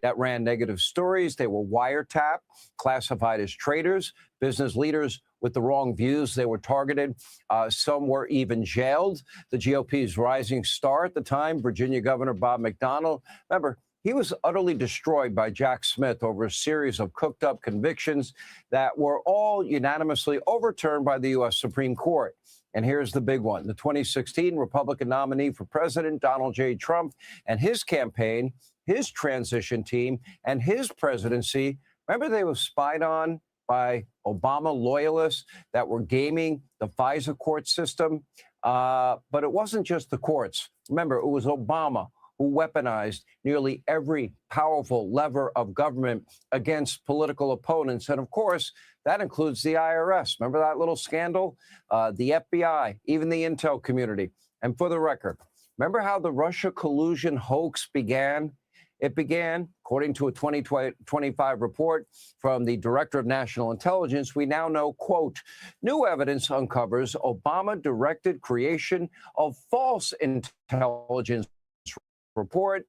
that ran negative stories. They were wiretapped, classified as traitors, business leaders with the wrong views. They were targeted. Some were even jailed. The GOP's rising star at the time, Virginia Governor Bob McDonnell. Remember, he was utterly destroyed by Jack Smith over a series of cooked-up convictions that were all unanimously overturned by the U.S. Supreme Court. And here's the big one. The 2016 Republican nominee for president, Donald J. Trump, and his campaign, his transition team, and his presidency, remember they were spied on by Obama loyalists that were gaming the FISA court system? But it wasn't just the courts. Remember, it was Obama who weaponized nearly every powerful lever of government against political opponents. And of course, that includes the IRS. Remember that little scandal? The FBI, even the intel community. And for the record, remember how the Russia collusion hoax began? It began, according to a 2025 report from the Director of National Intelligence, we now know, quote, new evidence uncovers Obama-directed creation of false intelligence reports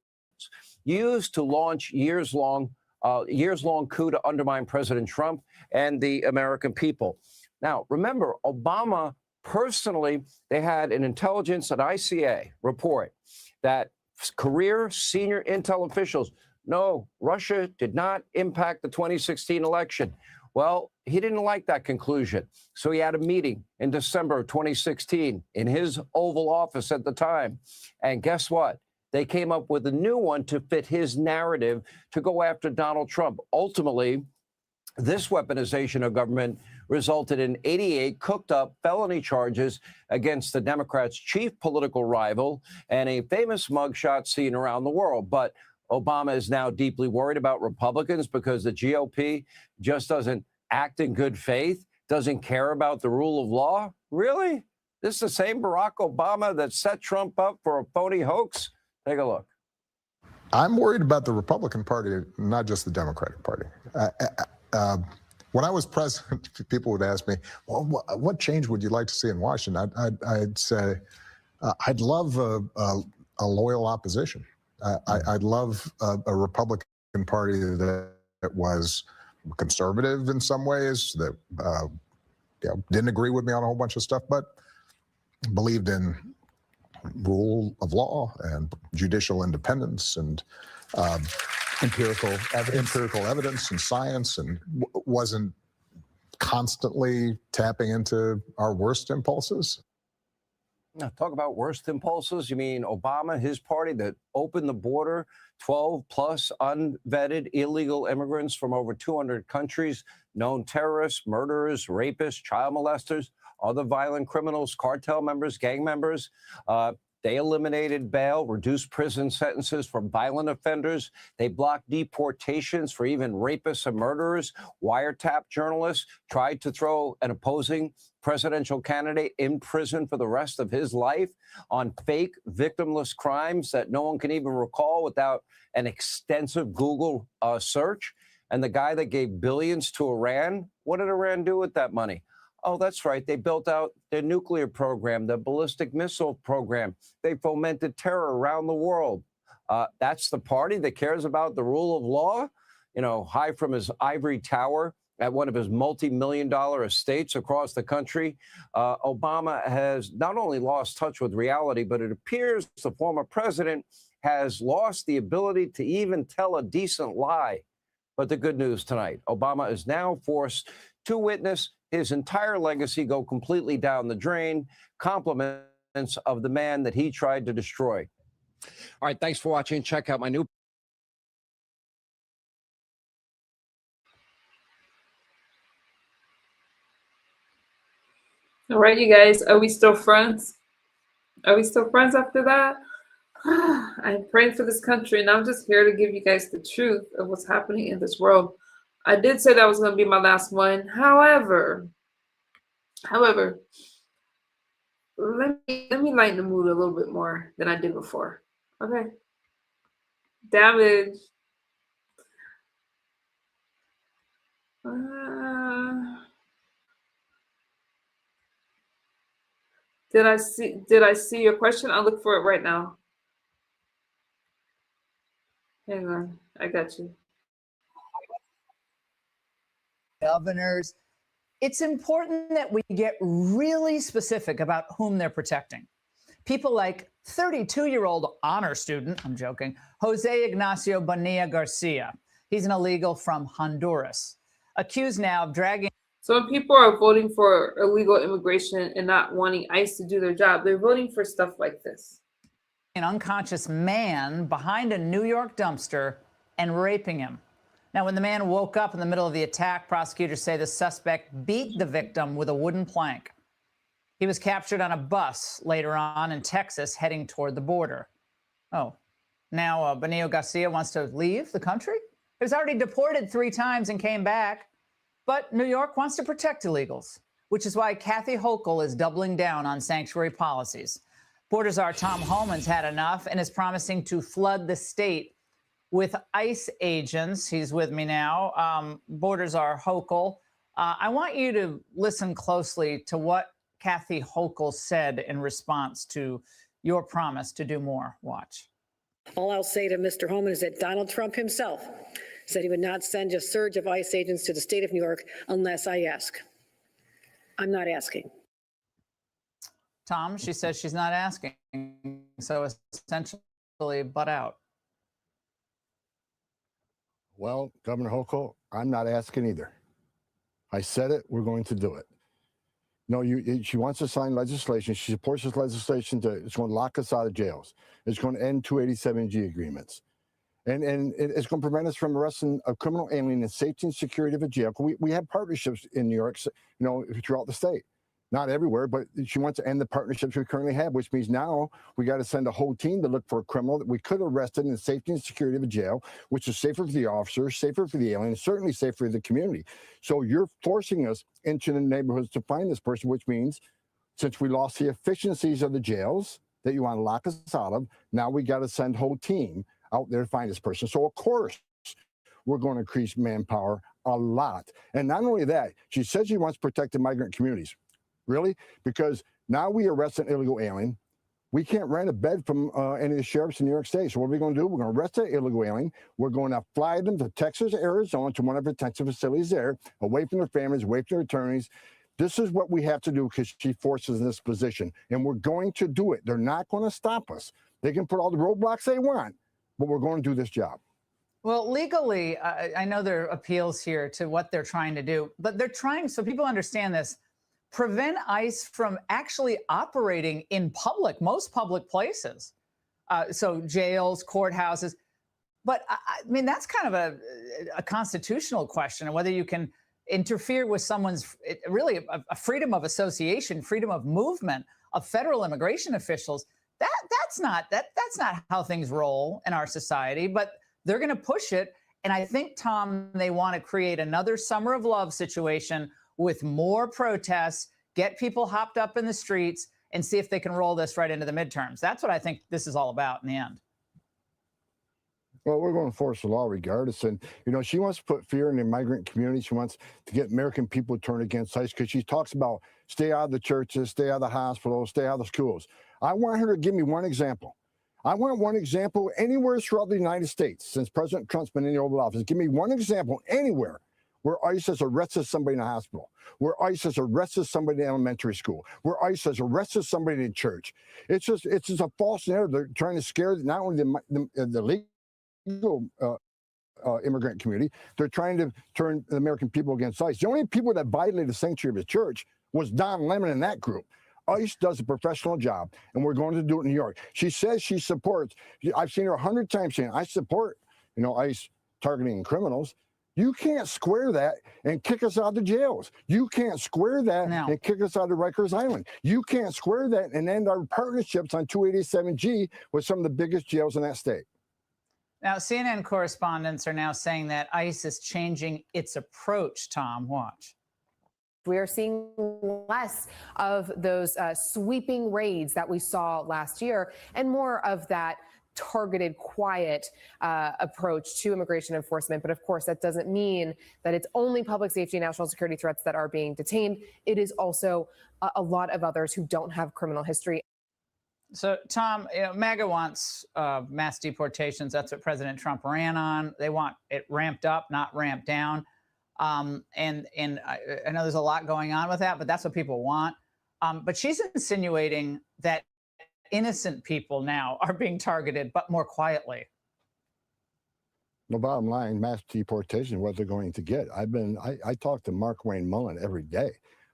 used to launch years-long coup to undermine President Trump and the American people. Now, remember, Obama personally, they had an intelligence, an ICA report that career senior intel officials, no, Russia did not impact the 2016 election. Well, he didn't like that conclusion. So he had a meeting in December of 2016 in his Oval Office at the time. And guess what? They came up with a new one to fit his narrative to go after Donald Trump. Ultimately, this weaponization of government resulted in 88 cooked-up felony charges against the Democrats' chief political rival and a famous mugshot seen around the world. But Obama is now deeply worried about Republicans because the GOP just doesn't act in good faith, doesn't care about the rule of law. Really? This is the same Barack Obama that set Trump up for a phony hoax? Take a look. I'm worried about the Republican Party, not just the Democratic Party. When I was president, people would ask me, well, what change would you like to see in Washington? I'd say, I'd love a loyal opposition. I'd love a Republican Party that was conservative in some ways, that didn't agree with me on a whole bunch of stuff, but believed in rule of law and judicial independence and empirical evidence and science, and wasn't constantly tapping into our worst impulses. Now, talk about worst impulses. You mean Obama, his party that opened the border, 12 plus unvetted illegal immigrants from over 200 countries, known terrorists, murderers, rapists, child molesters, other violent criminals, cartel members, gang members. They eliminated bail, reduced prison sentences for violent offenders. They blocked deportations for even rapists and murderers, wiretapped journalists, tried to throw an opposing presidential candidate in prison for the rest of his life on fake victimless crimes that no one can even recall without an extensive Google search. And the guy that gave billions to Iran, what did Iran do with that money? Oh, that's right. They built out their nuclear program, the ballistic missile program. They fomented terror around the world. That's the party that cares about the rule of law, high from his ivory tower at one of his multi-million-dollar estates across the country. Obama has not only lost touch with reality, but it appears the former president has lost the ability to even tell a decent lie. But the good news tonight, Obama is now forced to witness his entire legacy go completely down the drain, compliments of the man that he tried to destroy. All right, thanks for watching. Check out my new All right, you guys, are we still friends? Are we still friends after that? I'm praying for this country, and I'm just here to give you guys the truth of what's happening in this world. I did say that was going to be my last one. However, let me lighten the mood a little bit more than I did before. Okay. Damage. Did I see your question? I'll look for it right now. Hang on, I got you. Governors, it's important that we get really specific about whom they're protecting. People like 32-year-old honor student, I'm joking, Jose Ignacio Bonilla Garcia. He's an illegal from Honduras, accused now of dragging. So when people are voting for illegal immigration and not wanting ICE to do their job, they're voting for stuff like this. An unconscious man behind a New York dumpster and raping him. Now, when the man woke up in the middle of the attack, prosecutors say the suspect beat the victim with a wooden plank. He was captured on a bus later on in Texas heading toward the border. Oh, now Bonilla Garcia wants to leave the country? He was already deported 3 times and came back. But New York wants to protect illegals, which is why Kathy Hochul is doubling down on sanctuary policies. Border Czar Tom Homan's had enough and is promising to flood the state with ICE agents. He's with me now. Borders are Hochul. I want you to listen closely to what Kathy Hochul said in response to your promise to do more. Watch. All I'll say to Mr. Holman is that Donald Trump himself said he would not send a surge of ICE agents to the state of New York unless I ask. I'm not asking. Tom, she says she's not asking. So essentially, butt out. Well, Governor Hochul, I'm not asking either. I said it, we're going to do it. No, she wants to sign legislation. She supports this legislation. It's going to lock us out of jails. It's going to end 287G agreements. And it's going to prevent us from arresting a criminal alien in safety and security of a jail. We have partnerships in New York, throughout the state. Not everywhere, but she wants to end the partnerships we currently have, which means now we got to send a whole team to look for a criminal that we could have arrested in the safety and security of a jail, which is safer for the officers, safer for the alien, certainly safer for the community. So you're forcing us into the neighborhoods to find this person, which means since we lost the efficiencies of the jails that you want to lock us out of, now we got to send a whole team out there to find this person. So of course, we're going to increase manpower a lot. And not only that, she says she wants to protect the migrant communities. Really? Because now we arrest an illegal alien. We can't rent a bed from any of the sheriffs in New York State. So what are we going to do? We're going to arrest that illegal alien. We're going to fly them to Texas, Arizona, to one of the detention facilities there, away from their families, away from their attorneys. This is what we have to do because she forces us in this position. And we're going to do it. They're not going to stop us. They can put all the roadblocks they want, but we're going to do this job. Well, legally, I know there are appeals here to what they're trying to do, but they're trying, so people understand this, prevent ICE from actually operating in public, most public places. So jails, courthouses. But I mean, that's kind of a constitutional question, and whether you can interfere with someone's really a freedom of association, freedom of movement of federal immigration officials. That's not how things roll in our society, but they're going to push it. And I think, Tom, they want to create another summer of love situation with more protests, get people hopped up in the streets, and see if they can roll this right into the midterms. That's what I think this is all about in the end. Well, we're going to enforce the law regardless. And, she wants to put fear in the migrant community. She wants to get American people to turn against ICE because she talks about stay out of the churches, stay out of the hospitals, stay out of the schools. I want her to give me one example. I want one example anywhere throughout the United States since President Trump's been in the Oval Office. Give me one example anywhere where ICE has arrested somebody in a hospital, where ICE has arrested somebody in elementary school, where ICE has arrested somebody in church. It's just a false narrative. They're trying to scare not only the legal immigrant community, they're trying to turn the American people against ICE. The only people that violated the sanctuary of the church was Don Lemon and that group. ICE does a professional job, and we're going to do it in New York. She says she supports. I've seen her 100 times saying, I support, ICE targeting criminals. You can't square that and kick us out of the jails. You can't square that and kick us out of Rikers Island. You can't square that and end our partnerships on 287G with some of the biggest jails in that state. Now, CNN correspondents are now saying that ICE is changing its approach, Tom. Watch. We are seeing less of those sweeping raids that we saw last year and more of that targeted, quiet approach to immigration enforcement. But of course, that doesn't mean that it's only public safety and national security threats that are being detained. It is also a lot of others who don't have criminal history. So, Tom, MAGA wants mass deportations. That's what President Trump ran on. They want it ramped up, not ramped down. And I know there's a lot going on with that, but that's what people want. But she's insinuating that innocent people now are being targeted, but more quietly. The bottom line, mass deportation, what they're going to get. I talk to Mark Wayne Mullen every day.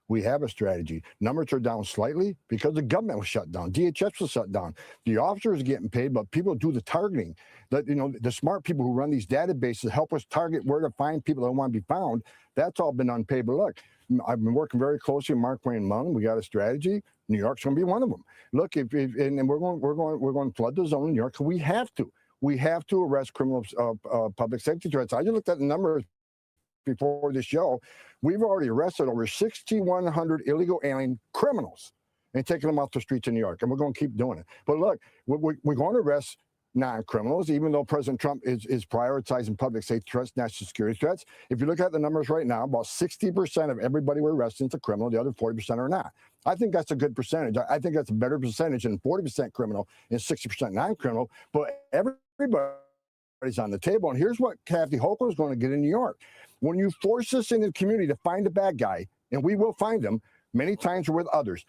We have a strategy. Numbers are down slightly because the government was shut down. DHS was shut down. The officers are getting paid, but people do the targeting. The smart people who run these databases help us target where to find people that want to be found. That's all been unpaid. But look, I've been working very closely with Mark Wayne Mullen. We got a strategy. New York's going to be one of them. Look, and we're going to flood the zone in New York. We have to. We have to arrest criminals, public safety threats. I just looked at the numbers before this show. We've already arrested over 6,100 illegal alien criminals and taken them off the streets of New York, and we're going to keep doing it. But look, we're going to arrest non-criminals, even though President Trump is prioritizing public safety threats, national security threats. If you look at the numbers right now, about 60% of everybody we're arresting is a criminal, the other 40% are not. I think that's a good percentage. I think that's a better percentage than 40% criminal and 60% non-criminal, but everybody's on the table. And here's what Kathy Hochul is going to get in New York. When you force us into the community to find a bad guy, and we will find them, many times we're with others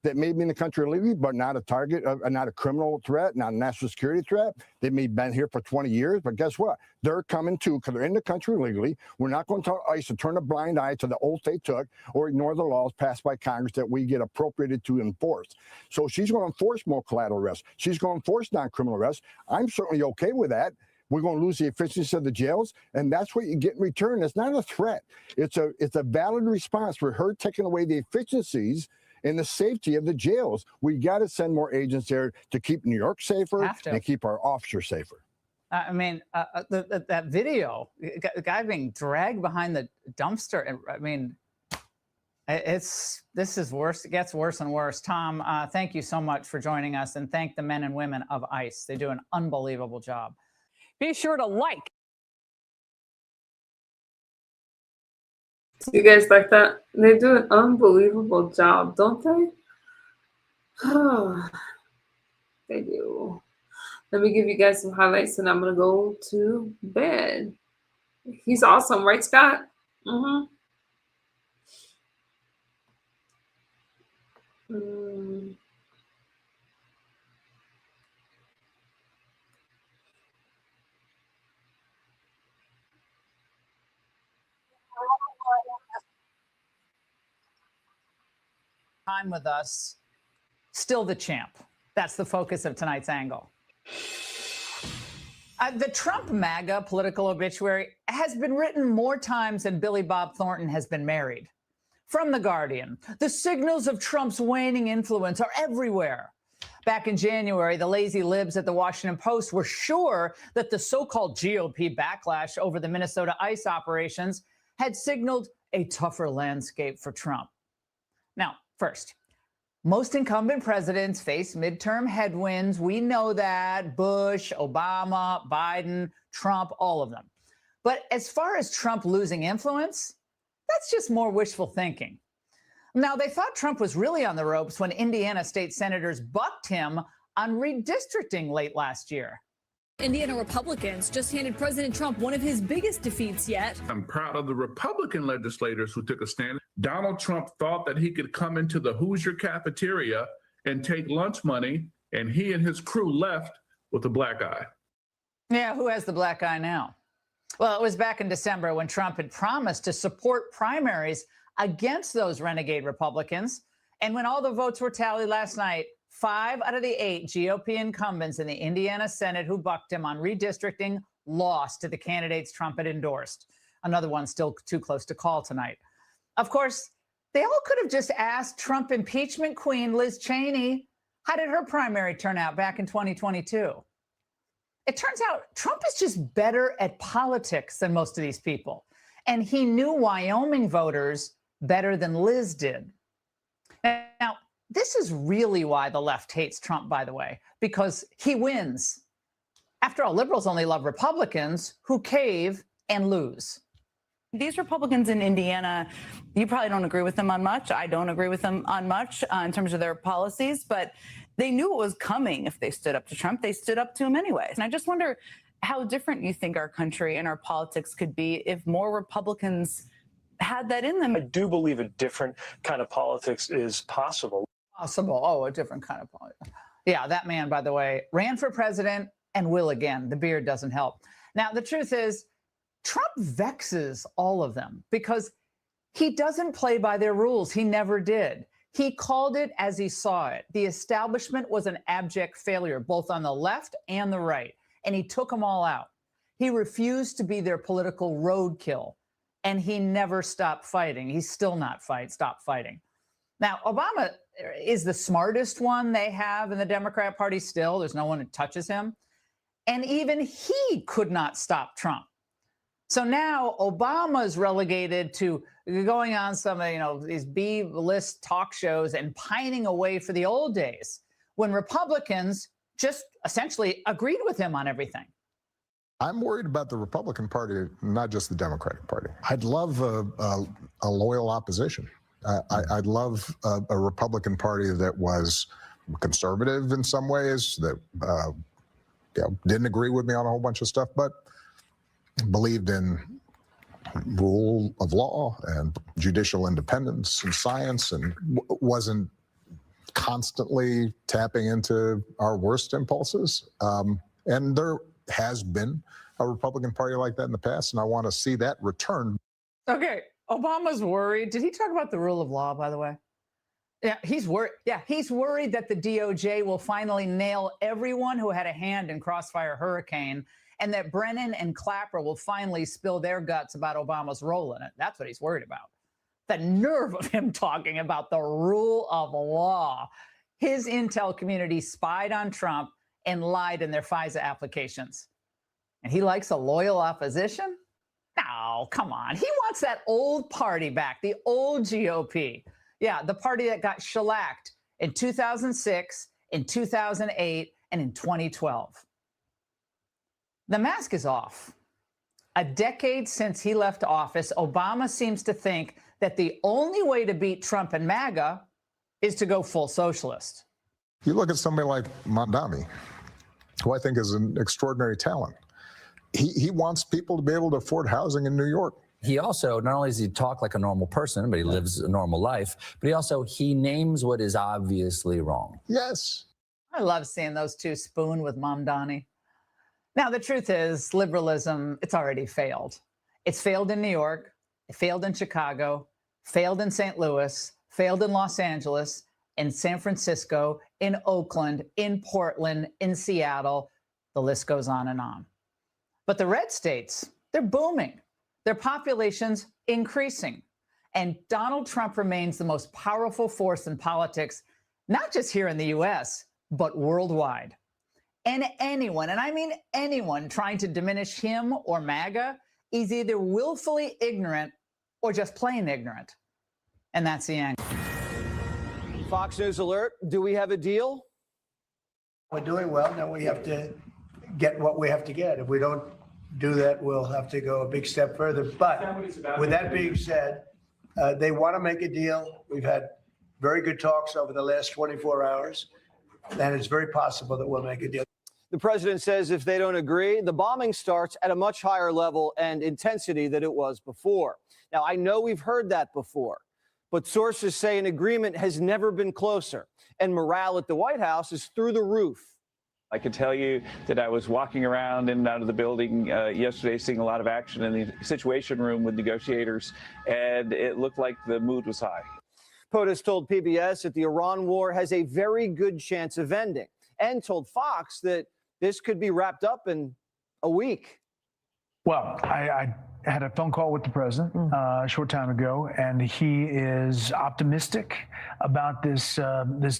that may be in the country illegally, but not a target, not a criminal threat, not a national security threat. They may have been here for 20 years, but guess what? They're coming too because they're in the country illegally. We're not going to tell ICE to turn a blind eye to the oath they took or ignore the laws passed by Congress that we get appropriated to enforce. So she's going to enforce more collateral arrests. She's going to enforce non-criminal arrests. I'm certainly okay with that. We're going to lose the efficiency of the jails, and that's what you get in return. It's not a threat. It's a valid response for her taking away the efficiencies and the safety of the jails. We got to send more agents there to keep New York safer and keep our officers safer. I mean, that video, the guy being dragged behind the dumpster. And I mean, this is worse. It gets worse and worse. Tom, thank you so much for joining us, and thank the men and women of ICE. They do an unbelievable job. Be sure to like. You guys like that? They do an unbelievable job, don't they? They do. Let me give you guys some highlights, and I'm gonna go to bed. He's awesome, right, Scott? Time with us, still the champ. That's the focus of tonight's angle. The Trump MAGA political obituary has been written more times than Billy Bob Thornton has been married. From The Guardian, the signals of Trump's waning influence are everywhere. Back in January, the lazy libs at the Washington Post were sure that the so-called GOP backlash over the Minnesota ICE operations had signaled a tougher landscape for Trump. Now, first, most incumbent presidents face midterm headwinds. We know that. Bush, Obama, Biden, Trump, all of them. But as far as Trump losing influence, that's just more wishful thinking. Now, they thought Trump was really on the ropes when Indiana state senators bucked him on redistricting late last year. Indiana Republicans just handed President Trump one of his biggest defeats yet. I'm proud of the Republican legislators who took a stand. Donald Trump thought that he could come into the Hoosier cafeteria and take lunch money, and he and his crew left with a black eye. Yeah, who has the black eye now? Well, it was back in December when Trump had promised to support primaries against those renegade Republicans. And when all the votes were tallied last night, 5 out of the 8 GOP incumbents in the Indiana Senate who bucked him on redistricting lost to the candidates Trump had endorsed. Another one still too close to call tonight. Of course, they all could have just asked Trump impeachment queen Liz Cheney, how did her primary turn out back in 2022? It turns out Trump is just better at politics than most of these people. And he knew Wyoming voters better than Liz did. Now, this is really why the left hates Trump, by the way, because he wins. After all, liberals only love Republicans who cave and lose. These Republicans in Indiana, you probably don't agree with them on much. I don't agree with them on much in terms of their policies, but they knew it was coming if they stood up to Trump. They stood up to him anyways. And I just wonder how different you think our country and our politics could be if more Republicans had that in them. I do believe a different kind of politics is possible. Oh, a different kind of politics. Yeah, that man, by the way, ran for president and will again. The beard doesn't help. Now, the truth is, Trump vexes all of them because he doesn't play by their rules. He never did. He called it as he saw it. The establishment was an abject failure, both on the left and the right, and he took them all out. He refused to be their political roadkill, and he never stopped fighting. He's still not stopped fighting. Now, Obama is the smartest one they have in the Democrat Party still. There's no one who touches him. And even he could not stop Trump. So now Obama's relegated to going on some, these B-list talk shows and pining away for the old days when Republicans just essentially agreed with him on everything. I'm worried about the Republican Party, not just the Democratic Party. I'd love a loyal opposition. I'd love a Republican Party that was conservative in some ways, that didn't agree with me on a whole bunch of stuff, but believed in rule of law and judicial independence and science, and wasn't constantly tapping into our worst impulses. And there has been a Republican Party like that in the past, and I want to see that return. Okay, Obama's worried. Did he talk about the rule of law, by the way? Yeah, he's worried. Yeah, he's worried that the DOJ will finally nail everyone who had a hand in Crossfire Hurricane, and that Brennan and Clapper will finally spill their guts about Obama's role in it. That's what he's worried about. The nerve of him talking about the rule of law. His intel community spied on Trump and lied in their FISA applications. And he likes a loyal opposition? No, come on. He wants that old party back, the old GOP. Yeah, the party that got shellacked in 2006, in 2008, and in 2012. The mask is off. A decade since he left office, Obama seems to think that the only way to beat Trump and MAGA is to go full socialist. You look at somebody like Mamdani, who I think is an extraordinary talent. He wants people to be able to afford housing in New York. He also, not only does he talk like a normal person, but he lives a normal life, but he names what is obviously wrong. Yes. I love seeing those two spoon with Mamdani. Now, the truth is, liberalism, it's already failed. It's failed in New York, it failed in Chicago, failed in St. Louis, failed in Los Angeles, in San Francisco, in Oakland, in Portland, in Seattle. The list goes on and on. But the red states, they're booming. Their population's increasing. And Donald Trump remains the most powerful force in politics, not just here in the US, but worldwide. And anyone, and I mean anyone, trying to diminish him or MAGA is either willfully ignorant or just plain ignorant. And that's the angle. Fox News alert. Do we have a deal? We're doing well. Now we have to get what we have to get. If we don't do that, we'll have to go a big step further. But with that being said, they want to make a deal. We've had very good talks over the last 24 hours, and it's very possible that we'll make a deal. The president says if they don't agree, the bombing starts at a much higher level and intensity than it was before. Now, I know we've heard that before, but sources say an agreement has never been closer, and morale at the White House is through the roof. I can tell you that I was walking around in and out of the building yesterday, seeing a lot of action in the Situation Room with negotiators, and it looked like the mood was high. POTUS told PBS that the Iran war has a very good chance of ending, and told Fox that this could be wrapped up in a week. Well, I had a phone call with the president a short time ago, and he is optimistic about this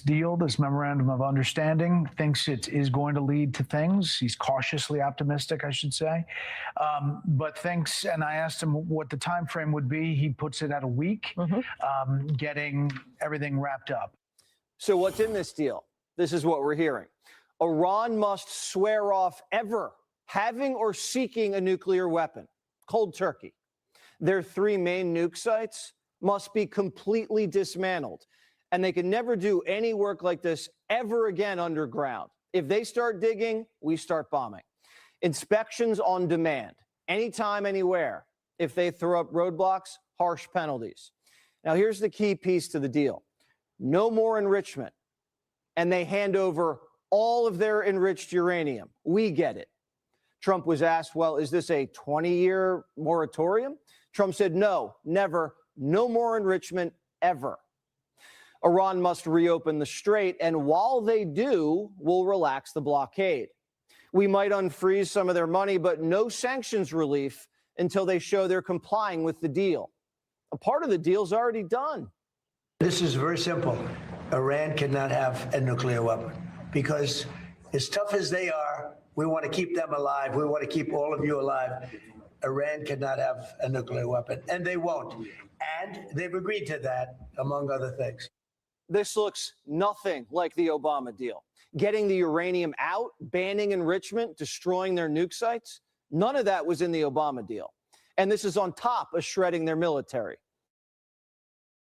deal, this memorandum of understanding. Thinks it is going to lead to things. He's cautiously optimistic, I should say, but thinks. And I asked him what the time frame would be. He puts it at a week, getting everything wrapped up. So what's in this deal? This is what we're hearing. Iran must swear off ever having or seeking a nuclear weapon. Cold turkey. Their 3 main nuke sites must be completely dismantled, and they can never do any work like this ever again underground. If they start digging, we start bombing. Inspections on demand, anytime, anywhere. If they throw up roadblocks, harsh penalties. Now, here's the key piece to the deal. No more enrichment, and they hand over all of their enriched uranium. We get it. Trump was asked, well, is this a 20-year moratorium? Trump said, no, never, no more enrichment ever. Iran must reopen the strait, and while they do, we'll relax the blockade. We might unfreeze some of their money, but no sanctions relief until they show they're complying with the deal. A part of the deal's already done. This is very simple. Iran cannot have a nuclear weapon because as tough as they are, we want to keep them alive. We want to keep all of you alive. Iran cannot have a nuclear weapon, and they won't. And they've agreed to that, among other things. This looks nothing like the Obama deal. Getting the uranium out, banning enrichment, destroying their nuke sites, none of that was in the Obama deal. And this is on top of shredding their military.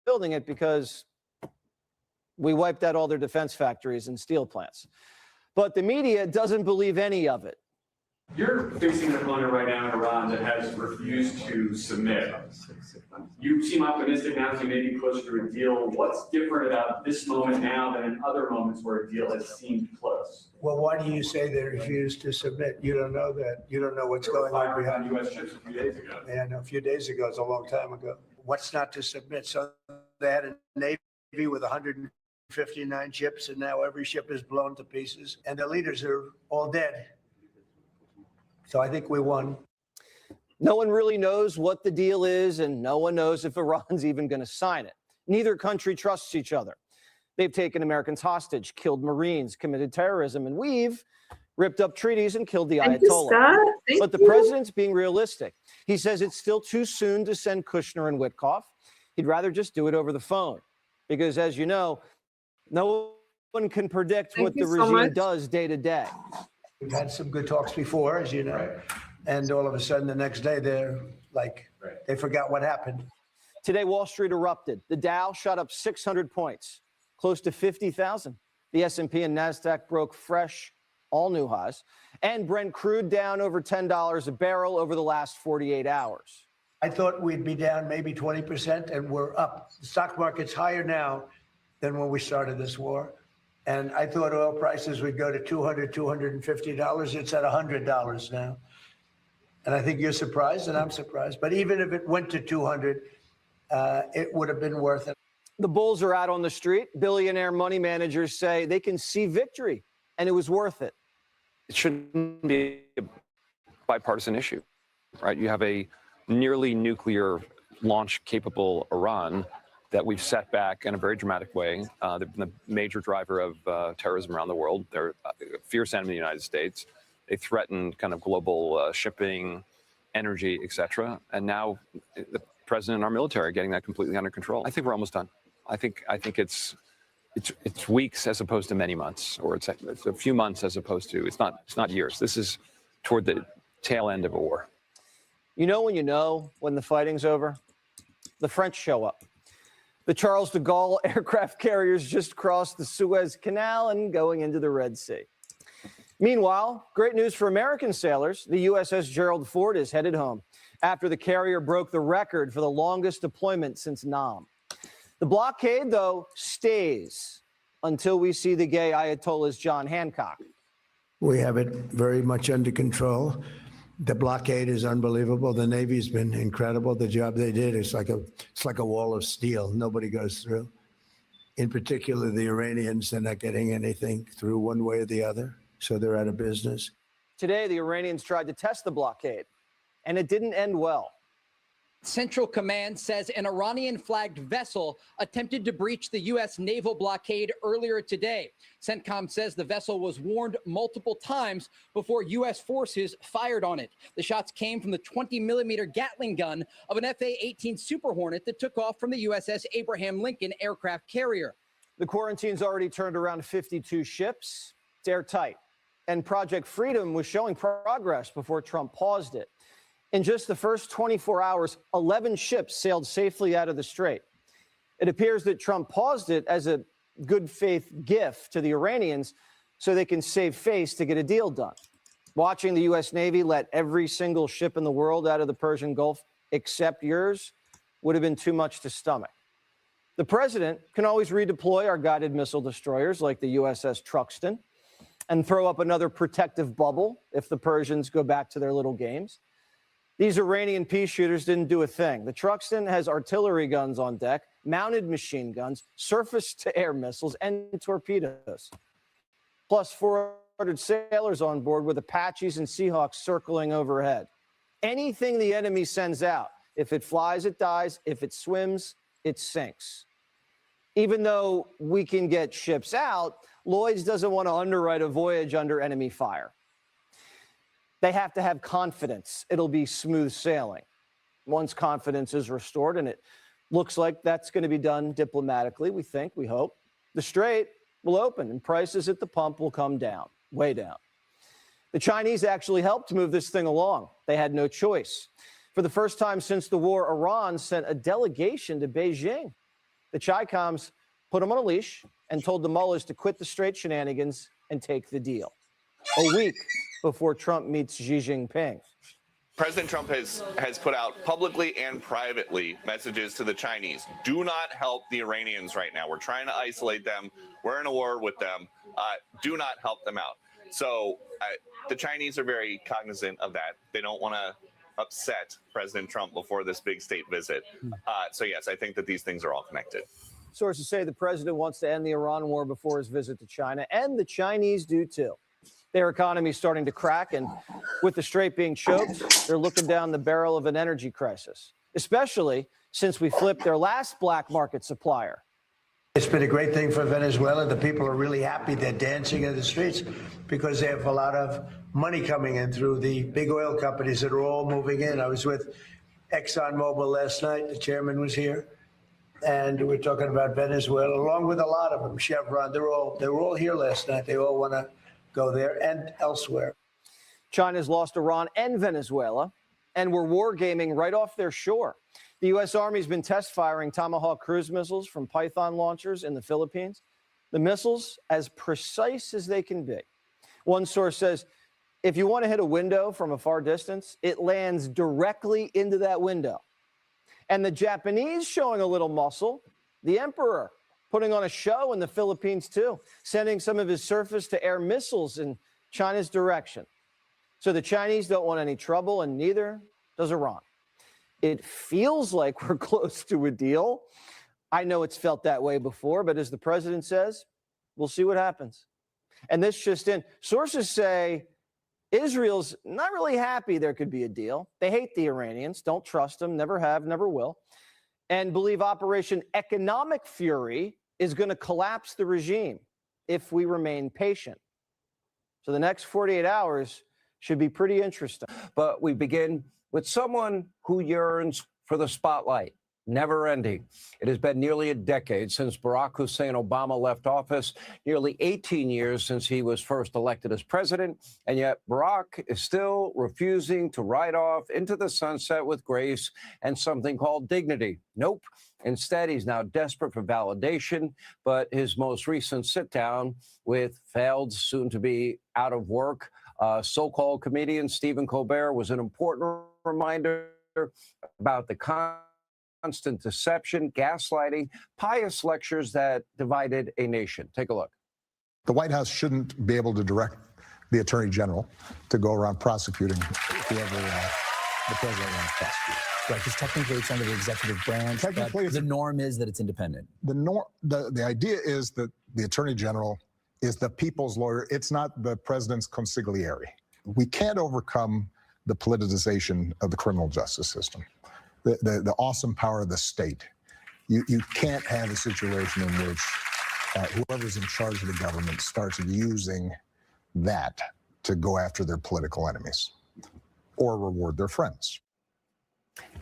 Building it because we wiped out all their defense factories and steel plants. But the media doesn't believe any of it. You're facing an opponent right now in Iran that has refused to submit. You seem optimistic now as you may be closer to a deal. What's different about this moment now than in other moments where a deal has seemed close? Well, why do you say they refused to submit? You don't know that. You don't know what's going on behind U.S. ships a few days ago. Yeah, no, a few days ago. It's a long time ago. What's not to submit? So they had a Navy with 159 ships, and now every ship is blown to pieces, and the leaders are all dead. So I think we won. No one really knows what the deal is, and no one knows if Iran's even going to sign it. Neither country trusts each other. They've taken Americans hostage, killed Marines, committed terrorism, and we've ripped up treaties and killed the Ayatollah. But the president's being realistic. He says it's still too soon to send Kushner and Witkoff. He'd rather just do it over the phone. Because as you know, no one can predict what the regime does day to day. We've had some good talks before, as you know, and all of a sudden the next day they're like, they forgot what happened. Today, Wall Street erupted. The Dow shot up 600 points, close to 50,000. The S&P and NASDAQ broke fresh, all new highs. And Brent crude down over $10 a barrel over the last 48 hours. I thought we'd be down maybe 20%, and we're up. The stock market's higher now than when we started this war. And I thought oil prices would go to $200, $250. It's at $100 now. And I think you're surprised, and I'm surprised. But even if it went to 200, it would have been worth it. The bulls are out on the street. Billionaire money managers say they can see victory, and it was worth it. It shouldn't be a bipartisan issue, right? You have a nearly nuclear launch-capable Iran that we've set back in a very dramatic way. They've been the major driver of terrorism around the world. They're a fierce enemy of the United States. They threaten kind of global shipping, energy, et cetera. And now the president and our military are getting that completely under control. I think we're almost done. I think it's weeks as opposed to many months, or it's a few months as opposed to, it's not years. This is toward the tail end of a war. You know when the fighting's over? The French show up. The Charles de Gaulle aircraft carriers just crossed the Suez Canal and going into the Red Sea. Meanwhile, great news for American sailors. The USS Gerald Ford is headed home after the carrier broke the record for the longest deployment since Nam. The blockade, though, stays until we see the gay Ayatollah's John Hancock. We have it very much under control. The blockade is unbelievable. The Navy's been incredible. The job they did is like a wall of steel. Nobody goes through. In particular, the Iranians, they're not getting anything through one way or the other. So they're out of business. Today, the Iranians tried to test the blockade, and it didn't end well. Central Command says an Iranian-flagged vessel attempted to breach the U.S. naval blockade earlier today. CENTCOM says the vessel was warned multiple times before U.S. forces fired on it. The shots came from the 20-millimeter Gatling gun of an F/A-18 Super Hornet that took off from the USS Abraham Lincoln aircraft carrier. The quarantine's already turned around 52 ships. It's airtight. And Project Freedom was showing progress before Trump paused it. In just the first 24 hours, 11 ships sailed safely out of the strait. It appears that Trump paused it as a good faith gift to the Iranians so they can save face to get a deal done. Watching the U.S. Navy let every single ship in the world out of the Persian Gulf except yours would have been too much to stomach. The president can always redeploy our guided missile destroyers like the USS Truxtun and throw up another protective bubble if the Persians go back to their little games. These Iranian peace shooters didn't do a thing. The Truxtun has artillery guns on deck, mounted machine guns, surface-to-air missiles, and torpedoes. Plus 400 sailors on board with Apaches and Seahawks circling overhead. Anything the enemy sends out, if it flies, it dies. If it swims, it sinks. Even though we can get ships out, Lloyd's doesn't want to underwrite a voyage under enemy fire. They have to have confidence it'll be smooth sailing. Once confidence is restored, and it looks like that's going to be done diplomatically, we think, we hope, The strait will open and prices at the pump will come down, way down. The Chinese actually helped move this thing along. They had no choice. For the first time since the war, Iran sent a delegation to Beijing. The Chi-Coms put them on a leash and told the mullahs to quit the strait shenanigans and take the deal. A week before Trump meets Xi Jinping. President Trump has put out publicly and privately messages to the Chinese. Do not help the Iranians right now. We're trying to isolate them. We're in a war with them. Do not help them out. So the Chinese are very cognizant of that. They don't want to upset President Trump before this big state visit. So yes, I think that these things are all connected. Sources say the president wants to end the Iran war before his visit to China, and the Chinese do too. Their economy is starting to crack, and with the strait being choked, they're looking down the barrel of an energy crisis, especially since we flipped their last black market supplier. It's been a great thing for Venezuela. The people are really happy. They're dancing in the streets because they have a lot of money coming in through the big oil companies that are all moving in. I was with ExxonMobil last night. The chairman was here. And we're talking about Venezuela, along with a lot of them. Chevron, they were all here last night. They all want to go there and elsewhere. China's lost Iran and Venezuela, and we're wargaming right off their shore. The U.S. Army's been test firing Tomahawk cruise missiles from Python launchers in the Philippines. The missiles as precise as they can be. One source says, if you want to hit a window from a far distance, it lands directly into that window. And the Japanese showing a little muscle, the emperor putting on a show in the Philippines too, sending some of his surface-to-air missiles in China's direction. So the Chinese don't want any trouble, and neither does Iran. It feels like we're close to a deal. I know it's felt that way before, but as the president says, we'll see what happens. And this just in, sources say Israel's not really happy there could be a deal. They hate the Iranians, don't trust them, never have, never will, and believe Operation Economic Fury is going to collapse the regime if we remain patient. So the next 48 hours should be pretty interesting. But we begin with someone who yearns for the spotlight, never ending. It has been nearly a decade since Barack Hussein Obama left office, nearly 18 years since he was first elected as president, and yet Barack is still refusing to ride off into the sunset with grace and something called dignity. Nope. Instead, he's now desperate for validation, but his most recent sit-down with failed, soon-to-be out of work, so-called comedian Stephen Colbert was an important reminder about the constant deception, gaslighting, pious lectures that divided a nation. Take a look. The White House shouldn't be able to direct the Attorney General to go around prosecuting whoever the president wants to prosecute. Right, because technically it's under the executive branch, but the norm is that it's independent. The idea is that the Attorney General is the people's lawyer. It's not the president's consigliere. We can't overcome the politicization of the criminal justice system, the awesome power of the state. You can't have a situation in which whoever's in charge of the government starts using that to go after their political enemies or reward their friends.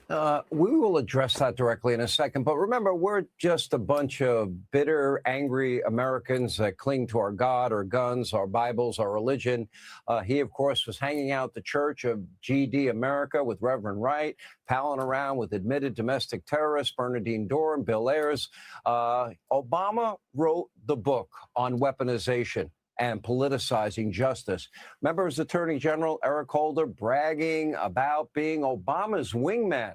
We will address that directly in a second. But remember, we're just a bunch of bitter, angry Americans that cling to our God, our guns, our Bibles, our religion. He, of course, was hanging out the Church of GD America with Reverend Wright, palling around with admitted domestic terrorists, Bernardine Dohrn, Bill Ayers. Obama wrote the book on weaponization and politicizing justice. Remember his Attorney General, Eric Holder, bragging about being Obama's wingman.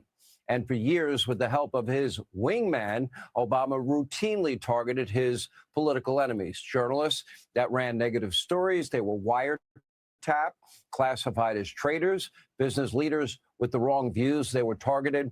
And for years, with the help of his wingman, Obama routinely targeted his political enemies, journalists that ran negative stories. They were wiretapped, classified as traitors, business leaders with the wrong views. They were targeted.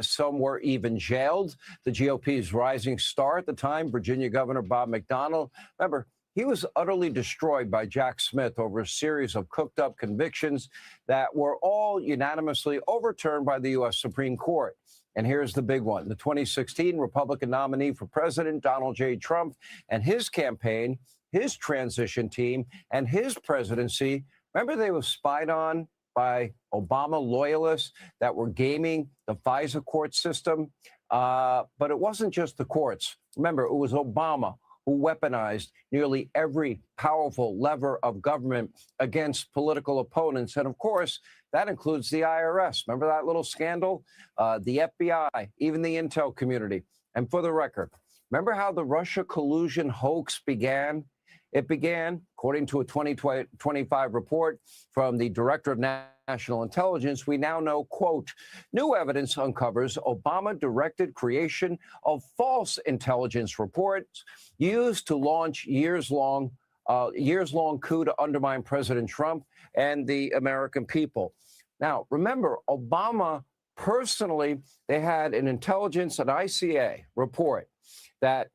Some were even jailed. The GOP's rising star at the time, Virginia Governor Bob McDonnell, remember, he was utterly destroyed by Jack Smith over a series of cooked-up convictions that were all unanimously overturned by the U.S. Supreme Court. And here's the big one. The 2016 Republican nominee for president, Donald J. Trump, and his campaign, his transition team, and his presidency, remember they were spied on by Obama loyalists that were gaming the FISA court system? But it wasn't just the courts. Remember, it was Obama who weaponized nearly every powerful lever of government against political opponents. And of course, that includes the IRS. Remember that little scandal? The FBI, even the intel community. And for the record, remember how the Russia collusion hoax began? It began, according to a 2025 report from the Director of National Intelligence, we now know, quote, new evidence uncovers Obama-directed creation of false intelligence reports used to launch years-long coup to undermine President Trump and the American people. Now, remember, Obama personally, they had an intelligence, an ICA report that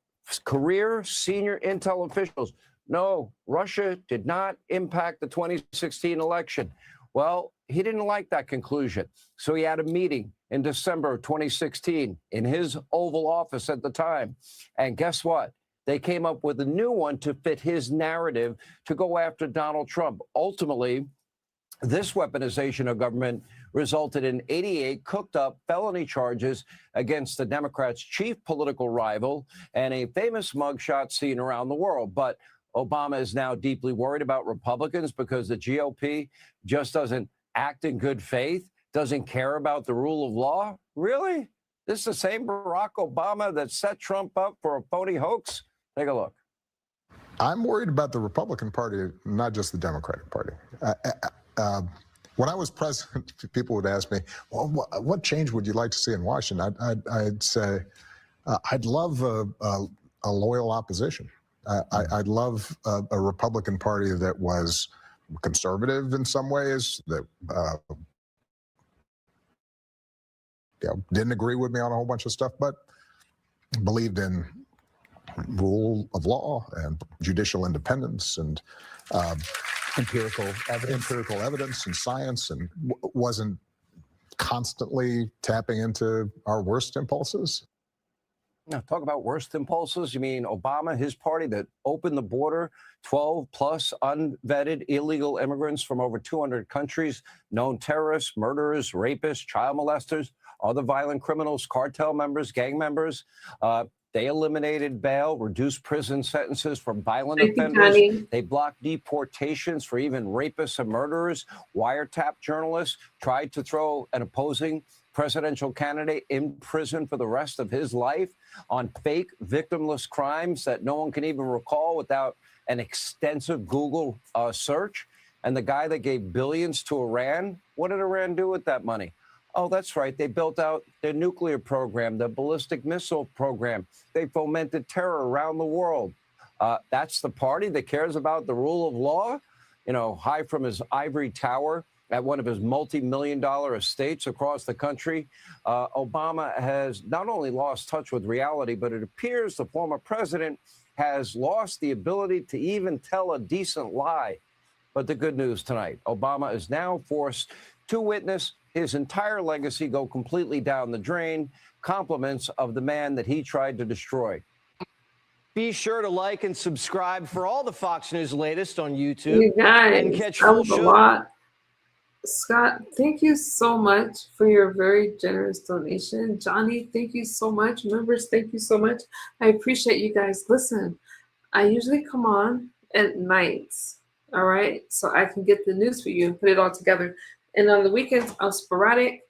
career senior intel officials, no, Russia did not impact the 2016 election. Well, he didn't like that conclusion. So he had a meeting in December of 2016 in his Oval Office at the time. And guess what? They came up with a new one to fit his narrative to go after Donald Trump. Ultimately, this weaponization of government resulted in 88 cooked-up felony charges against the Democrats' chief political rival and a famous mugshot seen around the world. But Obama is now deeply worried about Republicans because the GOP just doesn't act in good faith, doesn't care about the rule of law. Really? This is the same Barack Obama that set Trump up for a phony hoax? Take a look. I'm worried about the Republican Party, not just the Democratic Party. When I was president, people would ask me, well, what change would you like to see in Washington? I'd say, I'd love a loyal opposition. I'd love a Republican Party that was conservative in some ways, that didn't agree with me on a whole bunch of stuff, but believed in rule of law and judicial independence and empirical evidence and science, and wasn't constantly tapping into our worst impulses. Now, talk about worst impulses. You mean Obama, his party that opened the border, 12 plus unvetted illegal immigrants from over 200 countries, known terrorists, murderers, rapists, child molesters, other violent criminals, cartel members, gang members. They eliminated bail, reduced prison sentences for violent offenders. They blocked deportations for even rapists and murderers, wiretapped journalists, tried to throw an opposing presidential candidate in prison for the rest of his life on fake victimless crimes that no one can even recall without an extensive Google search. And the guy that gave billions to Iran, what did Iran do with that money? Oh, that's right. They built out their nuclear program, the ballistic missile program. They fomented terror around the world. That's the party that cares about the rule of law, you know, high from his ivory tower at one of his multi-million-dollar estates across the country. Obama has not only lost touch with reality, but it appears the former president has lost the ability to even tell a decent lie. But the good news tonight, Obama is now forced to witness his entire legacy go completely down the drain, compliments of the man that he tried to destroy. Be sure to like and subscribe for all the Fox News latest on YouTube. You guys, and catch that full was a show. lot. Scott, thank you so much for your very generous donation. Johnny, thank you so much. Members, thank you so much. I appreciate you guys. Listen, I usually come on at nights, all right? So I can get the news for you and put it all together. And on the weekends, I'm sporadic,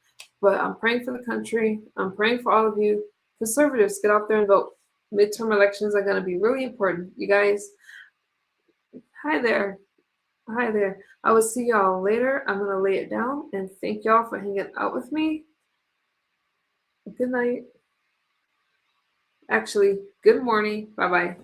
but I'm praying for the country. I'm praying for all of you. Conservatives, get out there and vote. Midterm elections are going to be really important. You guys, hi there. Hi there. I will see y'all later. I'm going to lay it down and thank y'all for hanging out with me. Good night. Actually, good morning. Bye-bye.